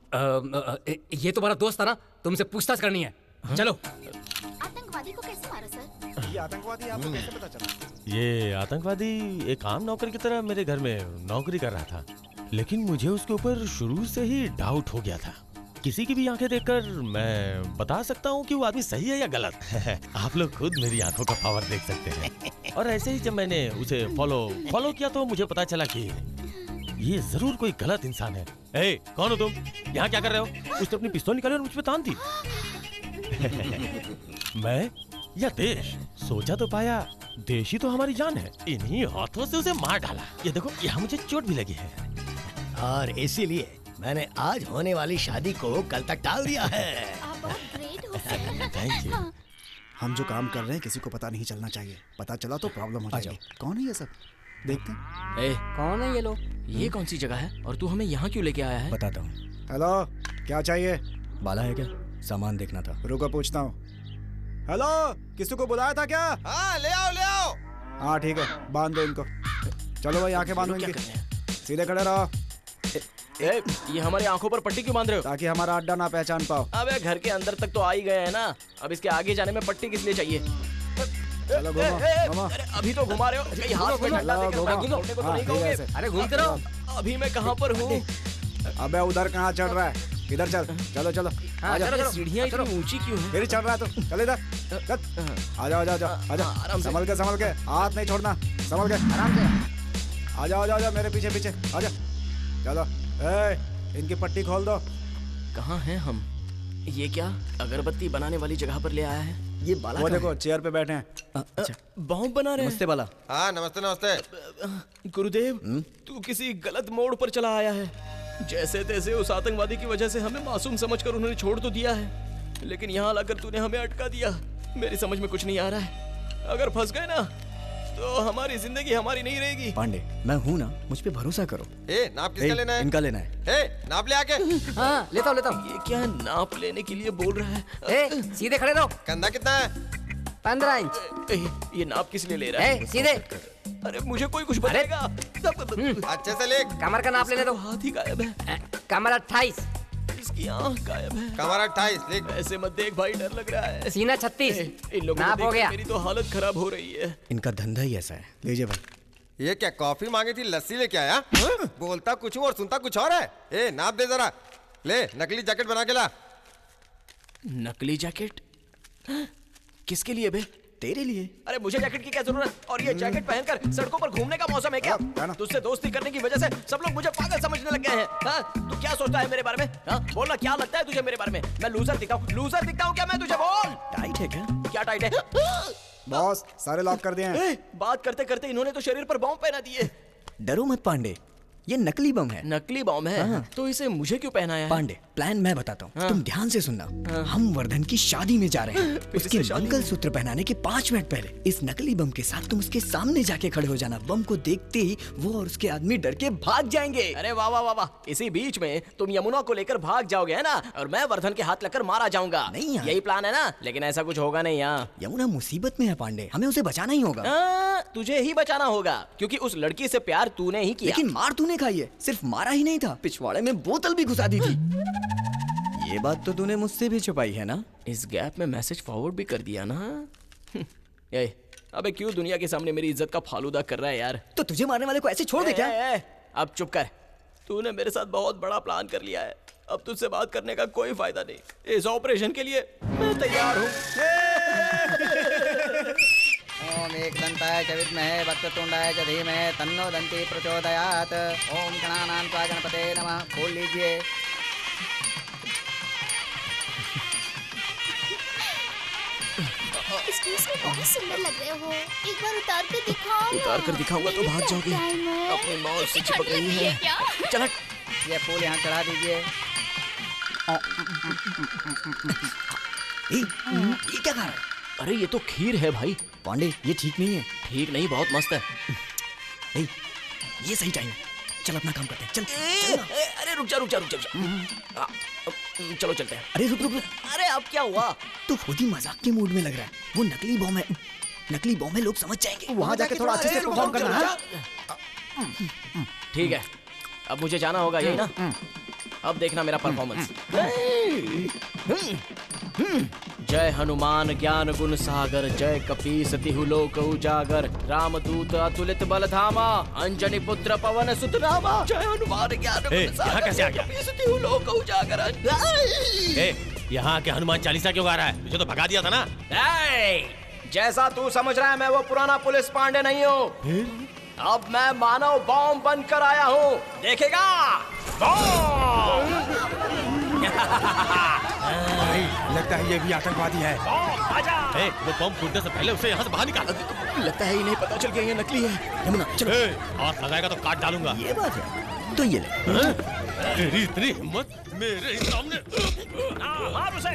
ये तुम्हारा दोस्त था ना, तुमसे पूछताछ करनी है। चलो। आतंकवादी को कैसे मारा सर? ये आतंकवादी आपको कैसे पता चला? ये आतंकवादी एक आम नौकर की तरह मेरे घर में नौकरी कर रहा था, लेकिन मुझे उसके ऊपर शुरू से ही डाउट हो गया था। किसी की भी आंखें देखकर मैं बता सकता हूँ कि वो आदमी सही है या गलत। आप लोग खुद मेरी आंखों का पावर देख सकते हैं। और ऐसे ही जब मैंने उसे फॉलो किया तो मुझे पता चला कि ये जरूर कोई गलत इंसान है। ए, कौन हो तुम? यहाँ क्या कर रहे हो? उसने अपनी पिस्तौल निकाली और मुझ पे तान दी। मैं या देश? सोचा तो पाया देश ही तो हमारी जान है। इन्हीं हाथों से उसे मार डाला। ये देखो, यहाँ मुझे चोट भी लगी है। और इसीलिए मैंने आज होने वाली शादी को कल तक टाल दिया है। आप बहुत ग्रेट हो सर। Thank you. हम जो काम कर रहे हैं किसी को पता नहीं चलना चाहिए। पता चला तो प्रॉब्लम हो जाएगी। कौन है ये सब? देखते हैं। कौन है ये लोग? ये कौन सी जगह है और तू हमें यहाँ क्यों लेके आया है? बताता हूँ। हेलो, क्या चाहिए? बाला है क्या? सामान देखना था। रुको, पूछता हूँ। हेलो, किसी को बुलाया था क्या? हाँ, ले आओ ले आओ। हाँ ठीक है, बांध दो इनको। चलो भाई, आंखें बांधो इनकी। सीधे खड़े रहो। ये हमारी आंखों पर पट्टी क्यों बांध रहे हो? ताकि हमारा अड्डा ना पहचान पाओ। अबे घर के अंदर तक तो आ ही गए हैं ना, अब इसके आगे जाने में पट्टी किस लिए चाहिए? चलो घूमो, घूमो। अभी तो घुमा रहे हो, कहीं हाथ में डंडा देकर छोड़ने को तो नहीं कहोगे? अरे घूमते रहो। अभी मैं कहाँ पर हूँ? अबे उधर कहाँ चढ़ रहा है? इधर चल। चलो चलो, सीढ़ियाँ इतनी ऊंची क्यों हैं? फिर चढ़ रहा है तो चल इधर। आ जाओ, आ जाओ, आ जाओ। संभल के, हाथ नहीं छोड़ना। संभल के, आराम से। आ जाओ, मेरे पीछे पीछे आ जाओ। चलो, इनकी पट्टी खोल दो। कहाँ हैं हम? ये क्या अगरबत्ती बनाने वाली जगह पर ले आया है? ये बाला वो देखो, चेयर पे बैठे हैं। अच्छा, बॉम्ब बना रहे हैं। नमस्ते बाला। हाँ, नमस्ते नमस्ते। गुरुदेव, तू किसी गलत मोड़ पर चला आया है। जैसे तैसे उस आतंकवादी की वजह से हमें मासूम समझकर उन्होंने छोड़ तो दिया है, लेकिन यहाँ लाकर तूने हमें अटका दिया। मेरी समझ में कुछ नहीं आ रहा है। अगर फंस गए ना तो हमारी जिंदगी हमारी नहीं रहेगी। पांडे, मैं हूँ ना, मुझ पे भरोसा करो। नाप किसका लेना है? इनका लेना है। नाप ले आके। हाँ, लेता हूँ। ये क्या नाप लेने के लिए बोल रहा है? सीधे खड़े रहो। कंधा कितना है? 15 इंच। ये नाप किस लिए ले रहा है? सीधे। अरे मुझे कोई कुछ बताएगा? अच्छे से ले। कमर का नाप लेने दो। हाथ ही गायब है। कमर 28। इसकी आंख गायब है। कमर 28 लिख। ऐसे मत देख भाई, डर लग रहा है। सीना 36। इन लोगों नाप को हो गया। मेरी तो हालत खराब हो रही है। इनका धंधा ही ऐसा है। लीजिए भाई। ये क्या कॉफी मांगी थी, लस्सी लेके आया? बोलता कुछ और सुनता कुछ और है। नाप दे जरा। ले, नकली जैकेट बना के ला। नकली जैकेट? किसके लिए बे? तेरे लिए। अरे मुझे जैकेट की क्या जरूरत? और ये जैकेट पहनकर सड़कों पर घूमने का मौसम है क्या? तुझसे दोस्ती करने की वजह से सब लोग मुझे पागल समझने लग गए हैं। तू क्या सोचता है मेरे बारे में? बोलना, क्या लगता है तुझे मेरे बारे में? मैं लूजर दिखता हूँ? लूजर दिखता हूँ क्या मैं तुझे? बोल। टाइट है क्या? क्या टाइट है? बॉस, सारे लॉक कर दिए हैं। बात करते करते इन्होंने तो शरीर पर बॉम्ब पहना दिए। डरो मत पांडे, ये नकली बम है। नकली बम है? हाँ। तो इसे मुझे क्यों पहनाया है? पांडे, प्लान मैं बताता हूँ। हाँ। तुम ध्यान से सुनना। हम वर्धन की शादी में जा रहे हैं। उसके मंगल सूत्र पहनाने के 5 मिनट पहले इस नकली बम के साथ तुम उसके सामने जाके खड़े हो जाना। बम को देखते ही वो और उसके आदमी डर के भाग जाएंगे। अरे वाह वाह वाह वाह, इसी बीच में तुम यमुना को लेकर भाग जाओगे है ना, और मैं वर्धन के हाथ लगकर मारा जाऊंगा। नहीं यार, यही प्लान है ना? लेकिन ऐसा कुछ होगा नहीं यहाँ। यमुना मुसीबत में है पांडे, हमें उसे बचाना ही होगा। तुझे ही बचाना होगा, क्योंकि उस लड़की से प्यार तूने ही किया। लेकिन मार तूने खाई है। सिर्फ मारा ही नहीं था, पिछवाड़े में बोतल भी घुसा दी थी। ये बात तो तूने मुझसे भी छुपाई है ना? इस गैप में मैसेज फॉरवर्ड भी कर दिया ना। अबे क्यों दुनिया के सामने मेरी इज्जत का फालूदा कर रहा है यार? तो तुझे मारने वाले को ऐसे छोड़ दे क्या? अब चुप कर। तूने मेरे साथ बहुत बड़ा प्लान कर लिया है। अब तुझसे बात करने का कोई फायदा नहीं। इस ऑपरेशन के लिए मैं तैयार हूँ। ओम एकदंताय च विद्महे वक्रतुंडाय च धीमहि तन्नो दन्ति प्रचोदयात्। ओम गणानां त्वा गणपते नमः। खोल लीजिए। एक्सक्यूज मी, बहुत सुंदर लग रहे हो। एक बार उतार के दिखाओ ना। उतार कर दिखाऊंगा तो भाग जाओगे। अपनी मौत से चिपक रही है। चल ये फूल यहाँ चढ़ा दीजिए। ये क्या खा रहा है? अरे ये तो खीर है भाई। पांडे, ये ठीक नहीं है। ठीक नहीं, बहुत मस्त है। ये सही टाइम है। चल अपना काम करते हैं, चल। अरे रुक जा। चलो चलते हैं। अरे रुक। अरे अब क्या हुआ? तू खुद ही मजाक के मूड में लग रहा है। वो नकली बॉम्ब है, लोग समझ जाएंगे। वहाँ जाके थोड़ा अच्छे से परफॉर्म करना है। ठीक है, अब मुझे जाना होगा, यही ना? अब देखना मेरा परफॉर्मेंस। जय हनुमान ज्ञान गुण सागर, जय कपीस तिहु लोक उजागर, रामदूत अतुलित बल धामा, अंजनी पुत्र पवन सुत नामा। जय हनुमान ज्ञान गुण सागर, कैसे आ गया? कपीस तिहु लोक उजागर। यहाँ के हनुमान चालीसा क्यों गा रहा है? तुझे तो भगा दिया था ना। जैसा तू समझ रहा है मैं वो पुराना पुलिस पांडे नहीं हूँ। अब मैं मानव बॉम्ब बनकर आया हूँ, देखेगा? लगता है ये भी आतंकवादी है। वो बम फूटने से पहले उसे यहाँ से बाहर निकाल। लगता है इन्हें पता चल गया ये नकली है। यमुना चलो। हाथ लगाएगा तो काट डालूंगा। ये बात है, तो ये ले। तेरी इतनी हिम्मत मेरे ही सामने। मार उसे।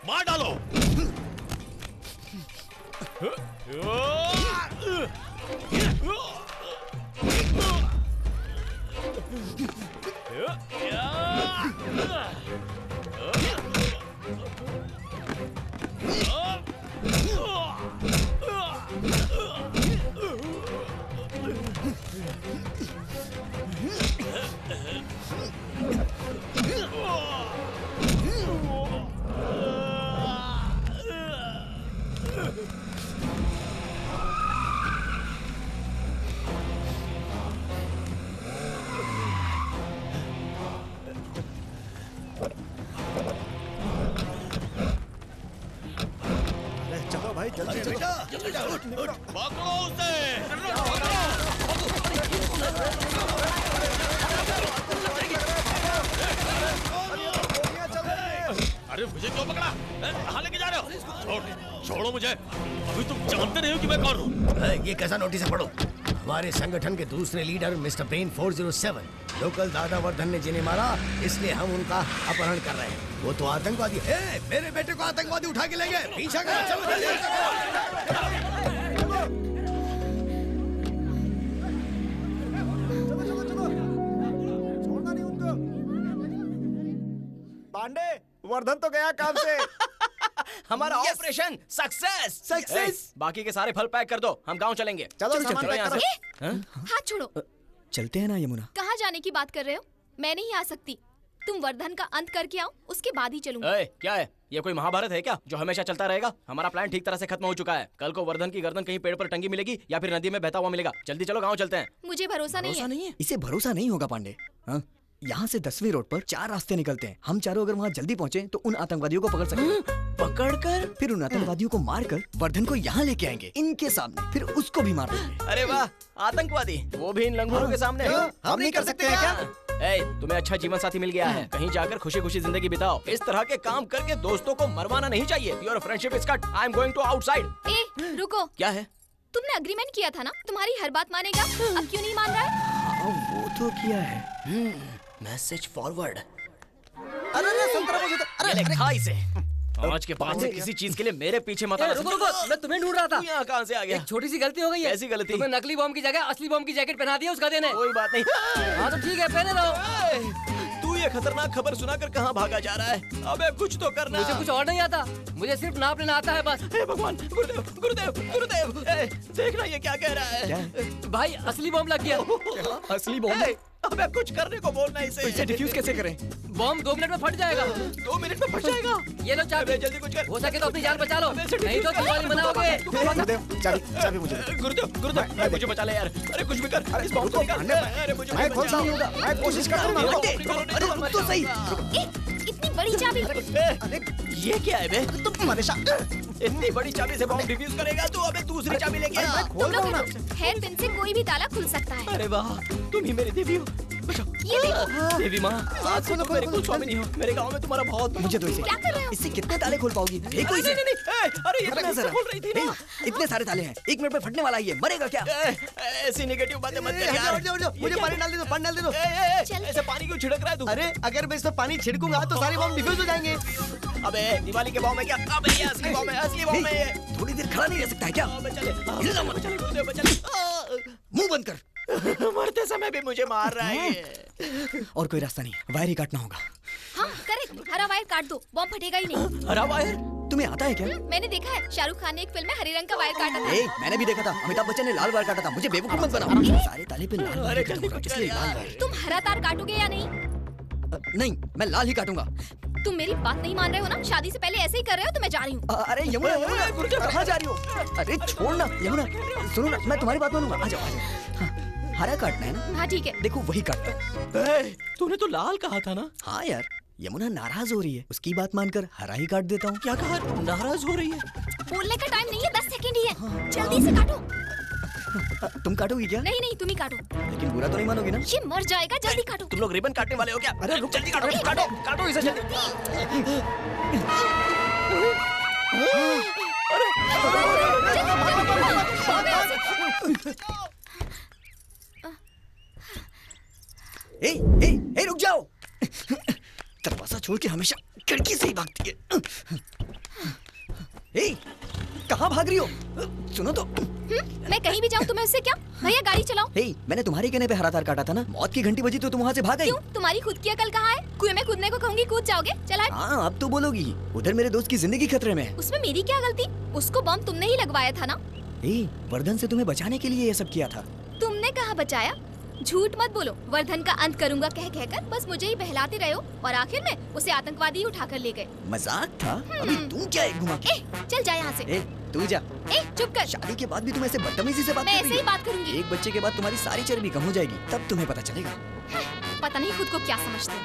मार डालो। चलो भाई जल्दी बेटा, पकड़ो उसे। अरे मुझे क्यों पकड़ा? कहाँ लेके जा रहे हो? छोड़ो मुझे। अभी तुम जानते नहीं हो कि मैं कौन हूँ। ये कैसा नोटिस है, पढ़ो। हमारे संगठन के दूसरे लीडर मिस्टर ब्रेन 407 लोकल दादा वर्धन ने जिन्हें मारा, इसलिए हम उनका अपहरण कर रहे हैं। वो तो आतंकवादी है। मेरे बेटे को आतंकवादी उठा के ले गए। पीछा करो, चलो जल्दी। पांडे, वर्धन तो गया काम से। हमारा ऑपरेशन सक्सेस। बाकी के सारे फल पैक कर दो, हम गांव चलेंगे। चलो यहाँ से। हाथ छोड़ो। चलते हैं ना यमुना। कहाँ जाने की बात कर रहे हो? मैं नहीं आ सकती। तुम वर्धन का अंत करके आओ, उसके बाद ही चलूंगी। क्या है ये, कोई महाभारत है क्या जो हमेशा चलता रहेगा? हमारा प्लान ठीक तरह से खत्म हो चुका है। कल को वर्धन की गर्दन कहीं पेड़ पर टंगी मिलेगी या फिर नदी में बहता हुआ मिलेगा। जल्दी चलो, गाँव चलते हैं। मुझे भरोसा नहीं है। इसे भरोसा नहीं होगा पांडे। हाँ? यहाँ से 10वीं रोड पर 4 रास्ते निकलते हैं। हम चारों अगर वहाँ जल्दी पहुँचे तो उन आतंकवादियों को पकड़ सकते। पकड़कर फिर उन आतंकवादियों को मारकर वर्धन को यहाँ लेके आएंगे इनके सामने, फिर उसको भी मार देंगे। अरे वाह, आतंकवादी, वो भी इन लंगूरों के सामने। हम नहीं कर सकते हैं क्या? तुम्हें अच्छा जीवन साथी मिल गया है, कहीं जाकर खुशी खुशी जिंदगी बिताओ। इस तरह के काम करके दोस्तों को मरवाना नहीं चाहिए। Your friendship is cut. I am going to outside. रुको। क्या है? तुमने अग्रीमेंट किया था ना, तुम्हारी हर बात मानेगा। अब क्यों नहीं मान रहा है? वो तो किया है। Message forward. अरे संतरा मुझे तो, अरे लिखा इसे। आज के बाद से किसी चीज के लिए मेरे पीछे मत आना। रुको, मैं तुम्हें ढूंढ रहा था। यहाँ कहाँ से आ गया? एक छोटी सी गलती हो गई है। कैसी गलती? तुम्हें नकली बॉम्ब की जगह असली बॉम्ब की जैकेट पहना दिया उसका देने। कोई बात नहीं। हाँ तो ठीक है, पहने रहो। तू ये खतरनाक खबर सुनाकर कहाँ भागा जा रहा है? अबे कुछ तो करना। मुझे कुछ और नहीं आता, मुझे सिर्फ नाप लेना आता है बस। हे भगवान, गुरुदेव, देखना ये क्या कह रहा है। भाई असली बॉम्ब लग गया। असली बॉम्ब? अबे कुछ करने को बोलना इसे। इसे डिफ्यूज कैसे करें? बॉम्ब 2 मिनट में फट जाएगा। 2 मिनट में फट जाएगा? ये लो चाबी, जल्दी कुछ कर। हो सके तो अपनी जान बचा लो, नहीं तो दिवाली मनाओगे। गुरुदेव, चाबी मुझे। गुरुदेव मुझे बचा ले यार। अरे कुछ भी कर, इस बॉम्ब को निकाल। अरे मुझे मैं खोलता हूँ, मैं कोशिश करता हूँ। अरे रुक तो सही। इतनी बड़ी चाबी। अरे ये क्या है बे? तुम परेशान। इतनी बड़ी चाबी से बॉम्ब डिफ्यूज करेगा तू? अबे दूसरी चाबी लेके आ। खोल रहा हूँ ना। हेयर पिन से कोई भी ताला खुल सकता है। अरे वाह, तुम ही मेरी देवी हो। ये देखो। देवी माँ, आज से तुम मेरे कुल स्वामी हो। मेरे गांव में तुम्हारा बहुत। मुझे तो इसे क्या कर रहे हो? इससे कितने ताले खोल पाओगी? नहीं, अरे ये रखना जरा। खोल रही थी ना। इतने सारे ताले हैं, 1 मिनट में फटने वाला है ये। मरेगा क्या? ऐसी नेगेटिव बातें मत कर यार। मुझे पानी डाल दे दो, पानी डाल दे दो। ऐसे पानी क्यों छिड़क रहा है तू? अरे अगर मैं इसमें पानी छिड़कूंगा तो सारे बॉम्ब डिफ्यूज हो जाएंगे। अबे दिवाली के बॉम्ब में क्या? अबे ये असली बॉम्ब है, असली बॉम्ब है ये। थोड़ी देर खड़ा नहीं रह सकता है क्या? चले हिलना मत। चले गुरुदेव चले। मुंह बंद कर। मरते समय भी मुझे मार रहा है ये। और कोई रास्ता नहीं, वायर ही काटना होगा। हाँ करेक्ट, हरा वायर काट दो, बॉम्ब फटेगा ही नहीं। हरा वायर? तुम्हें आता है क्या? मैंने देखा है, शाहरुख खान ने एक फिल्म में हरे रंग का वायर काटा था। मैंने भी देखा था, अमिताभ बच्चन ने लाल वायर काटा था। मुझे बेवकूफ मत बनाओ। सारे ताले पे लाल वायर काटूंगा, इसलिए लाल वायर। तुम हरा तार काटोगे या नहीं? नहीं, मैं लाल ही काटूंगा। तुम मेरी बात नहीं मान रहे हो ना? शादी से पहले ऐसे ही कर रहे हो तो मैं जा रही हूँ। अरे यमुना, कहाँ जा रही हो? अरे छोड़ ना यमुना, सुनो ना, मैं तुम्हारी बात मानूंगा। आ जाओ। हरा काटना है ना? हाँ ठीक है। देखो वही काटता। तूने तो लाल कहा था ना? हाँ यार, यमुना नाराज हो रही है, उसकी बात मानकर हरा ही काट देता हूँ। क्या कहा? नाराज हो रही है? बोलने का टाइम नहीं है, 10 सेकंड ही है। जल्दी से काटो। तुम काटोगी क्या? नहीं नहीं, तुम ही काटो। लेकिन बुरा तो नहीं मानोगी ना? ये मर जाएगा, जल्दी काटो। तुम लोग रिबन काटने वाले हो क्या? अरे रुक, जल्दी काटो, काटो, काटो इसे जल्दी। ए, रुक जाओ। दरवाजा छोड़ के हमेशा खिड़की से ही भागती है। ए, कहाँ भाग रही हो? सुनो तो। मैं कहीं भी जाऊँ तुम्हें उससे क्या? भैया गाड़ी चलाओ। मैंने तुम्हारे कहने पे हरा तार काटा था ना? मौत की घंटी बजी तो तुम वहाँ से भाग गई। क्यों? तुम्हारी खुद की अकल कहाँ है? कुएं में कूदने को कहूंगी कूद जाओगे? चला। हाँ अब तो बोलोगी। उधर मेरे दोस्त की जिंदगी खतरे में है। उसमें मेरी क्या गलती? उसको बम तुमने ही लगवाया था ना? वर्धन से तुम्हें बचाने के लिए ये सब किया था। तुमने कहाँ बचाया? झूठ मत बोलो। वर्धन का अंत करूंगा कह कहकर बस मुझे ही बहलाते रहे हो और आखिर में उसे आतंकवादी उठाकर ले गए। मजाक था। अभी तुम क्या एक घुमा के? चल जा यहाँ से। तू जा। चुप कर। शादी के बाद भी तुम ऐसे बदतमीजी से बात कर रही हो? मैं ऐसे ही बात करूंगी। एक बच्चे के बाद तुम्हारी सारी चर्बी कम हो जाएगी, तब तुम्हें पता चलेगा। पता नहीं खुद को क्या समझते हो।